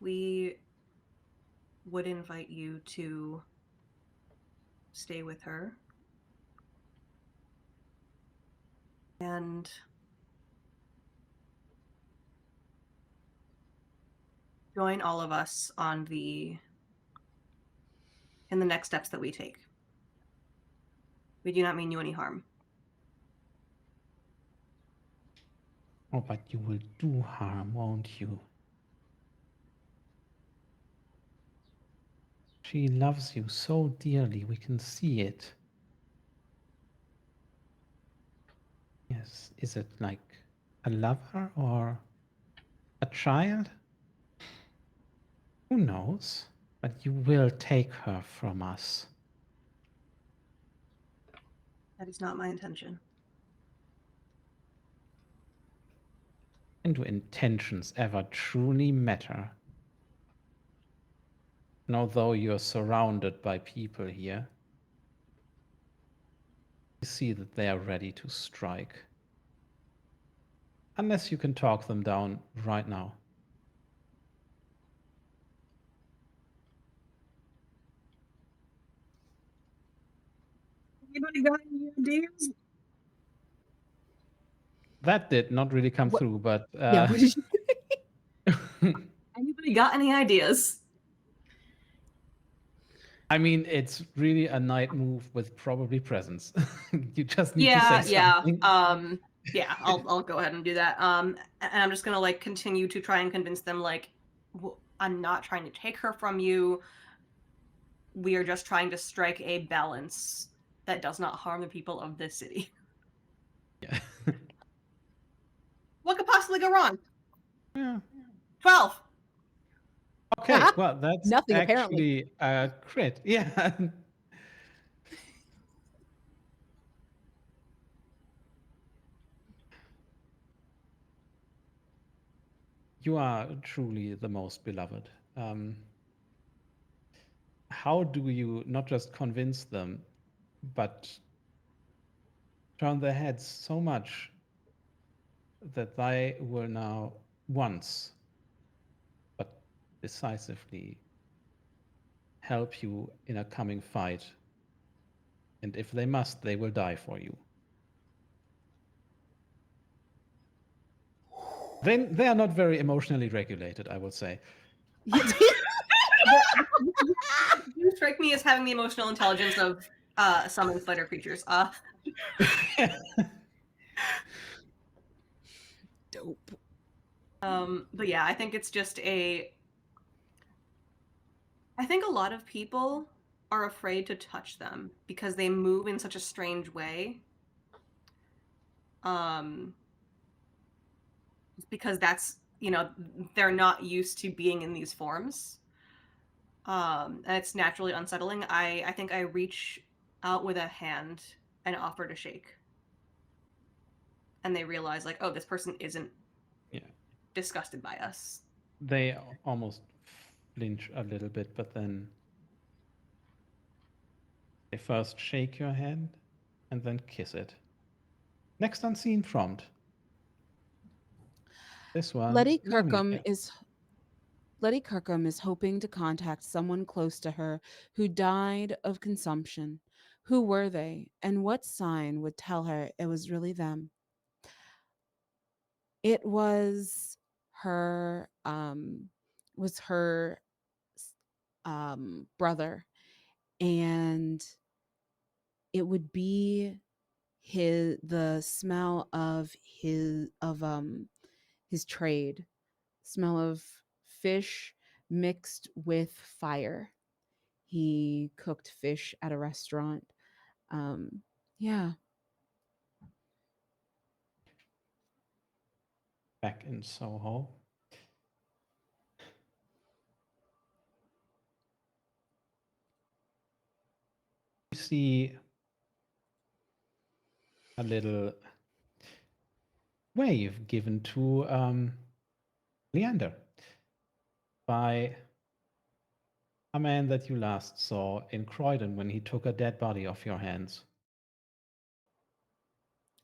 We would invite you to stay with her and join all of us in the next steps that we take. We do not mean you any harm. Oh, but you will do harm, won't you? She loves you so dearly, we can see it. Yes, is it like a lover or a child? Who knows? But you will take her from us. That is not my intention. And do intentions ever truly matter? And although you're surrounded by people here, you see that they are ready to strike. Unless you can talk them down right now. Anybody got any ideas? That did not really come What- through, but Yeah, what did you Anybody got any ideas? I mean, it's really a night move with probably presence. You just need to say something. Yeah, I'll go ahead and do that. And I'm just gonna like continue to try and convince them like I'm not trying to take her from you. We are just trying to strike a balance that does not harm the people of this city. Yeah. What could possibly go wrong? Yeah. 12. Okay, well, that's Nothing, apparently. actually a crit. Yeah. You are truly the most beloved. How do you not just convince them, but turn their heads so much that they will now once, but decisively, help you in a coming fight? And if they must, they will die for you. Then they are not very emotionally regulated, I would say. You strike me as having the emotional intelligence of summon spider creatures. Dope. But yeah, I think it's just I think a lot of people are afraid to touch them because they move in such a strange way. Because that's, they're not used to being in these forms. And it's naturally unsettling. I think I reach out with a hand and offer to shake. And they realize like, oh, this person isn't Yeah. disgusted by us. They almost flinch a little bit, but then they first shake your hand and then kiss it. Next unseen prompt. This one, Letty Lamia. Kirkham is Letty Kirkham is hoping to contact someone close to her who died of consumption. Who were they, and what sign would tell her it was really them? It was her brother, and it would be the smell of his trade, smell of fish mixed with fire. He cooked fish at a restaurant. Yeah. Back in Soho. You see a little wave given to Leander by a man that you last saw in Croydon when he took a dead body off your hands.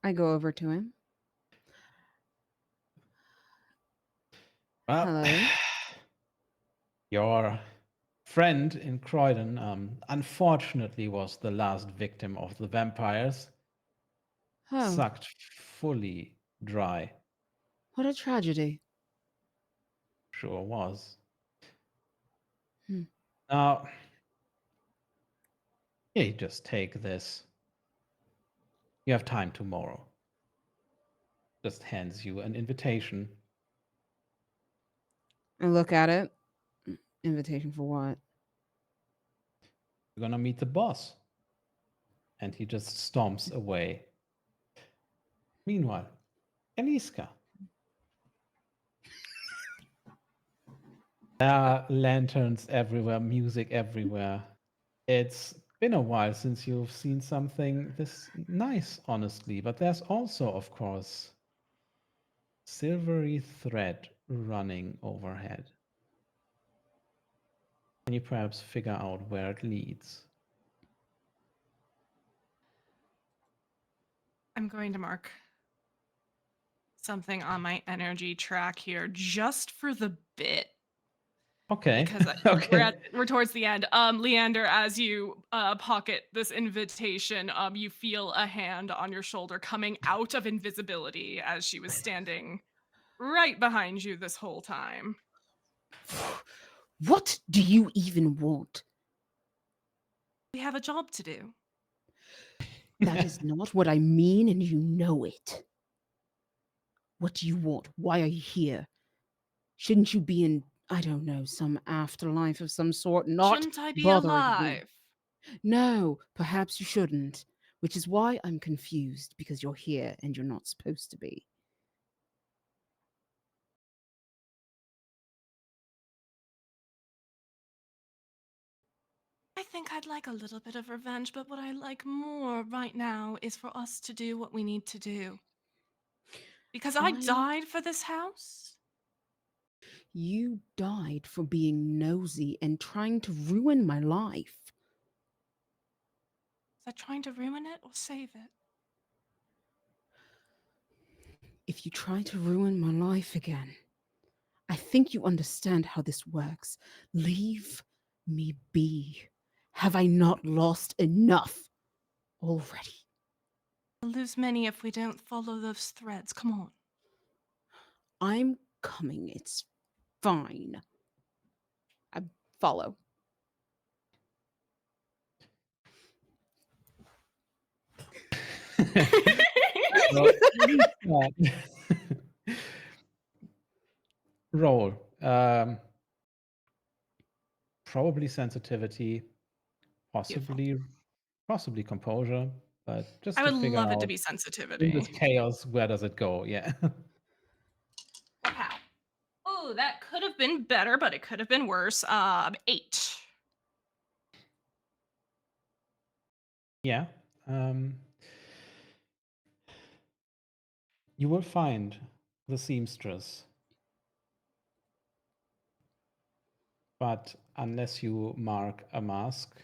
I go over to him. Well, Hello. your friend in Croydon, unfortunately, was the last victim of the vampires, Oh, sucked fully dry. what a tragedy. Sure was. Hmm. Now, you just take this. You have time tomorrow. Just hands you an invitation. I look at it. Invitation for what? You're gonna meet the boss. And he just stomps away. Meanwhile, Eliska. There are lanterns everywhere, music everywhere. It's been a while since you've seen something this nice, honestly, but there's also, of course, silvery thread running overhead. Can you perhaps figure out where it leads? I'm going to mark something on my energy track here just for the bit Okay. because Okay. we're towards the end. Leander, as you pocket this invitation, you feel a hand on your shoulder coming out of invisibility as she was standing right behind you this whole time. What do you even want? We have a job to do. That is not what I mean, and you know it. What do you want? Why are you here? Shouldn't you be in, I don't know, some afterlife of some sort, not Shouldn't I be bothering me? alive? No, perhaps you shouldn't, which is why I'm confused because you're here and you're not supposed to be. I think I'd like a little bit of revenge, but what I like more right now is for us to do what we need to do. Because I I died for this house. You died for being nosy and trying to ruin my life. Is that trying to ruin it or save it? If you try to ruin my life again, I think you understand how this works. Leave me be. Have I not lost enough already? We'll lose many if we don't follow those threads. Come on. I'm coming. It's fine. I follow. So, Eliska, roll. Probably sensitivity, Beautiful. possibly composure, but just I to would figure love it to out be in this sensitivity. chaos, where does it go? Yeah. Wow. Oh, that could have been better, but it could have been worse. 8. Yeah. Um, you will find the seamstress But unless you mark a mask,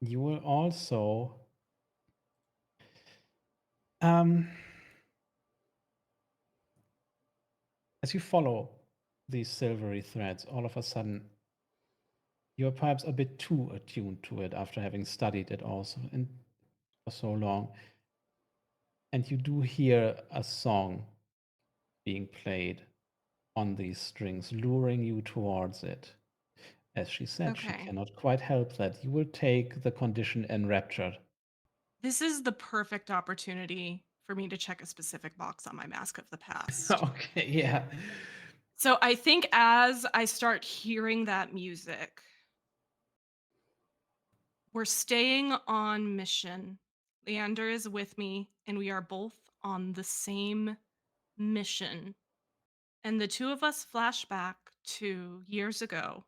you will also um, as you follow these silvery threads, all of a sudden you're perhaps a bit too attuned to it after having studied it also and for so long. And you do hear a song being played on these strings, luring you towards it. As she said, she Okay. cannot quite help that. You will take the condition enraptured. This is the perfect opportunity for me to check a specific box on my Mask of the Past. Okay, yeah. So I think as I start hearing that music, we're staying on mission. Leander is with me, and we are both on the same mission. And the two of us flash back to years ago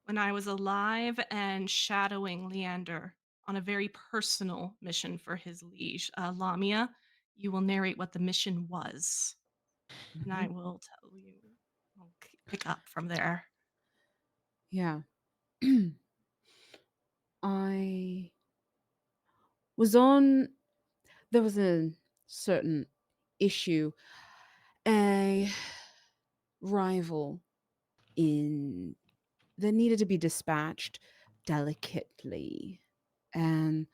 when I was alive and shadowing Leander on a very personal mission for his liege. Lamia, you will narrate what the mission was, and I Mhm. will tell you. I'll pick up from there. Yeah. I was on, there was a certain issue, a rival in that needed to be dispatched delicately. And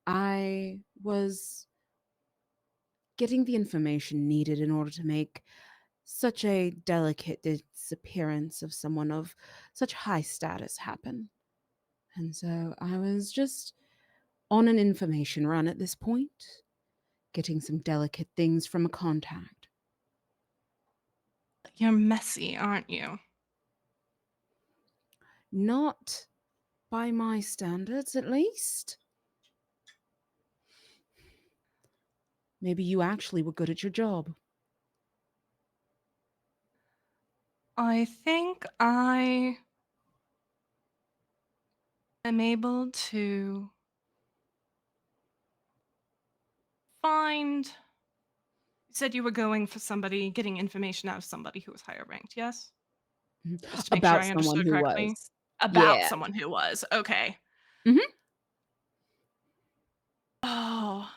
I was getting the information needed in order to make such a delicate disappearance of someone of such high status happen. And so I was just on an information run at this point, getting some delicate things from a contact. You're messy, aren't you? Not by my standards, at least. Maybe you actually were good at your job. I think I am able to find. You said you were going for somebody, getting information out of somebody who was higher ranked, yes? Mhm. Just to make sure About I someone understood who correctly. was. About Yeah. someone who was. Okay. Mhm. Oh,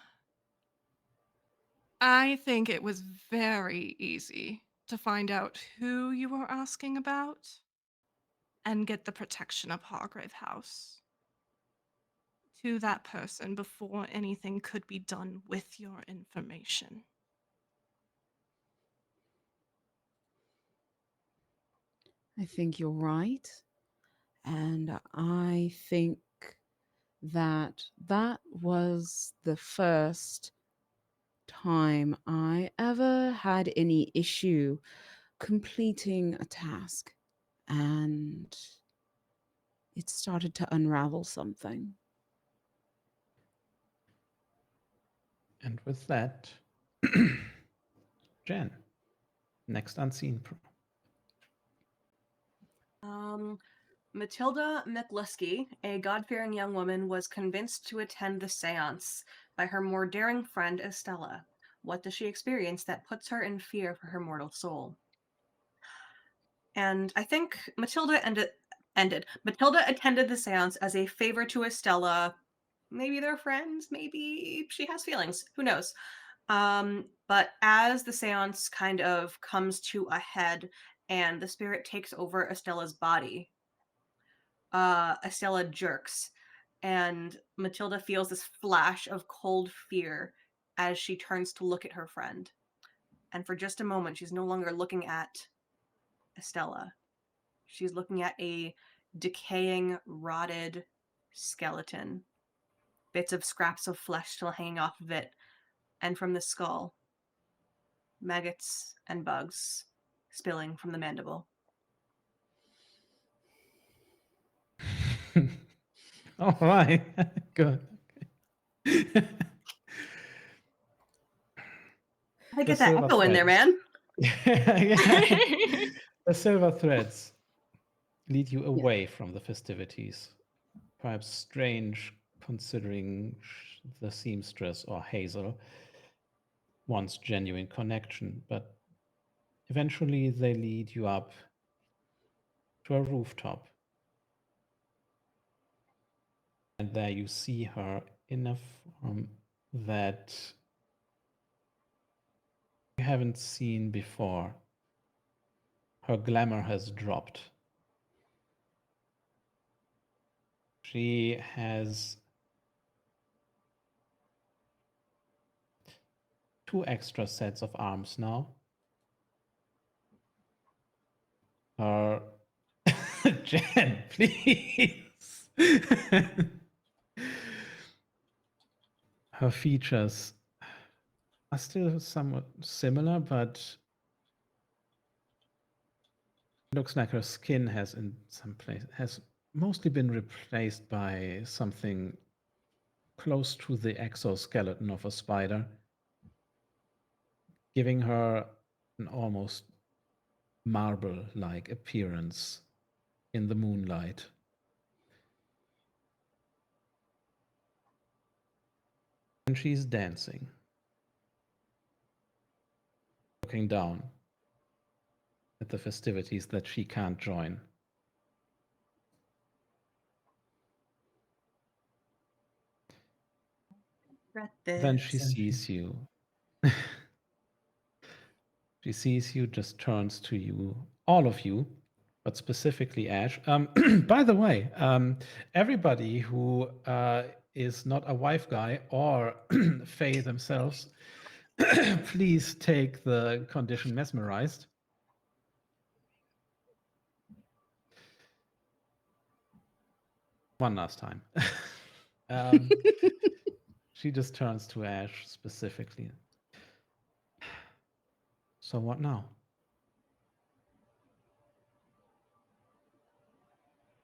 I think it was very easy to find out who you were asking about and get the protection of Hargrave House to that person before anything could be done with your information. I think you're right. And I think that that was the first time I ever had any issue completing a task. And it started to unravel something. And with that, Jen, next unseen pro. Matilda McLusky, a God-fearing young woman, was convinced to attend the seance by her more daring friend Estella. What does she experience that puts her in fear for her mortal soul? And I think Matilda attended the seance as a favor to Estella. Maybe they're friends, maybe she has feelings, who knows? But as the seance kind of comes to a head and the spirit takes over Estella's body, Estella jerks, and Matilda feels this flash of cold fear as she turns to look at her friend. And for just a moment, she's no longer looking at Estella. She's looking at a decaying, rotted skeleton, bits of scraps of flesh still hanging off of it, and from the skull, maggots and bugs spilling from the mandible. All right, good. I The get that silver echo in there, threads. man. Yeah. The silver threads lead you Yeah. away from the festivities. Perhaps strange considering the seamstress or Hazel wants genuine connection, but eventually they lead you up to a rooftop. And there you see her in a form that you haven't seen before. Her glamour has dropped. She has 2 extra sets of arms now. Her Jen, please. Her features are still somewhat similar, but looks like her skin has in some place has mostly been replaced by something close to the exoskeleton of a spider, giving her an almost marble-like appearance in the moonlight. And she's dancing, looking down at the festivities that she can't join. Then she sees you. She sees you, just turns to you, all of you, but specifically Ash. By the way, everybody who is not a wife guy or Faye themselves, please take the condition mesmerized. One last time. She just turns to Ash specifically. So what now?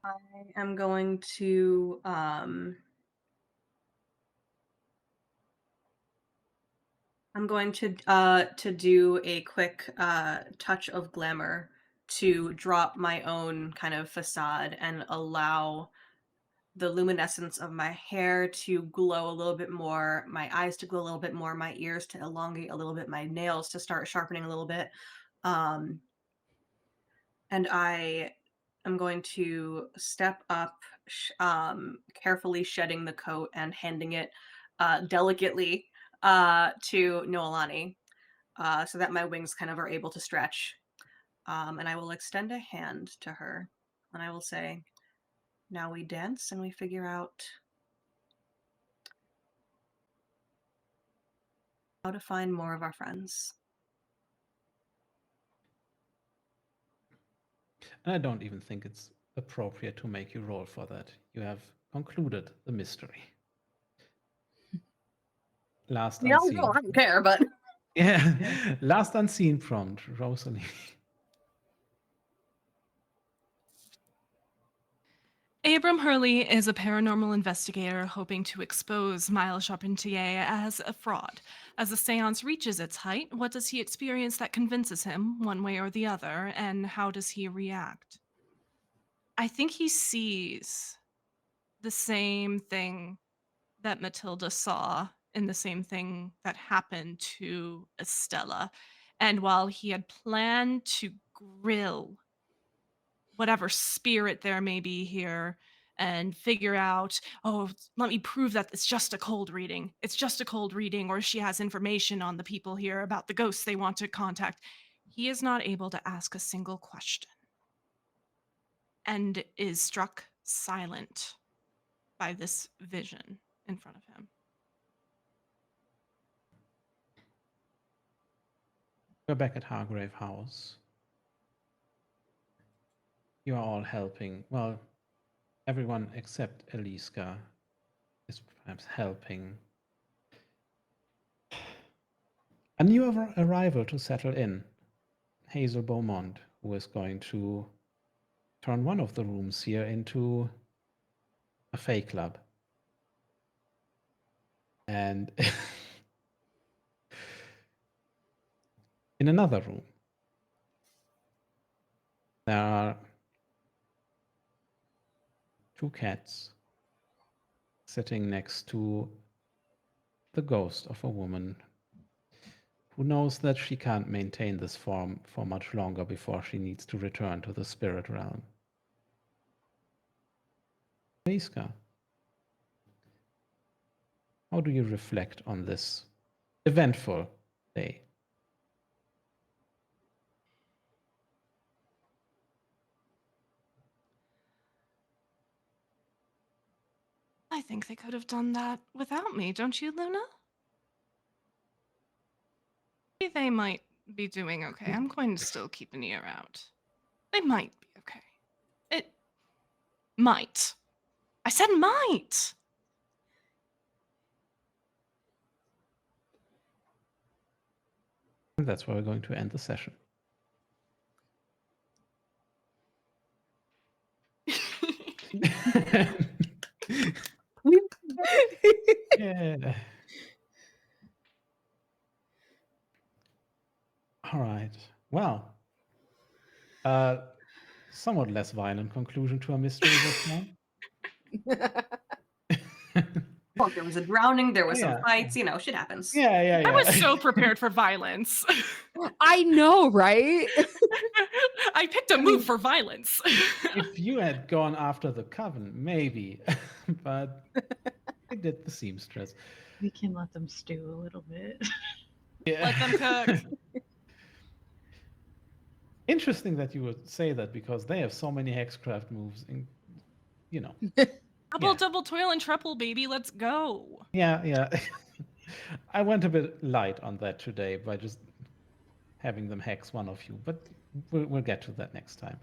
I am going to do a quick touch of glamour to drop my own kind of facade and allow the luminescence of my hair to glow a little bit more, my eyes to glow a little bit more, my ears to elongate a little bit, my nails to start sharpening a little bit. And I am going to step up, carefully shedding the coat and handing it delicately to Noelani, so that my wings kind of are able to stretch. And I will extend a hand to her, and I will say, now we dance and we figure out how to find more of our friends. And I don't even think it's appropriate to make you roll for that. You have concluded the mystery. Last Yeah, unseen. no, I don't care, but Yeah, last unseen prompt, Rosalie. Abram Hurley is a paranormal investigator hoping to expose Miles Charpentier as a fraud. As the seance reaches its height, what does he experience that convinces him, one way or the other, and how does he react? I think he sees the same thing that Matilda saw and the same thing that happened to Estella. And while he had planned to grill whatever spirit there may be here and figure out, oh, let me prove that it's just a cold reading. It's just a cold reading, or she has information on the people here about the ghosts they want to contact. He is not able to ask a single question and is struck silent by this vision in front of him. We're back at Hargrave House. You are all helping. Well, everyone except Eliska is perhaps helping. A new arrival to settle in, Hazel Beaumont, who is going to turn one of the rooms here into a Fae club. And in another room, there are 2 cats sitting next to the ghost of a woman who knows that she can't maintain this form for much longer before she needs to return to the spirit realm. Iska, how do you reflect on this eventful day? I think they could have done that without me, don't you, Luna? Maybe they might be doing okay. I'm going to still keep an ear out. They might be okay. It might. I said might. And that's where we're going to end the session. Yeah. All right. Well, somewhat less violent conclusion to our mystery this time. Well, there was a drowning, there was some Yeah. fights, you know, shit happens. Yeah. I was so prepared for violence. I know, right? I picked a move for violence. If you had gone after the coven, maybe, but I did the seamstress. We can let them stew a little bit. Yeah. Let them cook. Interesting that you would say that because they have so many hexcraft moves, and you know. Double toil and treble, baby. Let's go. Yeah. I went a bit light on that today by just having them hex one of you, but we'll get to that next time.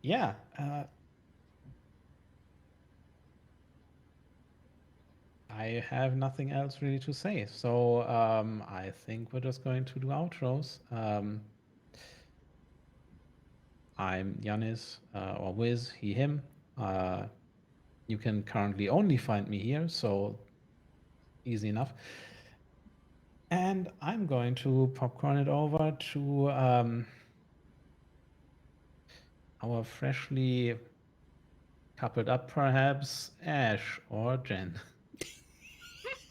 Yeah. I have nothing else really to say. So I think we're just going to do outros. I'm Yanis, or Wiz, he, him. You can currently only find me here, so easy enough. And I'm going to popcorn it over to our freshly coupled up, perhaps, Ash or Jen.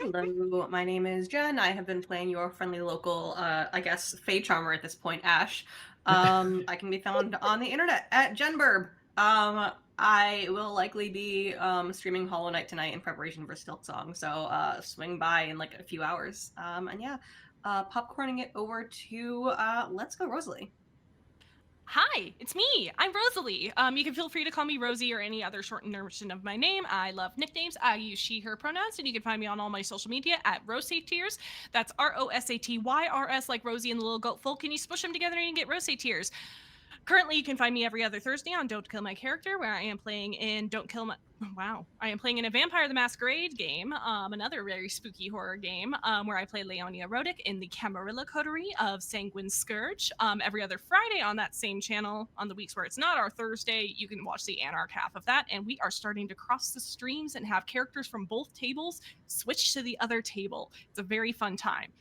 Hello, my name is Jen. I have been playing your friendly local, I guess, Fey Charmer at this point, Ash. I can be found on the internet at JenBurb. I will likely be streaming Hollow Knight tonight in preparation for Stilt Song, so swing by in like a few hours. And yeah, popcorning it over to Let's Go Rosalie. Hi, it's me. I'm Rosalie. You can feel free to call me Rosie or any other shortened version of my name. I love nicknames. I use she, her pronouns, and you can find me on all my social media at Rosatyrs. That's ROSATYRS, like Rosie and the Little Goat Folk. Can you smush them together and you get Rosatyrs? Currently, you can find me every other Thursday on Don't Kill My Character, where I am playing in I am playing in a Vampire the Masquerade game, another very spooky horror game, where I play Leonia Rodic in the Camarilla coterie of Sanguine Scourge. Every other Friday on that same channel, on the weeks where it's not our Thursday, you can watch the Anarch half of that, and we are starting to cross the streams and have characters from both tables switch to the other table. It's a very fun time.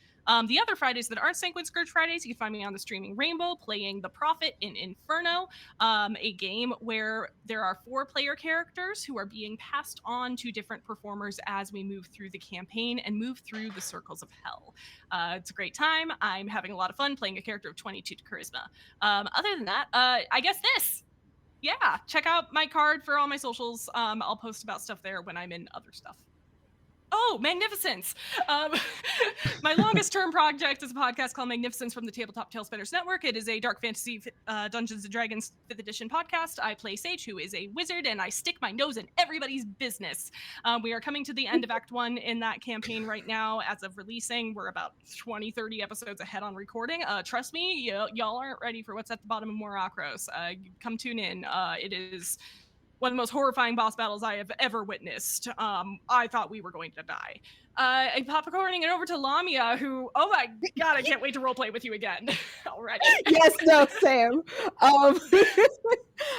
The other Fridays that aren't Sanguine Scourge Fridays, you can find me on the Streaming Rainbow playing the Prophet in Inferno, a game where there are 4-player characters who are being passed on to different performers as we move through the campaign and move through the circles of hell. It's a great time. I'm having a lot of fun playing a character of 22 to charisma. Other than that, I guess this. Yeah, check out my card for all my socials. I'll post about stuff there when I'm in other stuff. Oh, Magnificence! My longest term project is a podcast called Magnificence from the Tabletop Tailspinners Network. It is a dark fantasy Dungeons & Dragons 5th edition podcast. I play Sage, who is a wizard, and I stick my nose in everybody's business. We are coming to the end of Act 1 in that campaign right now. As of releasing, we're about 20, 30 episodes ahead on recording. Trust me, y'all aren't ready for what's at the bottom of Morakros. Come tune in. It is one of the most horrifying boss battles I have ever witnessed. I thought we were going to die. I'm popcorning it over to Lamia, who, oh my god, I can't wait to roleplay with you again already. Yes, no, Sam.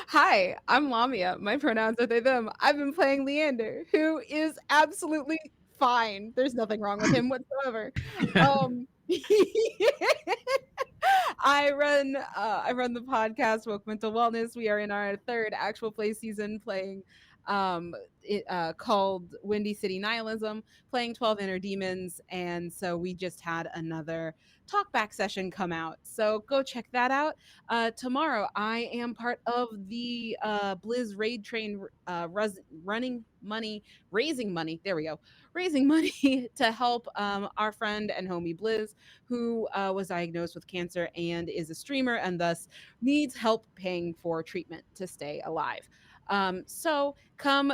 Hi, I'm Lamia. My pronouns are they, them. I've been playing Leander, who is absolutely fine. There's nothing wrong with him whatsoever. I run the podcast Woke Mental Wellness. We are in our 3rd actual play season playing called Windy City Nihilism, playing 12 Inner Demons. And so we just had another talkback session come out. So go check that out. Tomorrow, I am part of the Blizz Raid Train running money, raising money. There we go. Raising money to help our friend and homie Blizz, who was diagnosed with cancer and is a streamer and thus needs help paying for treatment to stay alive. So come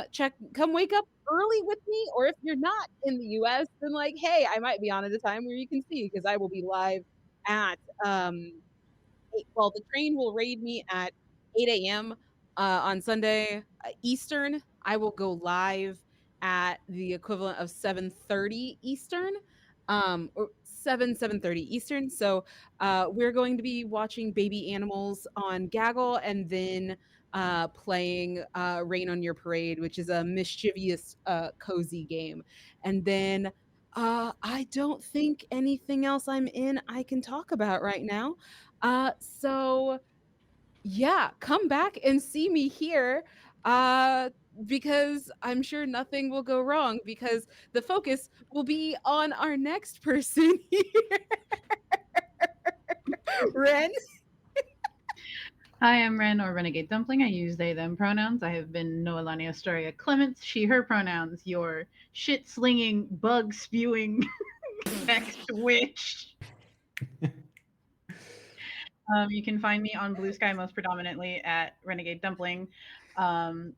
wake up early with me, or if you're not in the US, then like, hey, I might be on at a time where you can see because I will be live at well, the train will raid me at 8 a.m. On Sunday Eastern. I will go live at the equivalent of 7:30 Eastern, or 7:30 Eastern. So we're going to be watching Baby Animals on Gaggle and then playing Rain on Your Parade, which is a mischievous, cozy game. And then I don't think anything else I'm in I can talk about right now. So yeah, come back and see me here. Uh because I'm sure nothing will go wrong because the focus will be on our next person here. Ren. I am Ren or Renegade Dumpling. I use they them pronouns. I have been Noelani Astoria Clements, she her pronouns, your shit slinging, bug spewing text witch. You can find me on Blue Sky most predominantly at Renegade Dumpling.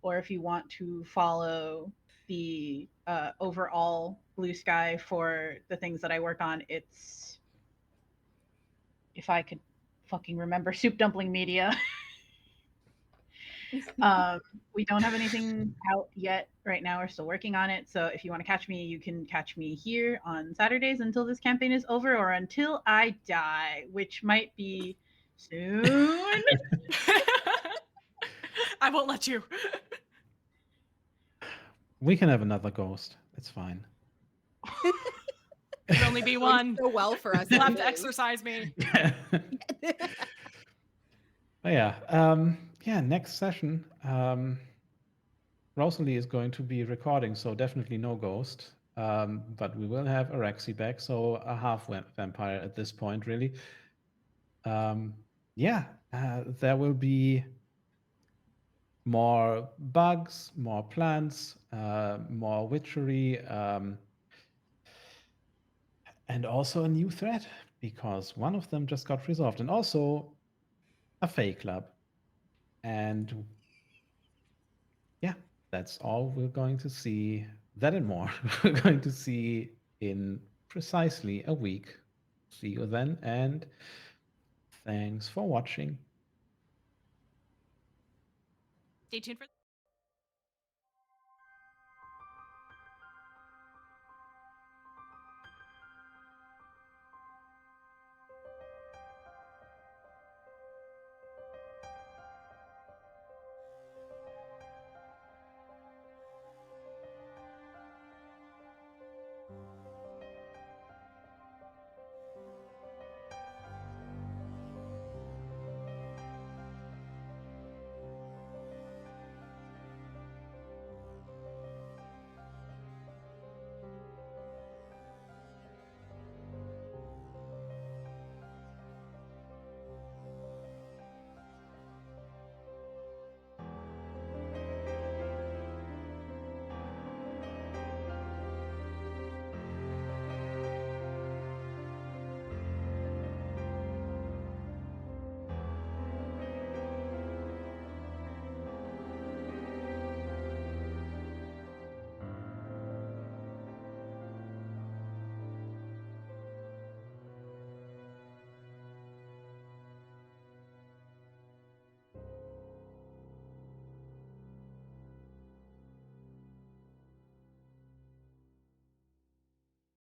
Or if you want to follow the overall Blue Sky for the things that I work on, it's, if I could fucking remember, Soup Dumpling Media. We don't have anything out yet right now. We're still working on it. So if you want to catch me, you can catch me here on Saturdays until this campaign is over or until I die, which might be soon. I won't let you. We can have another ghost. It's fine. Could only be Going one. so well for us. You'll have to anyways. exercise me. But yeah, yeah. Next session, Rosalie is going to be recording, so definitely no ghost. But we will have Araxi back, so a half vampire at this point, really. Yeah, there will be more bugs, more plants, more witchery, and also a new threat because one of them just got resolved, and also a fake club. And yeah, that's all we're going to see. That and more we're going to see in precisely a week. See you then, and thanks for watching. Stay tuned for